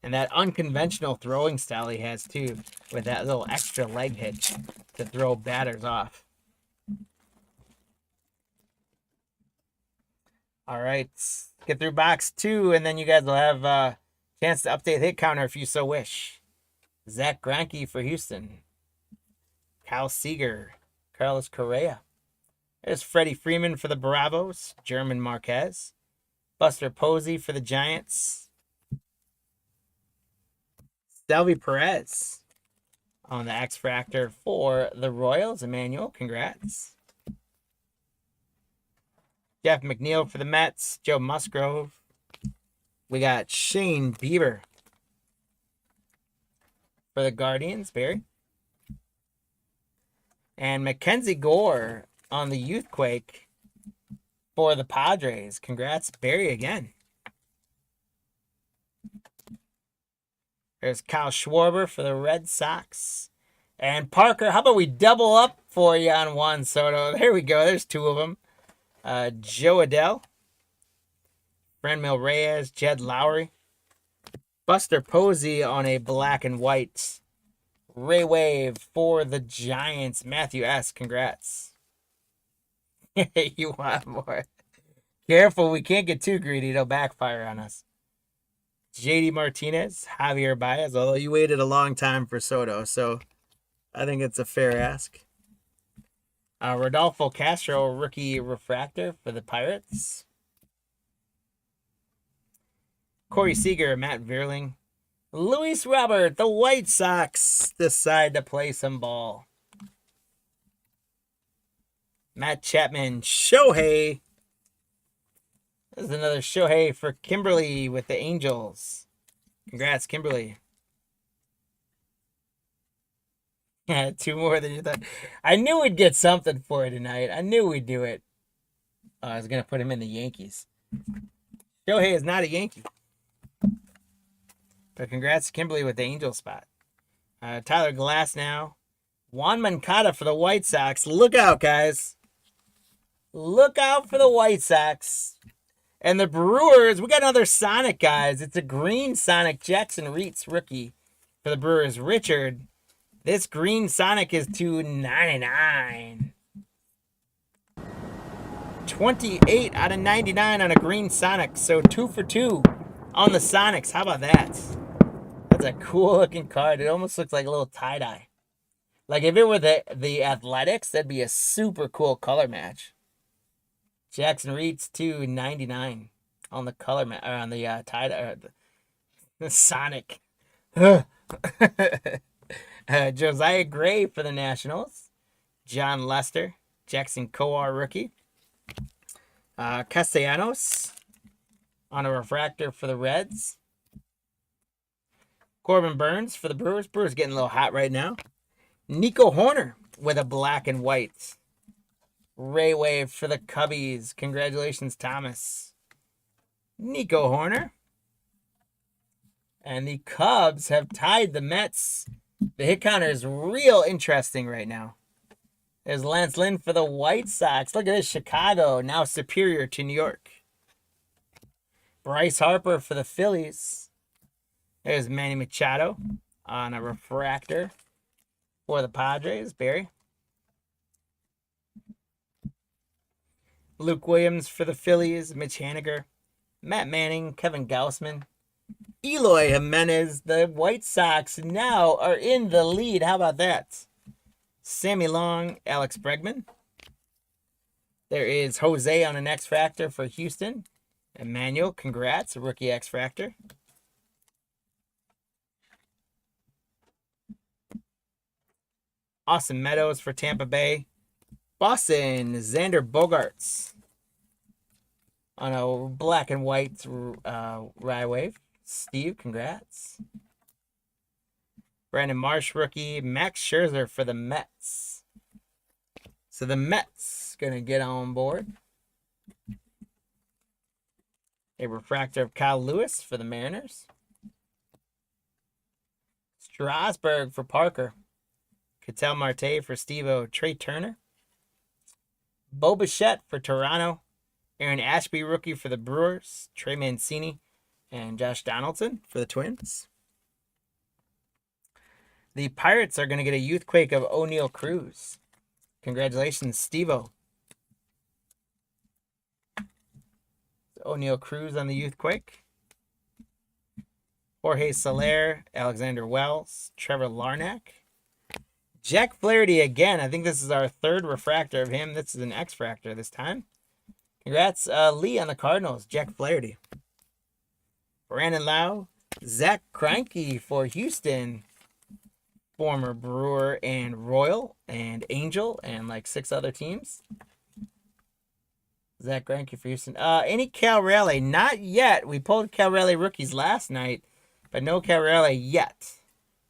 And that unconventional throwing style he has, too, with that little extra leg hitch to throw batters off. All right, get through box 2, and then you guys will have a chance to update hit counter if you so wish. Zach Greinke for Houston. Kyle Seager. Carlos Correa. There's Freddie Freeman for the Bravos. German Marquez. Buster Posey for the Giants. Stelvy Perez on the X Fractor for the Royals. Emmanuel, congrats. Jeff McNeil for the Mets. Joe Musgrove. We got Shane Bieber for the Guardians. Barry. And Mackenzie Gore on the Youthquake for the Padres. Congrats, Barry, again. There's Kyle Schwarber for the Red Sox. And Parker, how about we double up for you on Juan Soto? There we go. There's 2 of them. Joe Adell. Franmil Reyes. Jed Lowry. Buster Posey on a black and white. Ray Wave for the Giants. Matthew S. Congrats. You want more? Careful, we can't get too greedy. It'll backfire on us. JD Martinez, Javier Baez, although you waited a long time for Soto, so I think it's a fair ask. Rodolfo Castro, rookie refractor for the Pirates. Corey Seager, Matt Vierling. Luis Robert, the White Sox decide to play some ball. Matt Chapman, Shohei. There's another Shohei for Kimberly with the Angels. Congrats, Kimberly. 2 more than you thought. I knew we'd get something for it tonight. I knew we'd do it. I was going to put him in the Yankees. Shohei is not a Yankee. But congrats to Kimberly with the Angel spot. Tyler Glass now. Juan Moncada for the White Sox. Look out, guys. Look out for the White Sox. And the Brewers, we got another Sonic, guys. It's a green Sonic Jackson Reitz rookie for the Brewers. Richard, this green Sonic is $2.99. 28 out of 99 on a green Sonic. So 2 for 2 on the Sonics. How about that? That's a cool looking card. It almost looks like a little tie-dye. Like if it were the Athletics, that'd be a super cool color match. Jackson Reitz $2.99 on the color match, on the tie-dye, the Sonic. Josiah Gray for the Nationals. John Lester, Jackson Kowar rookie. Castellanos on a refractor for the Reds. Corbin Burns for the Brewers. Brewers getting a little hot right now. Nico Horner with a black and white. Ray Wave for the Cubbies. Congratulations, Thomas. Nico Horner. And the Cubs have tied the Mets. The hit counter is real interesting right now. There's Lance Lynn for the White Sox. Look at this, Chicago, now superior to New York. Bryce Harper for the Phillies. There's Manny Machado on a refractor for the Padres. Barry. Luke Williams for the Phillies. Mitch Haniger. Matt Manning. Kevin Gausman. Eloy Jimenez. The White Sox now are in the lead. How about that? Sammy Long. Alex Bregman. There is Jose on an X-Factor for Houston. Emmanuel, congrats. A rookie X-Factor. Austin Meadows for Tampa Bay. Boston, Xander Bogaerts on a black and white Rye Wave. Steve, congrats. Brandon Marsh rookie. Max Scherzer for the Mets. So the Mets going to get on board. A refractor of Kyle Lewis for the Mariners. Strasburg for Parker. Ketel Marte for Steve-O. Trey Turner. Bo Bichette for Toronto. Aaron Ashby, rookie for the Brewers. Trey Mancini and Josh Donaldson for the Twins. The Pirates are going to get a Youthquake of O'Neal Cruz. Congratulations, Steve-O. O'Neal Cruz on the Youthquake. Jorge Soler, Alexander Wells, Trevor Larnach. Jack Flaherty again. I think this is our third refractor of him. This is an X-Fractor this time. Congrats, Lee on the Cardinals. Jack Flaherty. Brandon Lau. Zach Greinke for Houston. Former Brewer and Royal and Angel and like 6 other teams. Zach Greinke for Houston. Any Cal Raleigh? Not yet. We pulled Cal Raleigh rookies last night, but no Cal Raleigh yet.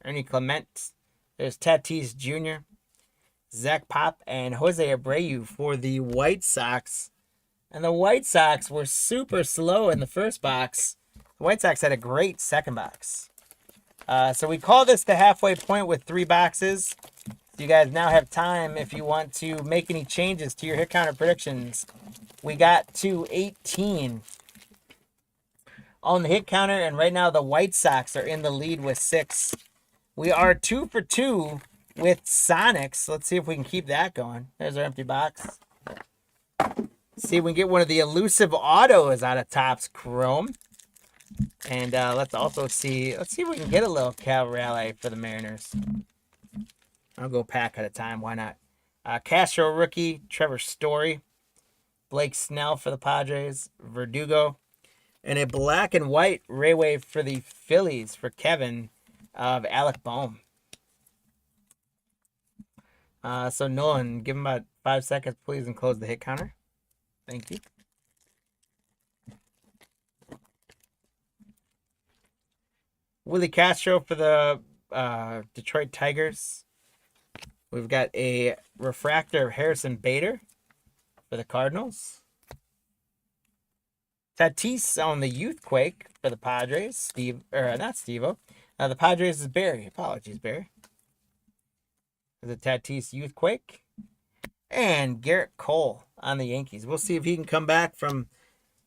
Ernie Clement. There's Tatis Jr., Zach Pop, and Jose Abreu for the White Sox. And the White Sox were super slow in the first box. The White Sox had a great second box. So we call this the halfway point with 3 boxes. So you guys now have time if you want to make any changes to your hit counter predictions. We got to 18 on the hit counter, and right now the White Sox are in the lead with 6. We are 2 for 2 with Sonics. Let's see if we can keep that going. There's our empty box. See if we can get one of the elusive autos out of Topps Chrome. And let's also see. Let's see if we can get a little Cal Raleigh for the Mariners. I'll go pack at a time. Why not? Castro rookie, Trevor Story. Blake Snell for the Padres. Verdugo. And a black and white Ray Wave for the Phillies for Kevin of Alec Bohm. So Nolan, give him about 5 seconds, please, and close the hit counter. Thank you. Willie Castro for the Detroit Tigers. We've got a refractor of Harrison Bader for the Cardinals. Tatis on the Youthquake for the Padres. Not Steve-O. The Padres is Barry. Apologies, Barry. The Tatis Youthquake. And Garrett Cole on the Yankees. We'll see if he can come back from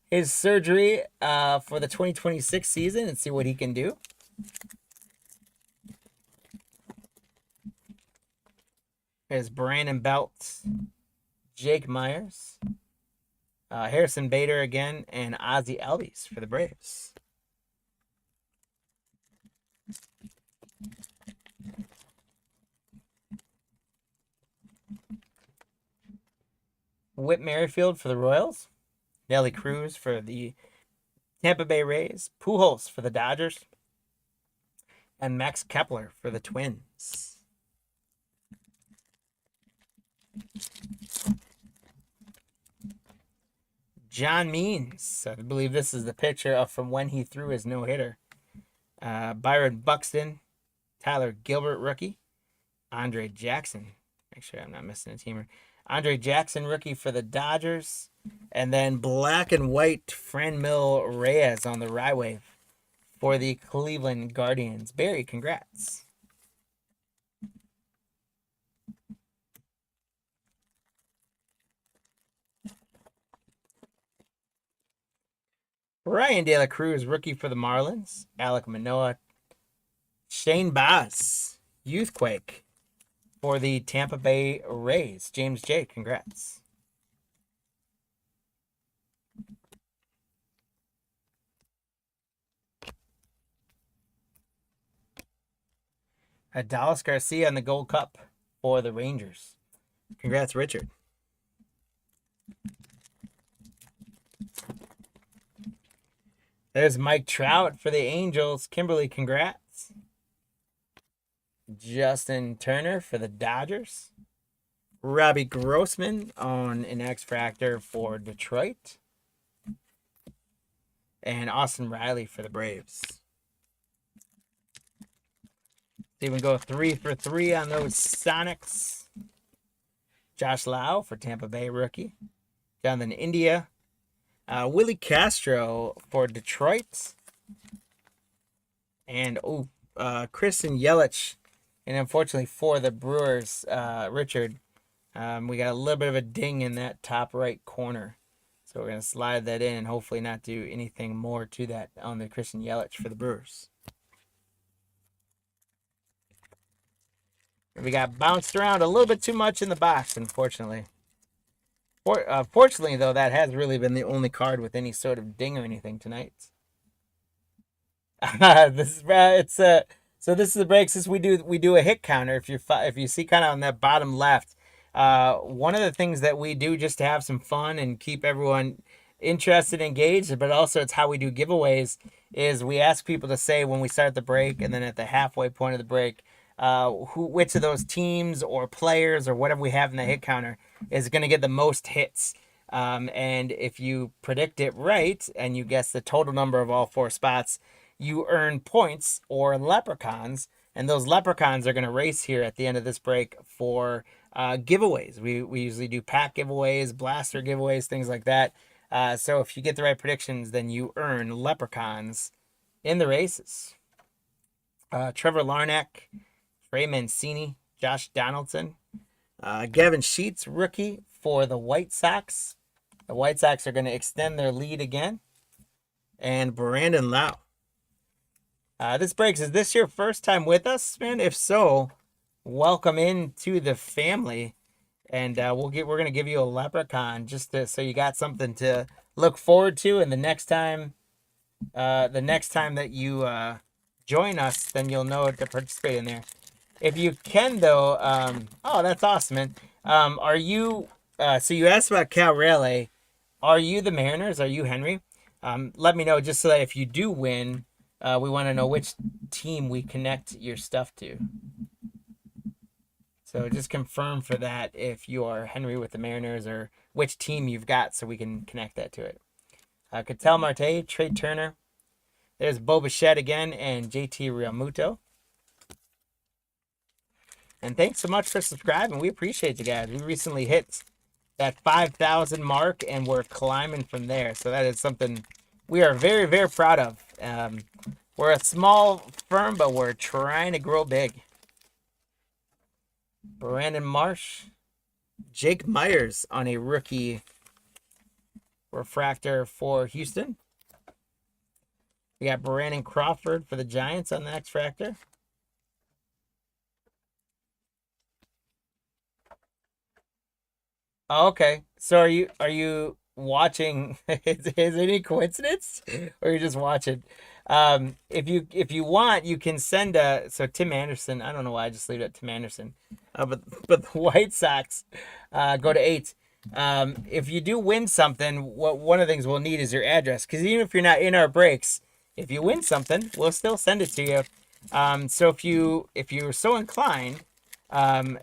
his surgery for the 2026 season and see what he can do. There's Brandon Belt, Jake Myers, Harrison Bader again, and Ozzie Albies for the Braves. Whit Merrifield for the Royals, Nelly Cruz for the Tampa Bay Rays, Pujols for the Dodgers, and Max Kepler for the Twins. John Means, I believe this is the picture from when he threw his no-hitter. Byron Buxton, Tyler Gilbert rookie, Andre Jackson. Make sure I'm not missing a teamer. Andre Jackson rookie for the Dodgers, and then black and white Franmil Reyes on the Rye for the Cleveland Guardians. Barry, congrats. Ryan De La Cruz, rookie for the Marlins. Alek Manoah. Shane Baz, Youthquake for the Tampa Bay Rays. James J., congrats. Dallas Garcia on the Gold Cup for the Rangers. Congrats, Richard. There's Mike Trout for the Angels. Kimberly, congrats. Justin Turner for the Dodgers. Robbie Grossman on an X-Fractor for Detroit. And Austin Riley for the Braves. Even go 3 for 3 on those Sonics. Josh Lau for Tampa Bay rookie. Jonathan India. Willie Castro for Detroit. And Kristen Yelich. And unfortunately for the Brewers, Richard, we got a little bit of a ding in that top right corner. So we're going to slide that in and hopefully not do anything more to that on the Kristen Yelich for the Brewers. We got bounced around a little bit too much in the box, unfortunately. Fortunately, though, that has really been the only card with any sort of ding or anything tonight. This is so this is the break. Since we do a hit counter. If you see kind of on that bottom left, one of the things that we do just to have some fun and keep everyone interested, engaged, but also it's how we do giveaways, is we ask people to say when we start the break and then at the halfway point of the break, which of those teams or players or whatever we have in the hit counter is going to get the most hits. And if you predict it right and you guess the total number of all 4 spots, you earn points or leprechauns. And those leprechauns are going to race here at the end of this break for giveaways. We usually do pack giveaways, blaster giveaways, things like that. So if you get the right predictions, then you earn leprechauns in the races. Trevor Larnach, Ray Mancini, Josh Donaldson, Gavin Sheets, rookie for the White Sox. The White Sox are going to extend their lead again. And Brandon Lau. This breaks. Is this your first time with us, man? If so, welcome into the family. And we're going to give you a leprechaun so you got something to look forward to. And the next time that you join us, then you'll know to participate in there. If you can, though, that's awesome, man. Are you? So you asked about Cal Raleigh. Are you the Mariners? Are you Henry? Let me know, just so that if you do win, we want to know which team we connect your stuff to. So just confirm for that if you are Henry with the Mariners or which team you've got, so we can connect that to it. Ketel Marte, Trey Turner. There's Bo Bichette again and JT Realmuto. And thanks so much for subscribing. We appreciate you guys. We recently hit that 5,000 mark, and we're climbing from there. So that is something we are very, very proud of. We're a small firm, but we're trying to grow big. Brandon Marsh, Jake Myers on a rookie refractor for Houston. We got Brandon Crawford for the Giants on the X-Fractor. Oh, okay. So are you watching? Is it any coincidence, or you're just watching? If you want, you can send so Tim Anderson. I don't know why I just leave it at Tim Anderson, but the White Sox go to 8. If you do win something, one of the things we'll need is your address, because even if you're not in our breaks, if you win something, we'll still send it to you. So if you're so inclined, um,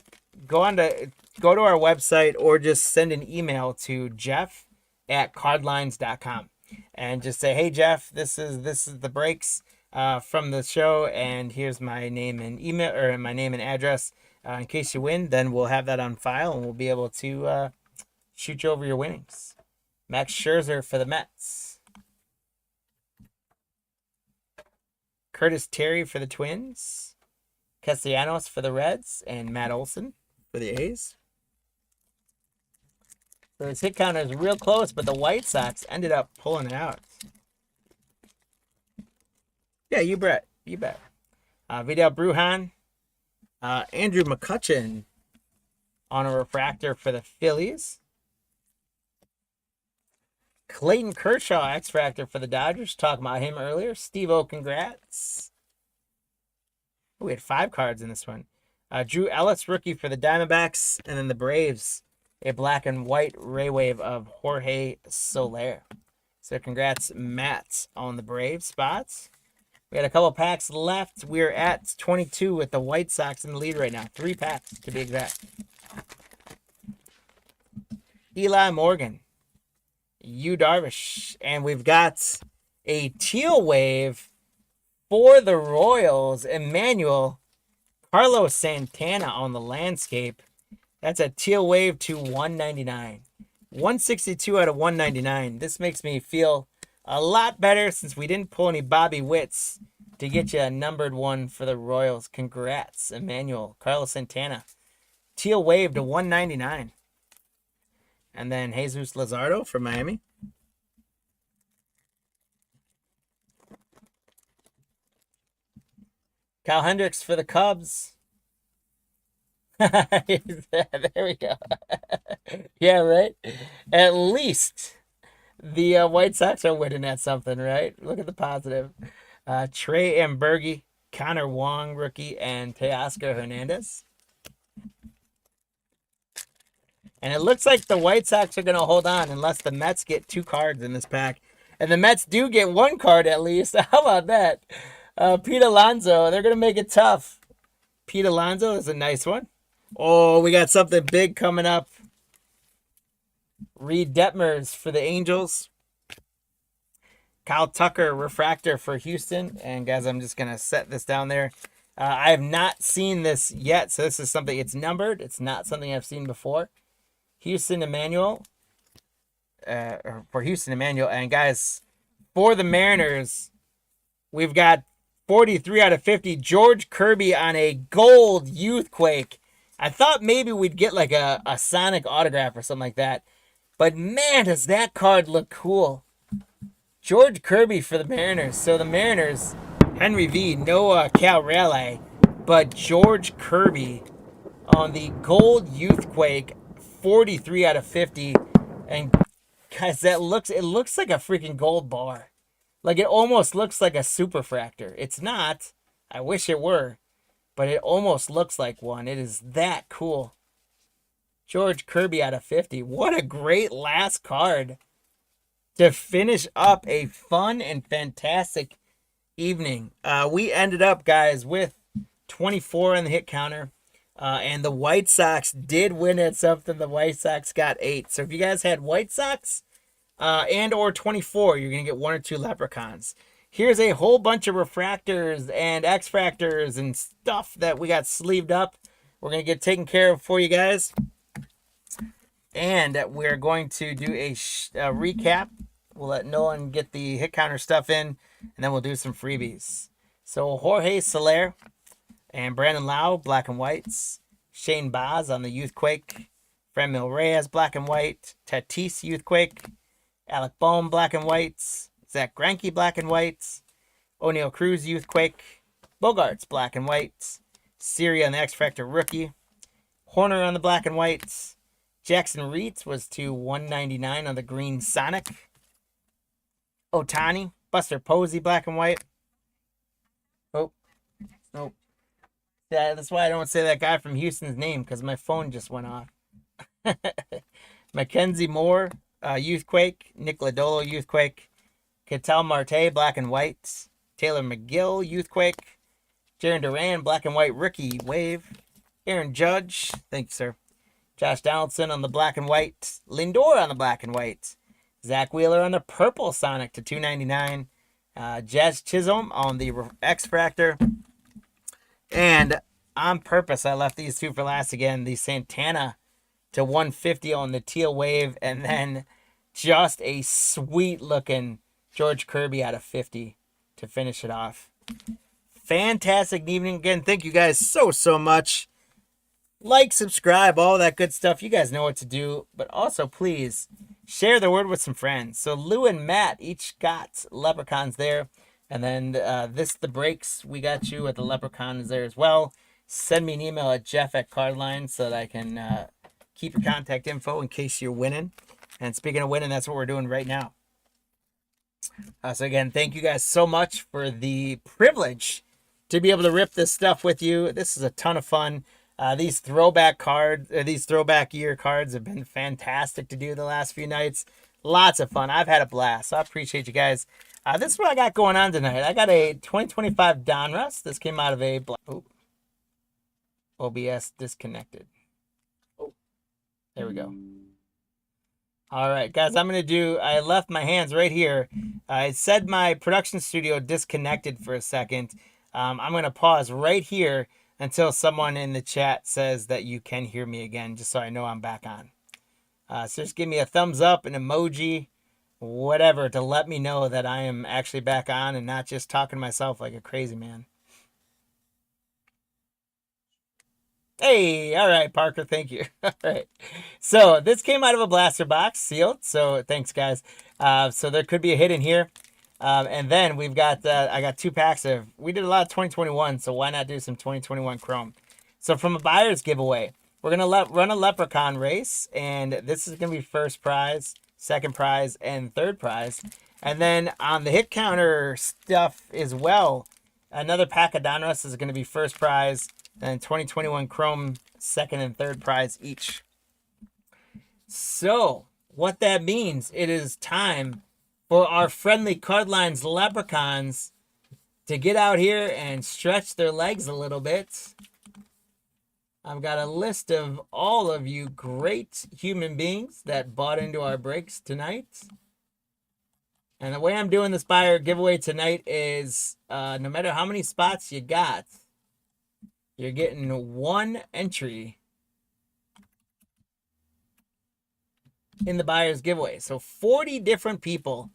go to our website or just send an email to jeff@cardlines.com and just say, hey Jeff, this is the breaks from the show, and here's my name and email, or my name and address. In case you win, then we'll have that on file and we'll be able to shoot you over your winnings. Max Scherzer for the Mets. Curtis Terry for the Twins. Castellanos for the Reds, and Matt Olson for the A's. So his hit counter is real close, but the White Sox ended up pulling it out. Yeah, you bet. Vidal Brujan. Andrew McCutchen on a refractor for the Phillies. Clayton Kershaw X-Fractor for the Dodgers. Talked about him earlier. Steve-O, congrats. We had 5 cards in this one. Drew Ellis, rookie for the Diamondbacks. And then the Braves, a black and white ray wave of Jorge Soler. So congrats, Matt, on the Braves spots. We had a couple packs left. We're at 22 with the White Sox in the lead right now. 3 packs to be exact. Eli Morgan. Yu Darvish. And we've got a teal wave for the Royals. Emmanuel Carlos Santana on the landscape. That's a teal wave to 199. 162 out of 199. This makes me feel a lot better since we didn't pull any Bobby Witts to get you a numbered one for the Royals. Congrats, Emmanuel Carlos Santana. Teal wave to 199. And then Jesus Luzardo from Miami. Kyle Hendricks for the Cubs. There we go. Yeah, right? At least the White Sox are winning at something, right? Look at the positive. Trey Ambergi, Connor Wong, rookie, and Teoscar Hernandez. And it looks like the White Sox are going to hold on unless the Mets get 2 cards in this pack. And the Mets do get 1 card at least. How about that? Pete Alonso, they're going to make it tough. Pete Alonso is a nice one. Oh, we got something big coming up. Reed Detmers for the Angels. Kyle Tucker, refractor for Houston. And guys, I'm just going to set this down there. I have not seen this yet, so this is something, it's numbered. It's not something I've seen before. Houston Emmanuel. For Houston Emmanuel. And guys, for the Mariners, we've got 43 out of 50. George Kirby on a gold Youthquake. I thought maybe we'd get like a Sonic autograph or something like that. But man, does that card look cool. George Kirby for the Mariners. So the Mariners, Henry V, Noah Cal Raleigh, but George Kirby on the gold Youthquake, 43 out of 50. And guys, it looks like a freaking gold bar. Like it almost looks like a superfractor. It's not. I wish it were. But it almost looks like one. It is that cool. George Kirby out of 50. What a great last card to finish up a fun and fantastic evening. We ended up, guys, with 24 on the hit counter. And the White Sox did win at something. The White Sox got 8. So if you guys had White Sox and or 24, you're going to get 1 or 2 leprechauns. Here's a whole bunch of refractors and X-Fractors and stuff that we got sleeved up. We're going to get taken care of for you guys. And we're going to do a recap We'll let Nolan get the hit counter stuff in, and then we'll do some freebies. So Jorge Soler and Brandon Lau, black and whites. Shane Baz on the Youthquake. Franmil Reyes, black and white. Tatis, Youthquake. Alec Bohm, black and whites. Zach Greinke, black and whites. O'Neal Cruz, Youthquake. Bogarts, black and whites. Siri on the X Factor rookie. Horner on the black and whites. Jackson Reitz was to 199 on the green Sonic. Otani, Buster Posey, black and white. Oh, nope. Yeah, that's why I don't say that guy from Houston's name, because my phone just went off. Mackenzie Moore, Youthquake. Nick Lodolo, Youthquake. Ketel Marte, black and white. Taylor McGill, Youthquake. Jaron Duran, black and white rookie wave. Aaron Judge, thank you, sir. Josh Donaldson on the black and white. Lindor on the black and white. Zach Wheeler on the purple Sonic to 299. Jazz Chisholm on the X Fractor. And on purpose, I left these two for last again. The Santana to 150 on the teal wave. And then just a sweet looking George Kirby out of 50 to finish it off. Fantastic evening again. Thank you guys so much. Like, subscribe, all that good stuff. You guys know what to do. But also, please share the word with some friends. So Lou and Matt each got leprechauns there. And then the breaks, we got you at the leprechauns there as well. Send me an email at jeff@cardline so that I can keep your contact info in case you're winning. And speaking of winning, that's what we're doing right now. So again, thank you guys so much for the privilege to be able to rip this stuff with you. This is a ton of fun. These throwback year cards have been fantastic to do the last few nights. Lots of fun. I've had a blast. So I appreciate you guys. This is what I got going on tonight. I got a 2025 Donruss. This came out of a OBS disconnected. Oh, there we go. All right, guys, I left my hands right here. I said my production studio disconnected for a second. I'm going to pause right here until someone in the chat says that you can hear me again, just so I know I'm back on. So just give me a thumbs up, an emoji, whatever, to let me know that I am actually back on and not just talking to myself like a crazy man. Hey, all right, Parker, thank you. All right. So this came out of a blaster box, sealed. So thanks, guys. So there could be a hit in here. And then we've got, I got 2 packs of, we did a lot of 2021, so why not do some 2021 Chrome? So from a buyer's giveaway, we're going to run a Leprechaun race, and this is going to be first prize, second prize, and third prize. And then on the hit counter stuff as well, another pack of Donruss is going to be first prize, and 2021 Chrome second and third prize each. So what that means, it is time for our friendly Cardlines Leprechauns to get out here and stretch their legs a little bit. I've got a list of all of you great human beings that bought into our breaks tonight. And the way I'm doing this buyer giveaway tonight is no matter how many spots you got, you're getting 1 entry in the buyer's giveaway. So 40 different people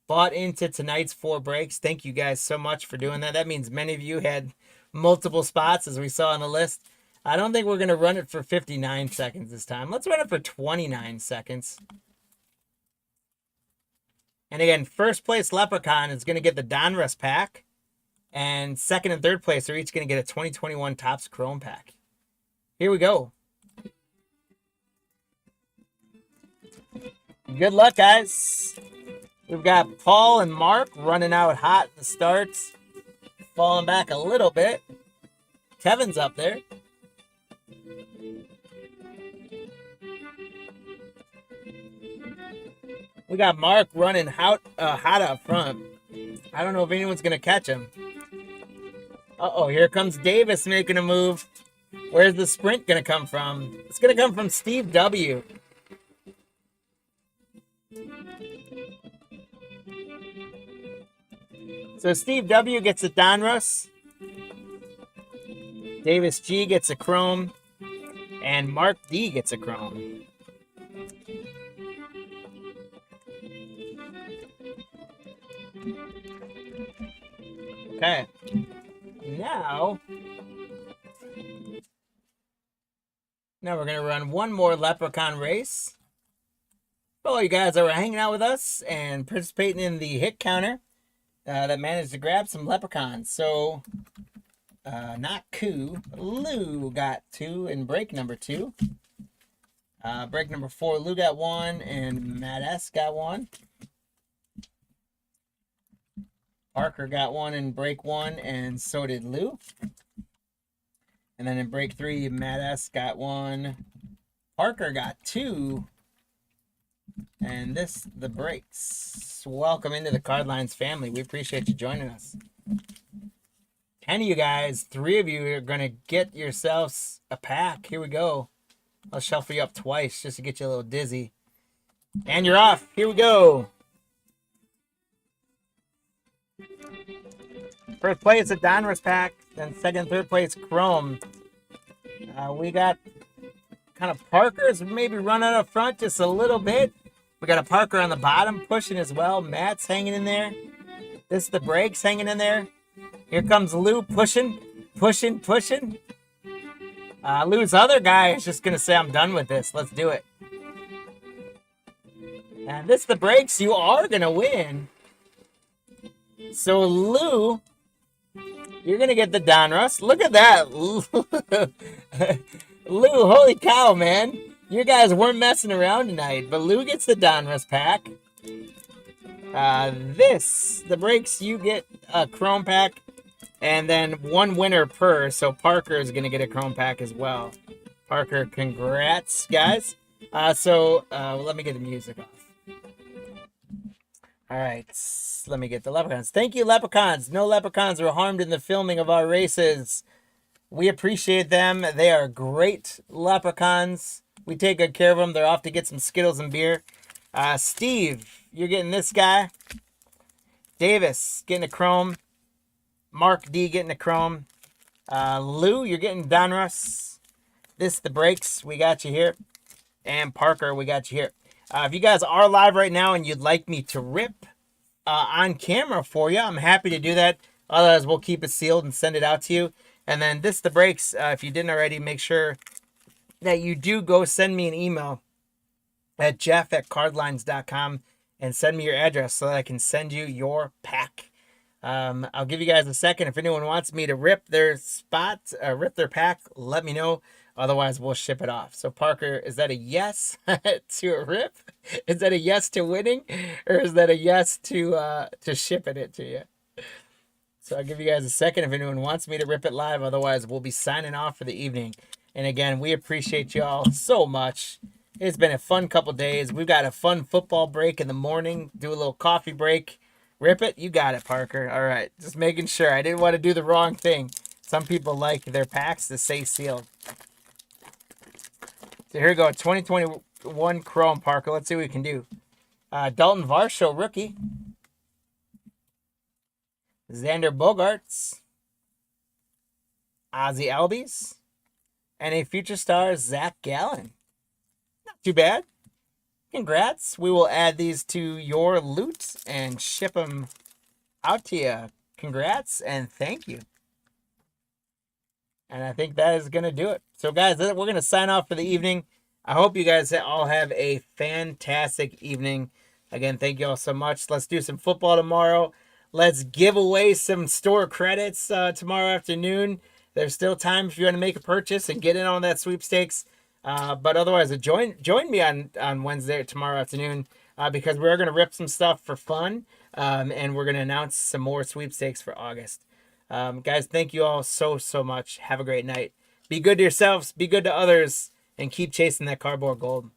bought into tonight's 4 breaks. Thank you guys so much for doing that. That means many of you had multiple spots, as we saw on the list. I don't think we're going to run it for 59 seconds this time. Let's run it for 29 seconds. And again, first place Leprechaun is going to get the Donruss pack. And second and third place are each going to get a 2021 Topps Chrome pack. Here we go. Good luck, guys. We've got Paul and Mark running out hot in the starts. Falling back a little bit. Kevin's up there. We got Mark running hot up front. I don't know if anyone's going to catch him. Uh-oh, here comes Davis making a move. Where's the sprint going to come from? It's going to come from Steve W. So Steve W gets a Donruss. Davis G gets a Chrome. And Mark D gets a Chrome. Okay. Now we're going to run one more Leprechaun race. For all you guys that were hanging out with us and participating in the hit counter that managed to grab some Leprechauns. So, not Koo, Lou got 2 in break number 2. Break number 4, Lou got 1 and Matt S got 1. Parker got 1 in break 1 and so did Lou. And then in break 3, Matt S got 1. Parker got 2. And this, the breaks. Welcome into the Cardlines family. We appreciate you joining us. 10 of you guys, 3 of you are going to get yourselves a pack. Here we go. I'll shuffle you up twice just to get you a little dizzy. And you're off. Here we go. First place, a Donruss pack. Then second, third place, Chrome. We got kind of Parker's maybe running up front just a little bit. We got a Parker on the bottom pushing as well. Matt's hanging in there. This is the breaks hanging in there. Here comes Lou pushing. Lou's other guy is just going to say, I'm done with this. Let's do it. And this is the breaks. You are going to win. So, Lou, you're going to get the Donruss. Look at that. Lou, holy cow, man. You guys weren't messing around tonight. But Lou gets the Donruss pack. The breaks, you get a Chrome pack. And then 1 winner per. So Parker is going to get a Chrome pack as well. Parker, congrats, guys. Let me get the music off. All right, let me get the Leprechauns. Thank you, Leprechauns. No Leprechauns were harmed in the filming of our races. We appreciate them. They are great Leprechauns. We take good care of them. They're off to get some Skittles and beer. Steve, you're getting this guy. Davis, getting a Chrome. Mark D, getting a Chrome. Lou, you're getting Donruss. This, the breaks. We got you here. And Parker, we got you here. If you guys are live right now and you'd like me to rip on camera for you, I'm happy to do that. Otherwise, we'll keep it sealed and send it out to you. And then this, the breaks. If you didn't already, make sure that you do go send me an email at jeff@cardlines.com and send me your address so that I can send you your pack. I'll give you guys a second. If anyone wants me to rip their spot, rip their pack, let me know. Otherwise, we'll ship it off. So, Parker, is that a yes to a rip? Is that a yes to winning? Or is that a yes to shipping it to you? So, I'll give you guys a second if anyone wants me to rip it live. Otherwise, we'll be signing off for the evening. And again, we appreciate you all so much. It's been a fun couple days. We've got a fun football break in the morning. Do a little coffee break. Rip it? You got it, Parker. All right. Just making sure. I didn't want to do the wrong thing. Some people like their packs to stay sealed. So here we go. 2021 Chrome, Parker. Let's see what we can do. Dalton Varsho, rookie. Xander Bogaerts. Ozzie Albies. And a future star, Zach Gallen. Not too bad. Congrats. We will add these to your loot and ship them out to you. Congrats and thank you. And I think that is going to do it. So, guys, we're going to sign off for the evening. I hope you guys all have a fantastic evening. Again, thank you all so much. Let's do some football tomorrow. Let's give away some store credits tomorrow afternoon. There's still time if you want to make a purchase and get in on that sweepstakes. But otherwise, join me on Wednesday, tomorrow afternoon, because we're going to rip some stuff for fun, and we're going to announce some more sweepstakes for August. Guys, thank you all so much. Have a great night. Be good to yourselves, be good to others, and keep chasing that cardboard gold.